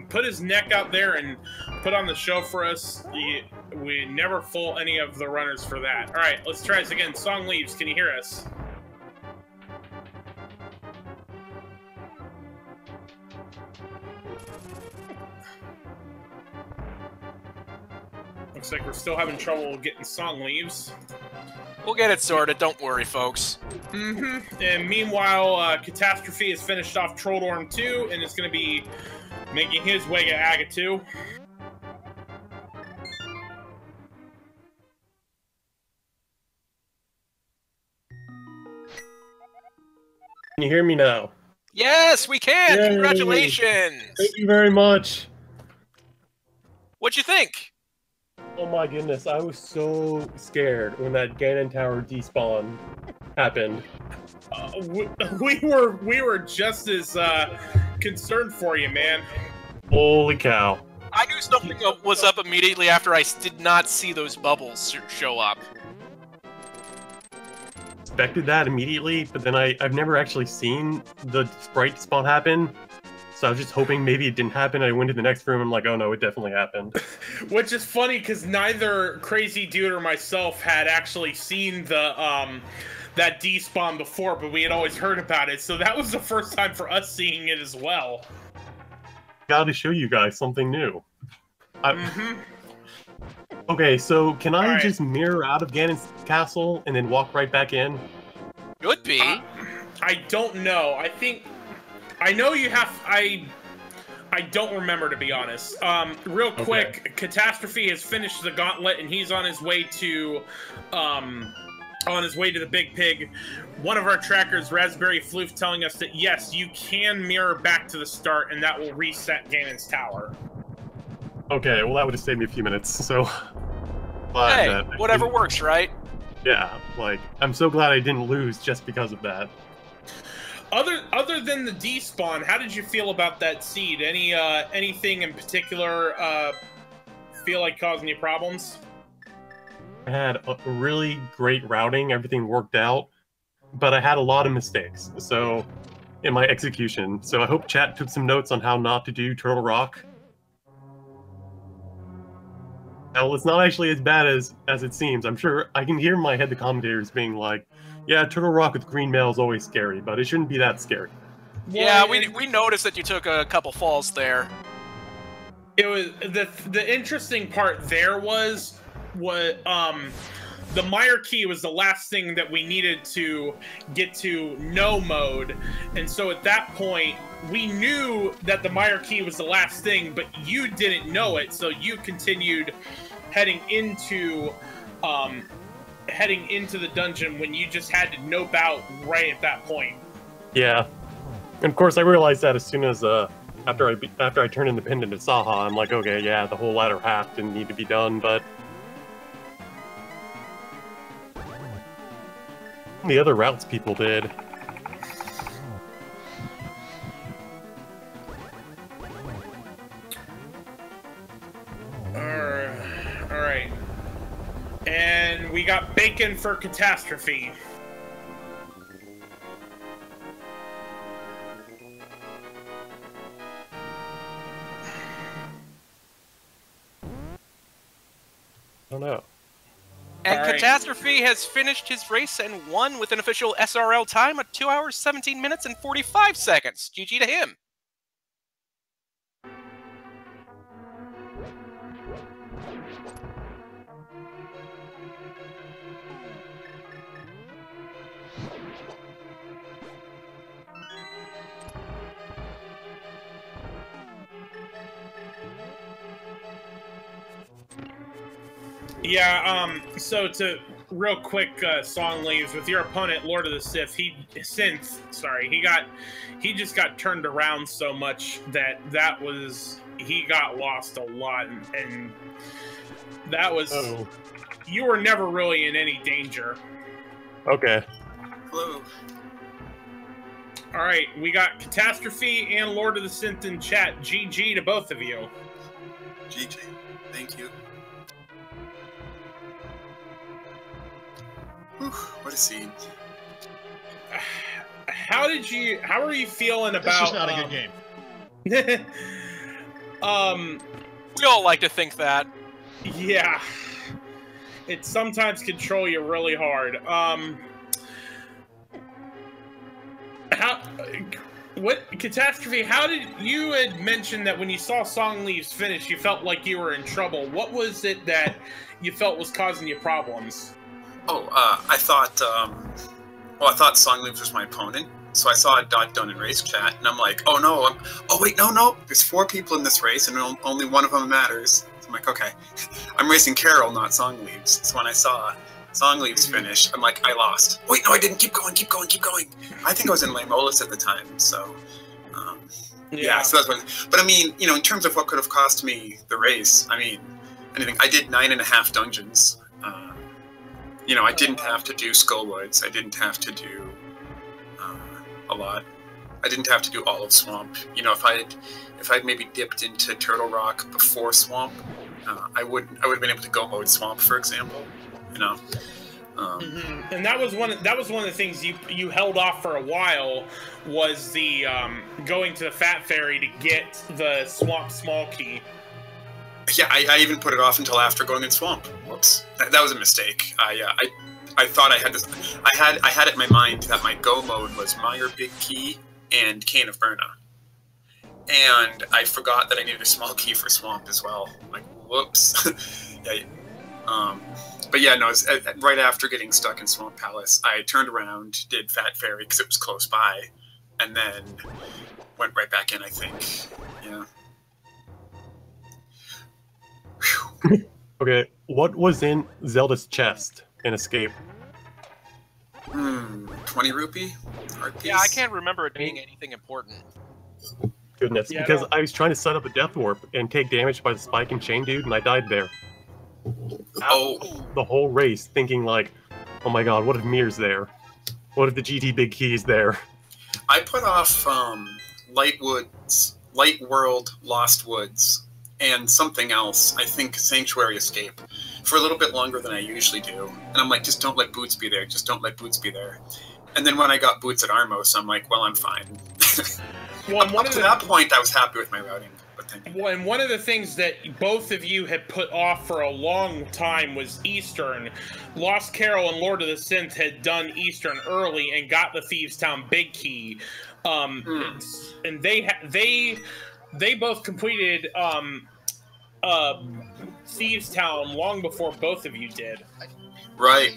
put his neck out there and put on the show for us, we never fool any of the runners for that. All right, let's try this again. Songleaves, can you hear us? Looks like we're still having trouble getting Songleaves. We'll get it sorted, don't worry, folks. Mm-hmm. And meanwhile, Catastrophe has finished off Trolldorm 2 and is going to be making his way to Aga 2. Can you hear me now? Yes, we can! Yay. Congratulations! Thank you very much. What'd you think? Oh my goodness, I was so scared when that Ganon Tower despawn happened. We were just as concerned for you, man. Holy cow. I knew something was up immediately after I did not see those bubbles show up. Expected that immediately, but then I've never actually seen the sprite spawn happen. So I was just hoping maybe it didn't happen. I went to the next room and I'm like, oh no, it definitely happened. Which is funny because neither Crazy Dude or myself had actually seen the that despawn before, but we had always heard about it. So that was the first time for us seeing it as well. Gotta show you guys something new. Okay, so can I just mirror out of Ganon's castle and then walk right back in? Could be. I don't know. I know you have. I don't remember, to be honest. Real quick, Catastrophe has finished the gauntlet, and he's on his way to, the Big Pig. One of our trackers, Raspberry Floof, telling us that yes, you can mirror back to the start, and that will reset Ganon's tower. Okay, well that would have saved me a few minutes. So, but, hey, whatever works, right? Yeah, like I'm so glad I didn't lose just because of that. Other than the despawn, how did you feel about that seed? Anything in particular feel like causing you problems? I had a really great routing, everything worked out, but I had a lot of mistakes. So, in my execution, so I hope chat took some notes on how not to do Turtle Rock. Well, it's not actually as bad as it seems. I'm sure I can hear in my head the commentators being like, yeah, Turtle Rock with green mail is always scary, but it shouldn't be that scary. Yeah, we noticed that you took a couple falls there. It was the interesting part there was the Mire key was the last thing that we needed to get to no mode, and so at that point we knew that the Mire key was the last thing, but you didn't know it, so you continued heading into the dungeon when you just had to nope out right at that point. Yeah, and of course I realized that as soon as after I turned independent at Saha, I'm like, okay, yeah, the whole latter half didn't need to be done, but the other routes people did. All right. And we got bacon for Catastrophe. I don't know. And Catastrophe has finished his race and won with an official SRL time of 2 hours, 17 minutes, and 45 seconds. GG to him. Yeah, so to real quick, Songleaves, with your opponent, Lord of the Sith, he just got turned around so much that he got lost a lot, and that was, you were never really in any danger. Okay. Hello. Alright, we got Catastrophe and Lord of the Synth in chat. GG to both of you. GG. Thank you. Whew, what a scene. How are you feeling about... This is not a good game. We all like to think that. Yeah. It sometimes control you really hard. Catastrophe, how did you had mentioned that when you saw Songleaves finish, you felt like you were in trouble. What was it that you felt was causing you problems? Oh, I thought Songleaves was my opponent, so I saw a dot done in race chat, and I'm like, oh no, no, there's 4 people in this race, and only one of them matters. So I'm like, okay, I'm racing Carol, not Songleaves. So when I saw Songleaves finish, I'm like, I lost. Wait, no, I didn't. Keep going. I think I was in Lamolis at the time, so yeah. So that's what. But I mean, in terms of what could have cost me the race, I mean, anything. I did 9.5 dungeons. I didn't have to do Skullwoods. I didn't have to do a lot. I didn't have to do all of Swamp. If I'd maybe dipped into Turtle Rock before Swamp, I would have been able to go mode Swamp, for example. And that was one of the things you held off for a while, was the going to the Fat Fairy to get the Swamp Small Key. Yeah, I even put it off until after going in Swamp. Whoops, that was a mistake. I thought I had this. I had it in my mind that my go mode was Mire Big Key and Cane of Burna, and I forgot that I needed a small key for Swamp as well. Like, whoops. Yeah. But yeah, no. Right after getting stuck in Swamp Palace, I turned around, did Fat Fairy because it was close by, and then went right back in, I think. Yeah. Okay, what was in Zelda's chest in Escape? 20 rupee? Art piece? Yeah, I can't remember it being anything important. Goodness, Yeah, because I was trying to set up a death warp and take damage by the spike and chain dude, and I died there. Oh, The whole race thinking like, oh my god, what if Mir's there? What if the GT Big Key is there? I put off Light World, Lost Woods, and something else, I think Sanctuary Escape, for a little bit longer than I usually do. And I'm like, just don't let Boots be there, just don't let Boots be there. And then when I got Boots at Armos, I'm like, well, I'm fine. Well, up to that point, I was happy with my routing. Well, and one of the things that both of you had put off for a long time was Eastern. LostCarol and LordoftheSynth had done Eastern early and got the Thieves Town Big Key, and they both completed Thieves Town long before both of you did. Right.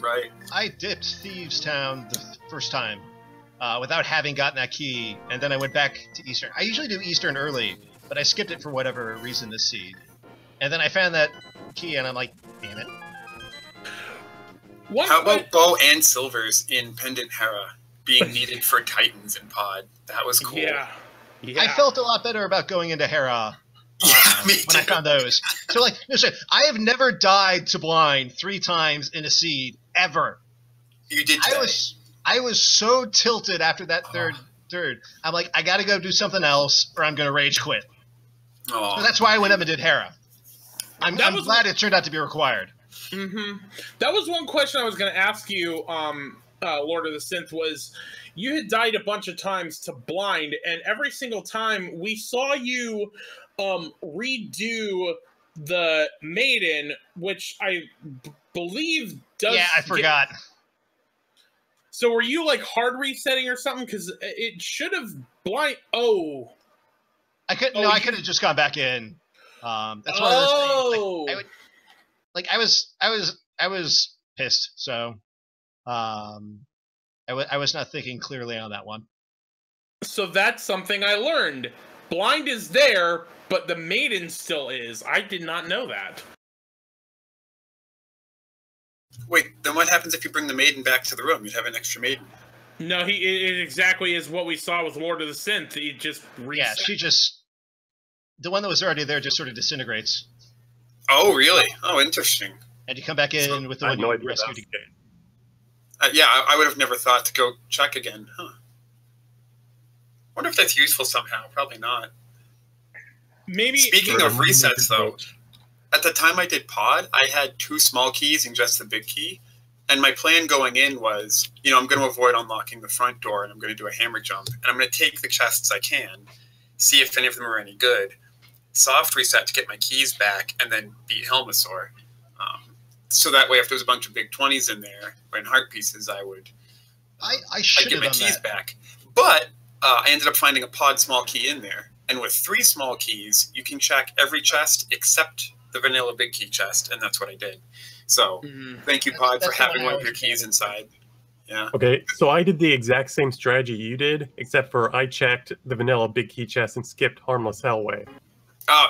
I dipped Thieves Town the first time without having gotten that key, and then I went back to Eastern. I usually do Eastern early, but I skipped it for whatever reason this seed. And then I found that key, and I'm like, damn it. How about Bow and Silvers in Pendant Hera being needed for Titans in Pod? That was cool. Yeah. I felt a lot better about going into Hera Me when I too. found those. So, like, no, sorry, I have never died to blind 3 times in a seed, ever. You did today. I was so tilted after that third. I'm like, I gotta go do something else, or I'm gonna rage quit. Oh. So that's why I went up and did Hera. I'm glad it turned out to be required. Mm-hmm. That was one question I was going to ask you, LordoftheSynth, was you had died a bunch of times to blind, and every single time we saw you redo the Maiden, which I believe does... Yeah, I forgot. So were you, like, hard resetting or something? Because it should have blind... Oh... I could have just gone back in. That's one of those things. I was pissed. So, I was not thinking clearly on that one. So that's something I learned. Blind is there, but the Maiden still is. I did not know that. Wait, then what happens if you bring the Maiden back to the room? You'd have an extra Maiden. No, it exactly is what we saw with Lord of the Synth. He just reset. Yeah, she just... The one that was already there just sort of disintegrates. Oh, really? Oh, interesting. And you come back in with the one you rescued again. Yeah, I would have never thought to go check again. Huh. Wonder if that's useful somehow. Probably not. Maybe. Speaking of resets, though, at the time I did Pod, I had 2 small keys and just the big key. And my plan going in was, I'm going to avoid unlocking the front door, and I'm going to do a hammer jump. And I'm going to take the chests I can, see if any of them are any good, soft reset to get my keys back, and then beat Helmasaur. So that way, if there was a bunch of big 20s in there, or in heart pieces, I should get have my done keys that. back. But I ended up finding a Pod small key in there. And with 3 small keys, you can check every chest except the vanilla big key chest, and that's what I did. So thank you, Pod, for That's having what I one of your always keys did. inside. Yeah. Okay, so I did the exact same strategy you did, except for I checked the vanilla big key chest and skipped Harmless Hellway.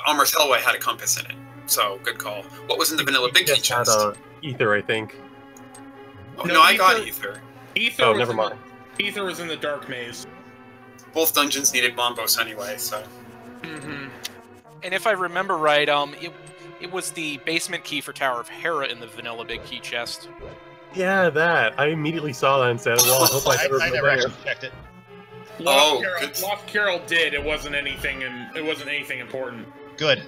Armor's Hellway had a compass in it, so good call. What was in the vanilla big key Just had chest? Ether, I think. Oh, No, no, I got Ether. Ether. Ether Oh, was never in mind. Ether was in the Dark Maze. Both dungeons needed Bombos anyway, so... And if I remember right, it was the basement key for Tower of Hera in the vanilla big key chest. Yeah, that. I immediately saw that and said, well, I hope I never I go never there. actually checked it. good. LostCarol did. It wasn't anything, and it wasn't anything important. Good.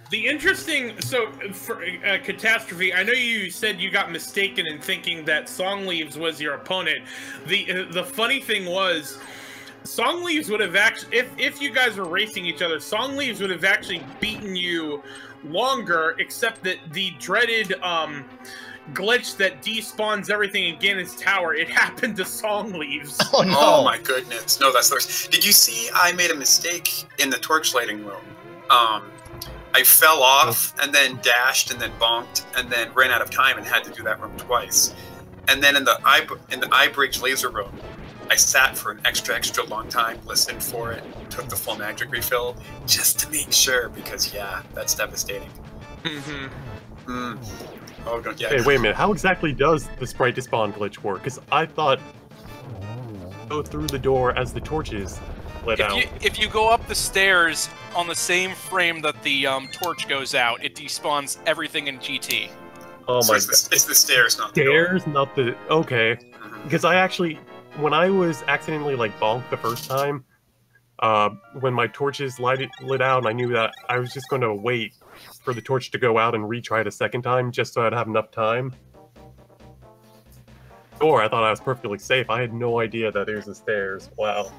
The interesting, so for Catastrophe, I know you said you got mistaken in thinking that Songleaves was your opponent. The funny thing was, Songleaves would have actually, if you guys were racing each other, Songleaves would have actually beaten you longer, except that the dreaded glitch that despawns everything in Ganon's Tower, it happened to Songleaves. Oh no! Oh my goodness. No, that's the worst. Did you see I made a mistake in the torchlighting room? I fell off and then dashed and then bonked and then ran out of time and had to do that room twice. And then in the eye bridge laser room, I sat for an extra long time, listened for it, took the full magic refill just to make sure, because yeah, that's devastating. Oh, don't, yeah. Hey, wait a minute. How exactly does the sprite despawn glitch work? Because I thought go through the door as the torches lit out. If you go up the stairs on the same frame that the torch goes out, it despawns everything in GT. Oh So my it's god. it's the stairs, not the door. Stairs, not the... Okay. Because I actually... When I was accidentally, like, bonked the first time, when my torches lit out, and I knew that I was just going to wait for the torch to go out and retry it a second time, just so I'd have enough time. Or I thought I was perfectly safe. I had no idea that there's the stairs. Wow.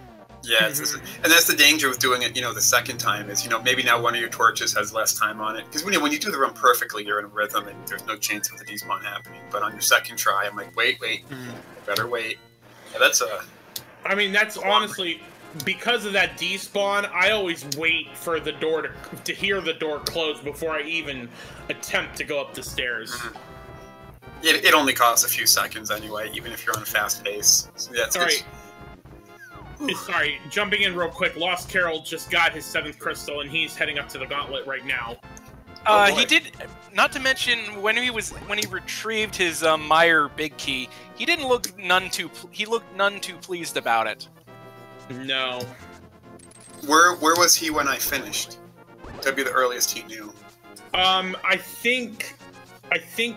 Yeah, and that's the danger with doing it, the second time is, maybe now one of your torches has less time on it. Because when you do the run perfectly, you're in a rhythm and there's no chance of the despawn happening. But on your second try, I'm like, wait, I better wait. Yeah, that's a... I mean, that's honestly... Because of that despawn, I always wait for the door to hear the door close before I even attempt to go up the stairs. It only costs a few seconds anyway, even if you're on a fast pace. So yeah, it's good. Sorry, jumping in real quick. LostCarol just got his 7th crystal, and he's heading up to the gauntlet right now. He did. Not to mention when he retrieved his Meyer big key, he looked none too pleased about it. No. Where was he when I finished? That'd be the earliest he knew. I think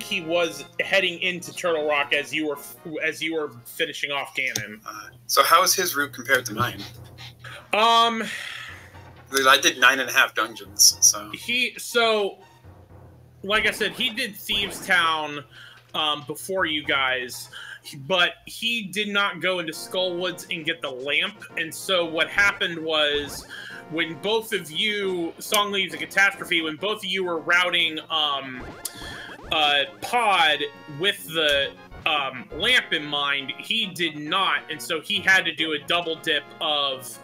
he was heading into Turtle Rock as you were finishing off Ganon. So how is his route compared to mine? I did 9.5 dungeons, so. Like I said, he did Thieves Town before you guys. But he did not go into Skullwoods and get the lamp, and so what happened was, when both of you, Songleaves and Catastrophe, when both of you were routing Pod with the lamp in mind, he did not, and so he had to do a double dip of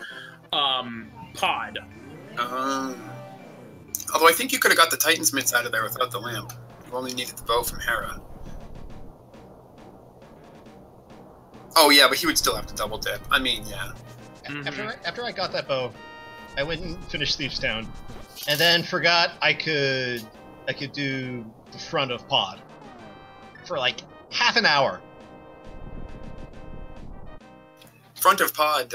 Pod. Although I think you could have got the Titan's Mitts out of there without the lamp. You only needed the bow from Hera. Oh yeah, but he would still have to double dip. I mean, yeah. After I got that bow, I went and finished Thieves Town, and then forgot I could do the front of Pod for like half an hour. Front of Pod,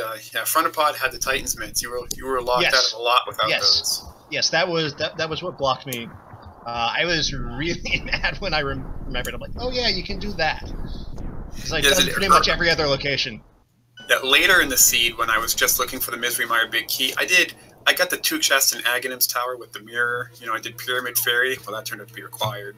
Front of Pod had the Titan's Mitts. You were locked out of a lot without those. Yes, that was what blocked me. I was really mad when I remembered. I'm like, oh yeah, you can do that. Because I've done pretty much every other location. Yeah, later in the seed, when I was just looking for the Misery Mire Big Key, I got the 2 chests in Aghanim's Tower with the mirror. I did Pyramid Fairy. Well, that turned out to be required.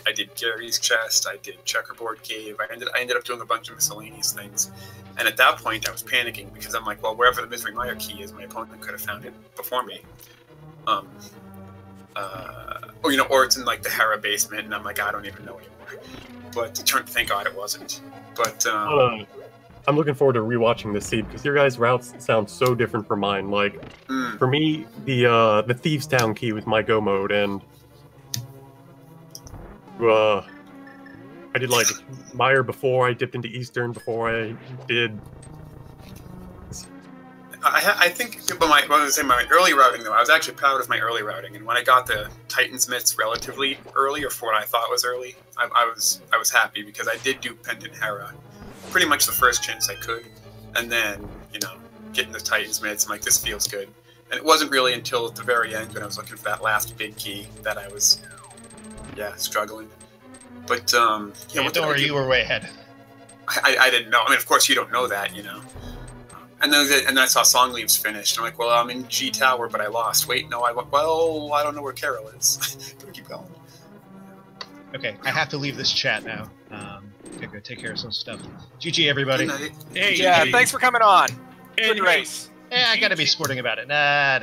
I did Gary's chest. I did Checkerboard Cave. I ended up doing a bunch of miscellaneous things. And at that point, I was panicking because I'm like, well, wherever the Misery Mire Key is, my opponent could have found it before me. Or it's in like the Hera basement, and I'm like, I don't even know anymore. But thank God it wasn't. But I'm looking forward to rewatching this seed because your guys' routes sound so different from mine. Like, for me, the Thieves Town key was my go mode, and I did like Meyer before I dipped into Eastern, before I did. I think, but my early routing though, I was actually proud of my early routing, and when I got the Titan's Mitts relatively early, or for what I thought was early, I was happy because I did do Pendant Hera, pretty much the first chance I could, and then getting the Titan's Mitts, I'm like, this feels good, and it wasn't really until at the very end when I was looking for that last big key that I was, struggling. But don't worry, you were way ahead. I didn't know. I mean, of course, you don't know that, And then I saw Songleaves finished. I'm like, well, I'm in G Tower, but I lost. Wait, no, I don't know where Carol is. Can we keep going? Okay, I have to leave this chat now. Gotta go take care of some stuff. GG, everybody. Hey, yeah, thanks for coming on. Good race. I gotta be sporting about it. Nah.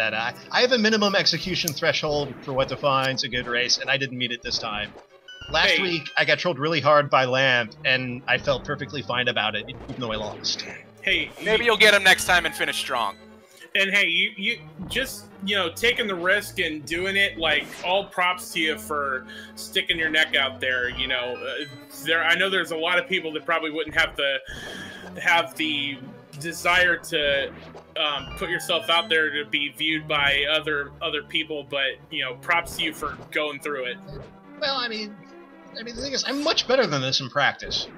I have a minimum execution threshold for what defines a good race, and I didn't meet it this time. Last week, I got trolled really hard by Lamp, and I felt perfectly fine about it, even though I lost. Hey, maybe you'll get him next time and finish strong. And hey, you just taking the risk and doing it. Like, all props to you for sticking your neck out there. I know there's a lot of people that probably wouldn't have the desire to put yourself out there to be viewed by other people, but you know, props to you for going through it. Well, I mean, the thing is, I'm much better than this in practice.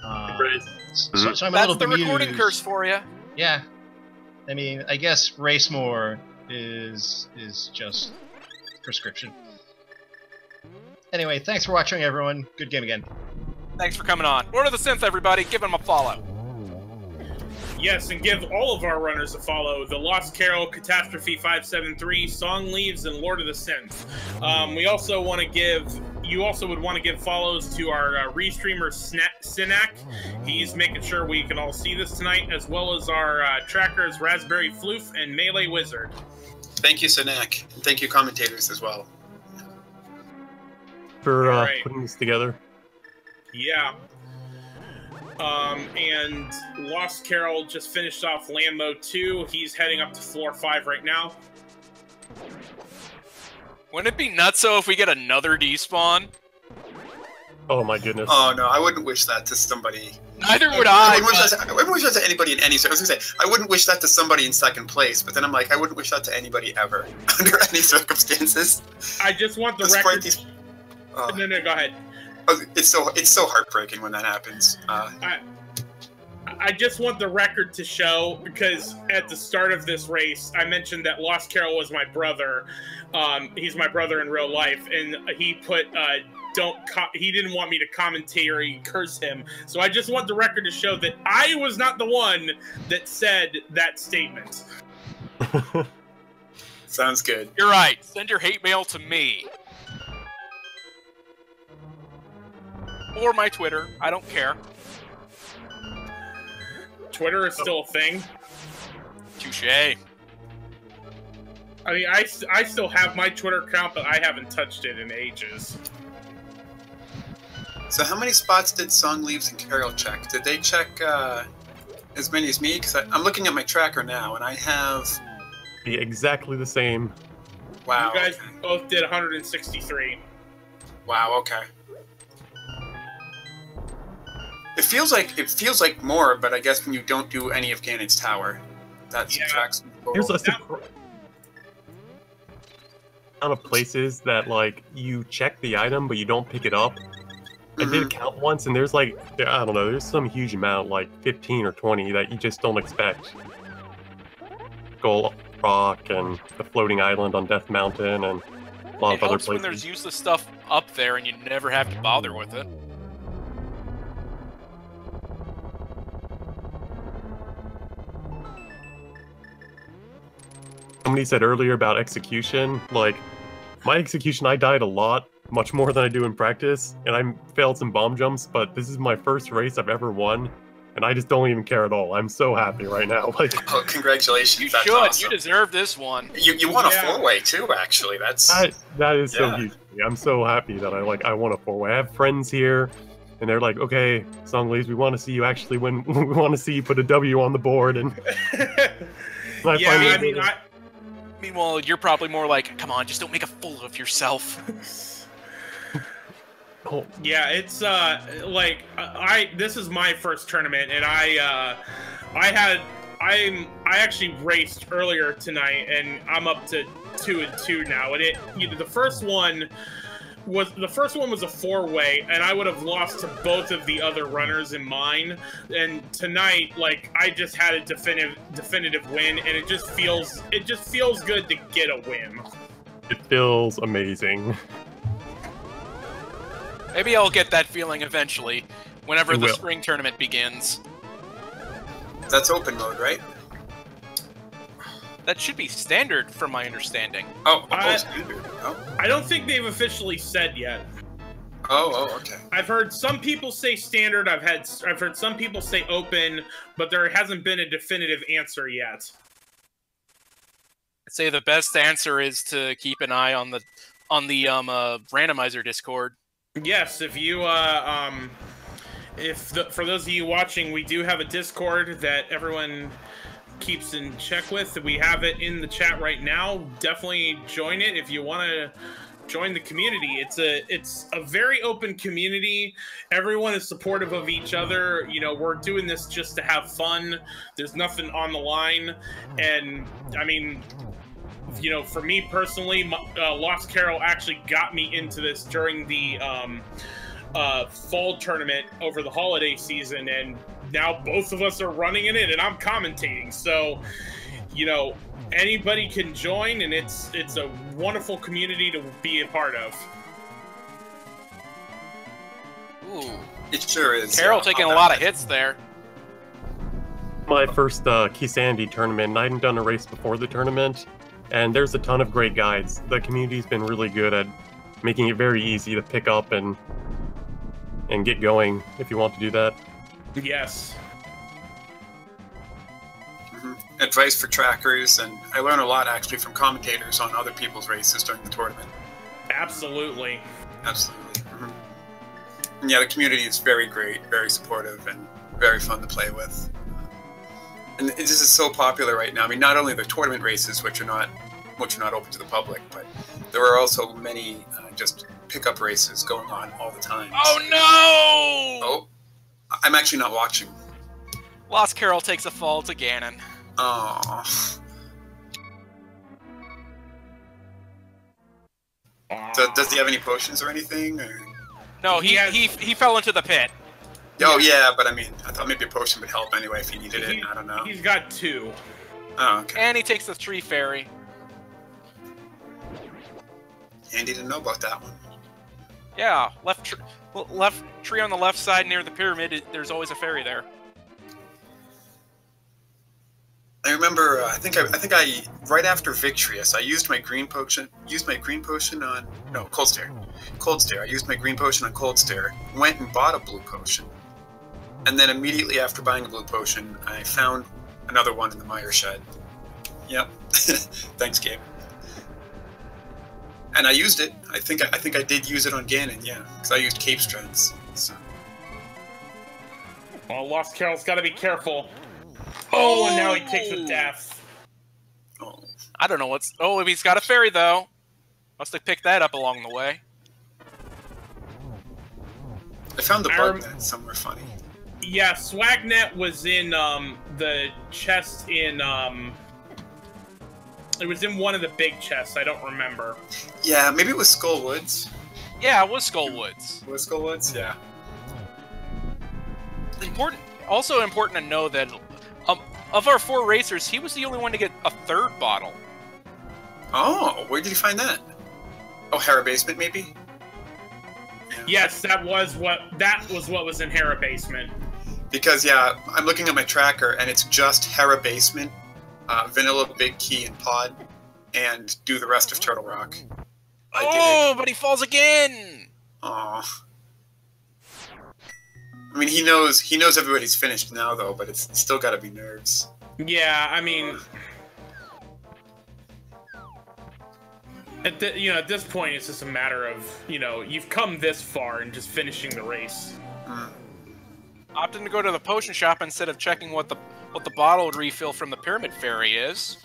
So I'm a little That's the bemused. recording curse for you. Yeah. I mean, I guess race more is just prescription. Anyway, thanks for watching, everyone. Good game again. Thanks for coming on. Lord of the Synth, everybody. Give him a follow. Yes, and give all of our runners a follow. TheLostCarol, Catasrophe573, Songleaves, and Lord of the Synth. We also want to give... You also would want to give follows to our restreamer, Synac. He's making sure we can all see this tonight, as well as our trackers, Raspberry Floof and Melee Wizard. Thank you, Synac. And thank you, commentators, as well. For putting this together. Yeah. And LostCarol just finished off Land Mode 2. He's heading up to floor 5 right now. Wouldn't it be nutso if we get another despawn? Oh my goodness. Oh no, I wouldn't wish that to somebody. Neither would I I. wouldn't wish that to anybody in any... I was gonna say, I wouldn't wish that to somebody in second place, but then I'm like, I wouldn't wish that to anybody ever, under any circumstances. I just want the Despite record... these... No, go ahead. Oh, it's so heartbreaking when that happens. I just want the record to show, because at the start of this race, I mentioned that LostCarol was my brother. He's my brother in real life, and he put, he didn't want me to commentary curse him. So I just want the record to show that I was not the one that said that statement. Sounds good. You're right. Send your hate mail to me. Or my Twitter. I don't care. Twitter is still a thing. Touché. I mean, I still have my Twitter account, but I haven't touched it in ages. So how many spots did Songleaves and Carol check? Did they check as many as me? Because I'm looking at my tracker now, and I have... Be exactly the same. Wow. You guys okay. both did 163. Wow, okay. It feels like more, but I guess when you don't do any of Ganon's Tower, that subtracts from the total. Here's a amount of places that like you check the item but you don't pick it up. I did a count once, and there's like, I don't know, there's some huge amount, like 15 or 20 that you just don't expect. Gold Rock and the floating island on Death Mountain and a lot of other helps places. when there's useless stuff up there and you never have to bother with it. Somebody said earlier about execution, like, my execution, I died a lot, much more than I do in practice, and I failed some bomb jumps, but this is my first race I've ever won, and I just don't even care at all. I'm so happy right now. Like, oh, congratulations! You That's should. awesome. You deserve this one. You won a four-way too, actually. That is so huge. I'm so happy that I won a four-way. I have friends here, and they're like, okay, Songleaves, we want to see you actually win. We want to see you put a W on the board, and Meanwhile, you're probably more like, come on, just don't make a fool of yourself. Oh. Yeah, it's like this is my first tournament, and I actually raced earlier tonight, and I'm up to 2-2 now. And the first one was a four-way, and I would have lost to both of the other runners in mine. And tonight, like, I just had a definitive win, and it just feels good to get a win. It feels amazing. Maybe I'll get that feeling eventually, whenever the spring tournament begins. That's open mode, right? That should be standard, from my understanding. Oh, standard. Oh. I don't think they've officially said yet. Oh, okay. I've heard some people say standard. I've heard some people say open, but there hasn't been a definitive answer yet. I'd say the best answer is to keep an eye on the randomizer Discord. Yes, if you for those of you watching, we do have a Discord that everyone keeps in check with. We have it in the chat right now. Definitely join it if you want to join the community. It's a very open community. Everyone is supportive of each other. You know, we're doing this just to have fun. There's nothing on the line. And I mean, you know, for me personally, LostCarol actually got me into this during the fall tournament over the holiday season, and now both of us are running in it, and I'm commentating. So, you know, anybody can join, and it's a wonderful community to be a part of. Ooh. It sure is. Carol taking a lot of hits there. My first Keysanity tournament, and I hadn't done a race before the tournament, and there's a ton of great guides. The community's been really good at making it very easy to pick up and get going if you want to do that. Yes. Advice for trackers, and I learn a lot actually from commentators on other people's races during the tournament. Absolutely. Absolutely. And yeah, the community is very great, very supportive, and very fun to play with. And this is so popular right now. I mean, not only the tournament races, which are not open to the public, but there are also many just pickup races going on all the time. Oh no! Oh, I'm actually not watching. LostCarol takes a fall to Ganon. Oh. Does he have any potions or anything? Or? No, he fell into the pit. Oh yeah, but I mean, I thought maybe a potion would help anyway if he needed it. I don't know. He's got 2. Oh, okay. And he takes the tree fairy. Andy didn't know about that one. Yeah, left tree on the left side near the pyramid. There's always a fairy there. I remember. I think I right after Victorious, I used my green potion. On Cold Stare. Cold Stare. I used my green potion on Cold Stare. Went and bought a blue potion, and then immediately after buying a blue potion, I found another one in the mire shed. Yep. Thanks, Gabe. And I used it. I think I did use it on Ganon, yeah, because I used Cape Strengths. So. Well, LostCarol's got to be careful. Oh, and now he takes a death. Oh. I don't know what's... Oh, he's got a fairy, though. Must have picked that up along the way. I found the bug net somewhere funny. Yeah, Swagnet was in the chest in... It was in one of the big chests. I don't remember. Yeah, maybe it was Skull Woods. Yeah, it was Skull Woods. Was Skull Woods? Yeah. Also important to know that of our 4 racers, he was the only one to get a 3rd bottle. Oh, where did you find that? Oh, Hera Basement, maybe? Yeah. Yes, that was what was in Hera Basement. Because, yeah, I'm looking at my tracker, and it's just Hera Basement, Vanilla, Big Key, and Pod, and do the rest of Turtle Rock. But he falls again! Aw. I mean, he knows everybody's finished now, though, but it's still got to be nerves. Yeah, I mean, at this point, it's just a matter of, you've come this far and just finishing the race. Opting to go to the potion shop instead of checking what the bottle refill from the Pyramid Fairy is.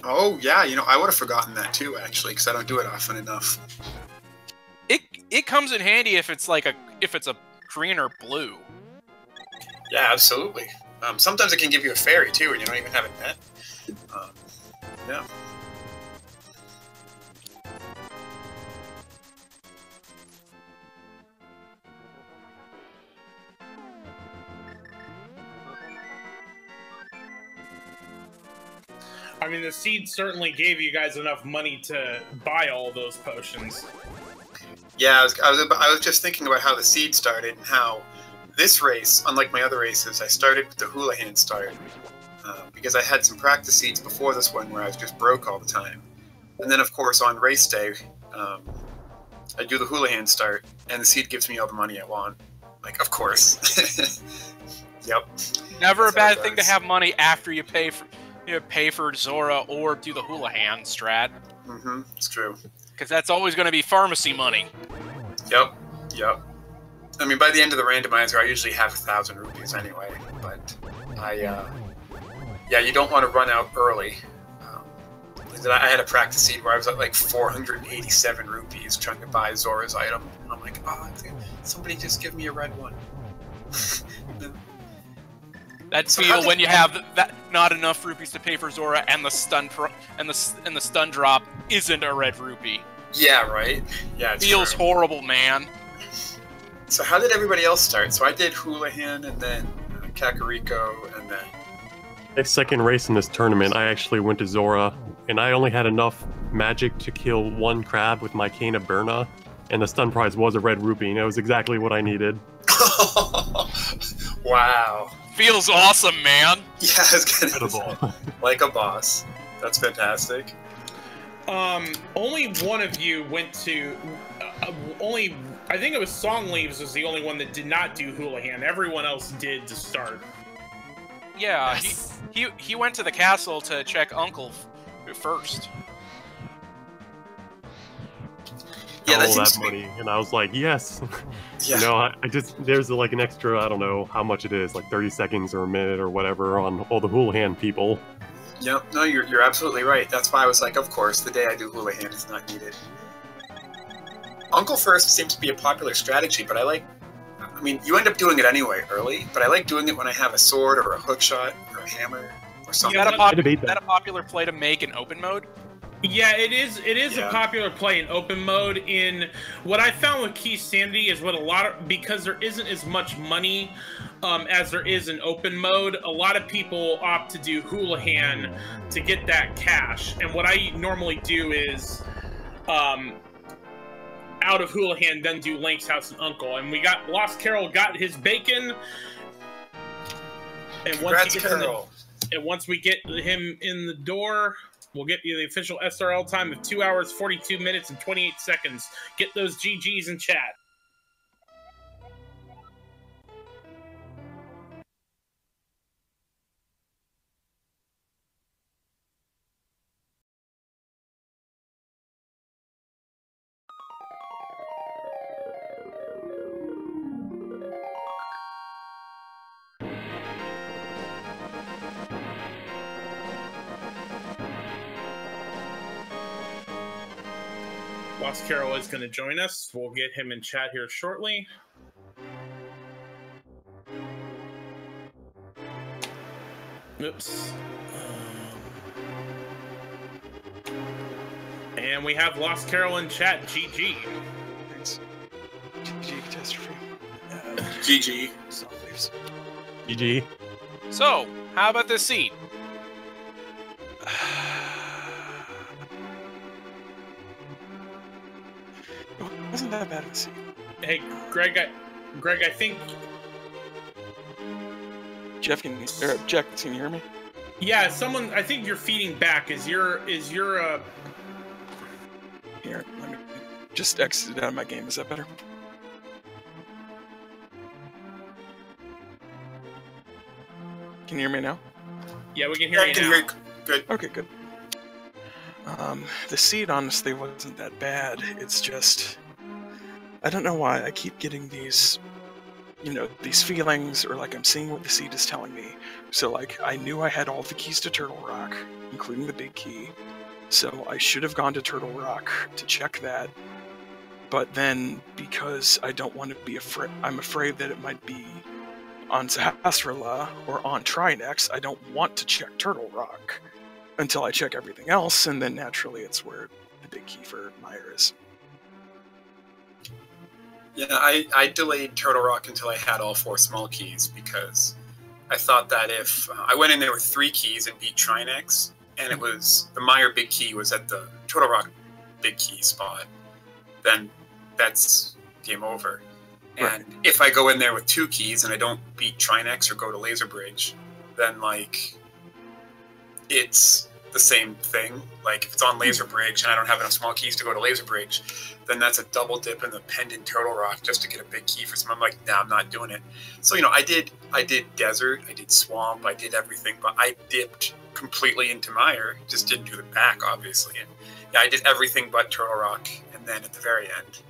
Oh yeah, I would have forgotten that too, actually, because I don't do it often enough. It comes in handy if it's a green or blue. Yeah, absolutely. Sometimes it can give you a fairy too, and you don't even have it net. Yeah. I mean, the seed certainly gave you guys enough money to buy all those potions. Yeah, I was just thinking about how the seed started and how this race, unlike my other races, I started with the hula hand start because I had some practice seeds before this one where I was just broke all the time. And then, of course, on race day, I do the hula hand start, and the seed gives me all the money I want. Like, of course. Yep. Never a bad thing to have money after you pay for Zora or do the hula hand strat. Mm-hmm. It's true. Because that's always going to be pharmacy money. Yep. I mean, by the end of the randomizer, I usually have 1,000 rupees anyway. But yeah, you don't want to run out early. I had a practice seed where I was at like 487 rupees trying to buy Zora's item. And I'm like, oh, somebody just give me a red one. That feel when you have that not enough rupees to pay for Zora and the stun and the stun drop isn't a red rupee. Yeah, right. Yeah, it's feels true. horrible, man. So how did everybody else start? So I did Houlihan and then Kakariko and then. Next second race in this tournament, I actually went to Zora, and I only had enough magic to kill one crab with my Cane of Burna, and the stun prize was a red rupee, and it was exactly what I needed. Wow. Feels awesome, man. Yeah, it's Incredible. Like a boss. That's fantastic. Only one of you went to. I think it was Songleaves was the only one that did not do Houlihan. Everyone else did to start. Yeah, he went to the castle to check Uncle first. Yeah, all that money, and I was like, yes. Yeah. You know, I just, there's like an extra, I don't know how much it is, like 30 seconds or a minute or whatever on all the Houlihan people. Yep, no, you're absolutely right. That's why I was like, of course, the day I do Houlihan is not needed. Uncle first seems to be a popular strategy, but I mean, you end up doing it anyway early, but I like doing it when I have a sword or a hook shot or a hammer or something. Is that a popular play to make in open mode? Yeah, it is. It is Yeah. a popular play in open mode. In what I found with Keysanity is what because there isn't as much money as there is in open mode. A lot of people opt to do Houlihan to get that cash, and what I normally do is, out of Houlihan, then do Link's House and Uncle, and we got LostCarol got his bacon, and once we get him in the door. We'll get you the official SRL time of 2 hours, 42 minutes, and 28 seconds. Get those GGs in chat. LostCarol is going to join us. We'll get him in chat here shortly. Oops. And we have LostCarol in chat. GG. Thanks. GG, Catastrophe. GG. Songleaves. GG. So, how about this seat? It wasn't that bad of a seat. Hey, Greg, I think... Jack, can you hear me? Yeah, I think you're feeding back. Is your Here, let me just exit out of my game. Is that better? Can you hear me now? Yeah, we can hear you now. Good. Okay, good. The seed honestly wasn't that bad. It's just, I don't know why I keep getting these, these feelings, or like I'm seeing what the seed is telling me. So like, I knew I had all the keys to Turtle Rock, including the big key. So I should have gone to Turtle Rock to check that. But then, because I don't want to be afraid, I'm afraid that it might be on Sahasrahla or on Trinex, I don't want to check Turtle Rock until I check everything else, and then naturally it's where the big key for Meyer is. Yeah, I delayed Turtle Rock until I had all 4 small keys because I thought that if I went in there with 3 keys and beat Trinex, and it was the Meyer big key was at the Turtle Rock big key spot, then that's game over. Right. And if I go in there with 2 keys and I don't beat Trinex or go to Laser Bridge, then like it's the same thing. Like if it's on Laser Bridge and I don't have enough small keys to go to Laser Bridge, then that's a double dip in the Pendant Turtle Rock just to get a big key for some. I'm like, nah, I'm not doing it. So I did Desert, I did Swamp, I did everything, but I dipped completely into Meyer. Just didn't do the back, obviously. And yeah, I did everything but Turtle Rock, and then at the very end,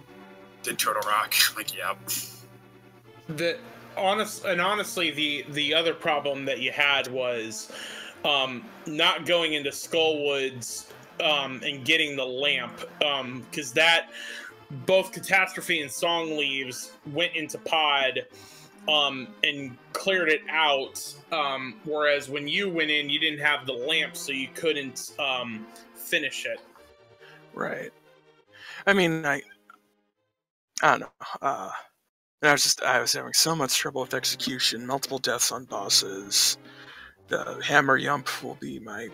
did Turtle Rock. Like, yep. Honestly, the other problem that you had was not going into Skullwoods and getting the lamp, because that both Catastrophe and Songleaves went into pod and cleared it out, whereas when you went in, you didn't have the lamp, so you couldn't finish it. Right. I mean, I don't know. I was having so much trouble with execution, multiple deaths on bosses. The hammer yump will be my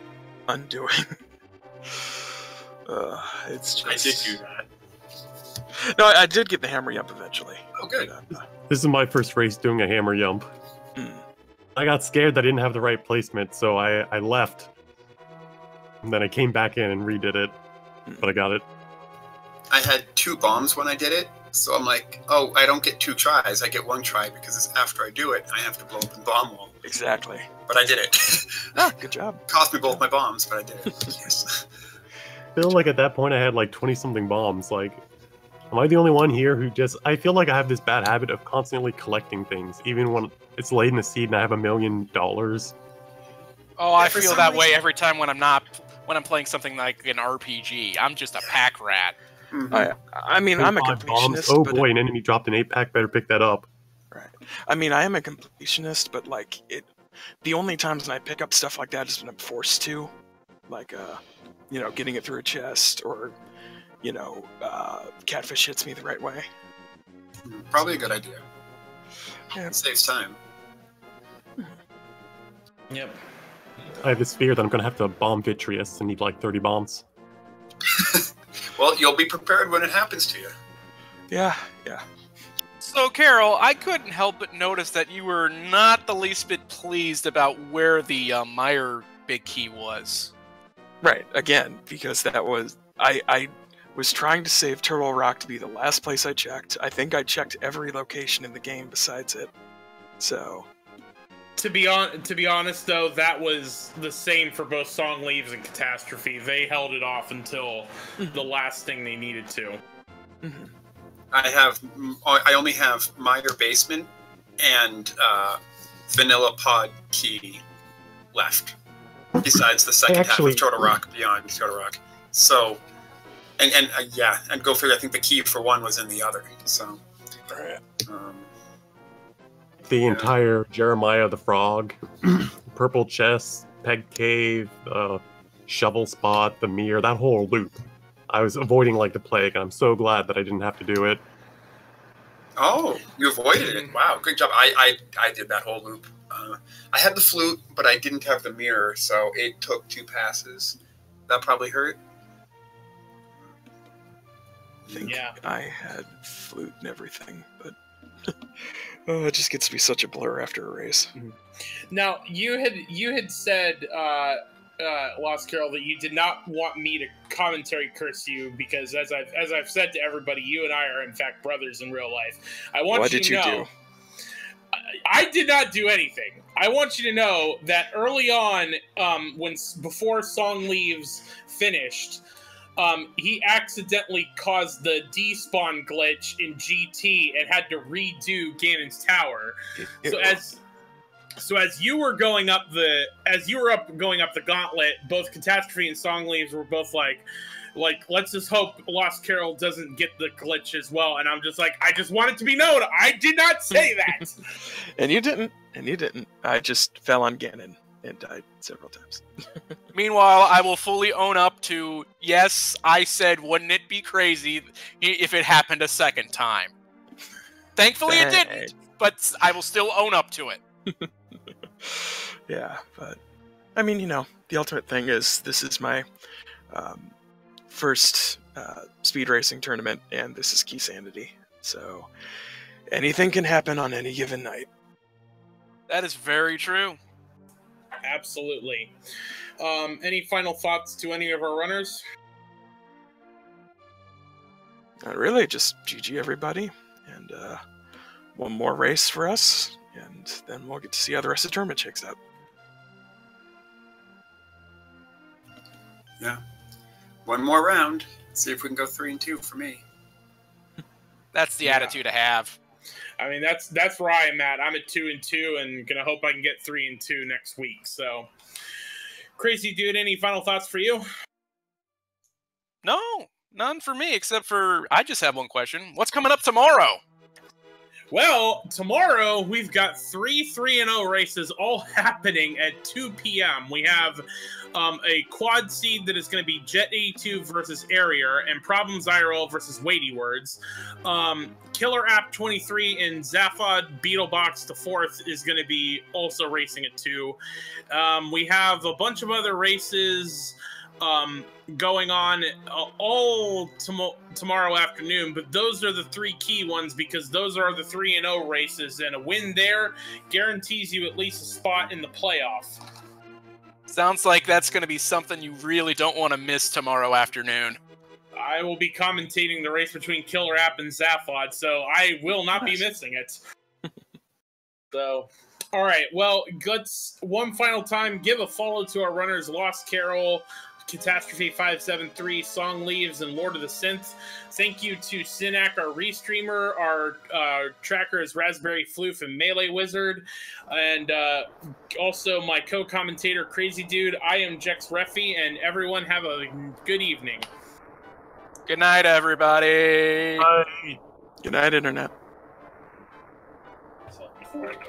undoing. It's just... I did do that. No, I did get the hammer yump eventually. Oh, good. This is my first race doing a hammer yump. I got scared that I didn't have the right placement, so I left. And then I came back in and redid it, but I got it. I had 2 bombs when I did it, so I'm like, oh, I don't get 2 tries. I get 1 try because it's after I do it, I have to blow up the bomb wall. Exactly. But I did it. Ah, good job. Cost me both my bombs, but I did it. Yes. I feel like at that point I had like 20-something bombs. Like, am I the only one here who just... I feel like I have this bad habit of constantly collecting things, even when it's late in the seed and I have $1 million. Oh, I feel that way every time when I'm playing something like an RPG. I'm just a pack rat. Mm-hmm. I mean, I'm a completionist. Oh boy, an enemy dropped an 8-pack, better pick that up. Right. I mean, I am a completionist, but like the only times when I pick up stuff like that is when I'm forced to, like you know, getting it through a chest, or you know, catfish hits me the right way. Probably a good idea. Yeah. It saves time. Yep. I have this fear that I'm gonna have to bomb Vitreous and need like 30 bombs. Well, you'll be prepared when it happens to you. Yeah. So, Carol, I couldn't help but notice that you were not the least bit pleased about where the Meyer big key was. Right. Again, because that was I was trying to save Turtle Rock to be the last place I checked. I think I checked every location in the game besides it. So. To be honest, though, that was the same for both Songleaves and Catastrophe. They held it off until the last thing they needed to. Mm-hmm. I only have Meyer Basement and Vanilla Pod Key left, besides the second half of Turtle Rock beyond Turtle Rock. So, and go figure. I think the key for one was in the other. So. Right. The entire Jeremiah the Frog, Purple Chest, Peg Cave, Shovel Spot, the Mirror, that whole loop. I was avoiding like the plague, and I'm so glad that I didn't have to do it. Oh, you avoided it. Wow, good job. I did that whole loop. I had the flute, but I didn't have the mirror, so it took 2 passes. That probably hurt. I think I had flute and everything, but... Oh, it just gets to be such a blur after a race. Now, you had said, LostCarol, that you did not want me to commentary curse you because, as I've said to everybody, you and I are in fact brothers in real life. I want you to know. I did not do anything. I want you to know that early on, before Songleaves finished, he accidentally caused the despawn glitch in GT and had to redo Ganon's Tower. So as you were going up the gauntlet, both Catastrophe and Songleaves were both like let's just hope LostCarol doesn't get the glitch as well. And I'm just like, I just want it to be known, I did not say that. And you didn't. I just fell on Ganon and died several times. Meanwhile, I will fully own up to, yes, I said, wouldn't it be crazy if it happened a second time? Thankfully it didn't, but I will still own up to it. Yeah, but, I mean, you know, the ultimate thing is, this is my first speed racing tournament, and this is Keysanity, so anything can happen on any given night. That is very true. Absolutely. Any final thoughts to any of our runners? Not really, just GG everybody, and one more race for us, and then we'll get to see how the rest of the tournament shakes out. Yeah. One more round. See if we can go 3-2 for me. That's the attitude to have. I mean, that's where I am at. I'm at 2-2 and gonna hope I can get 3-2 next week. So, Crazy Dude, any final thoughts for you? No, none for me, except for I just have one question. What's coming up tomorrow? Well, tomorrow we've got 3-3-0 races all happening at 2 p.m. We have a quad seed that is going to be Jet 82 versus Arier, and Problem Zyro versus Weighty Words. Killer App 23 and Zaphod Beetlebox the 4th is going to be also racing at 2. We have a bunch of other races going on all tomorrow afternoon, but those are the 3 key ones because those are the 3-0 races, and a win there guarantees you at least a spot in the playoff. Sounds like that's going to be something you really don't want to miss tomorrow afternoon. I will be commentating the race between Killer App and Zaphod, so I will not be missing it. So, all right, well, let's one final time give a follow to our runners, LostCarol, Catasrophe573, Songleaves, and Lord of the Synth. Thank you to Synac, our restreamer. Our tracker is Raspberry Floof and Melee Wizard. And also my co-commentator, Crazy Dude. I am Jex Reffi, and everyone have a good evening. Good night, everybody. Bye. Good night, Internet. So, before I go.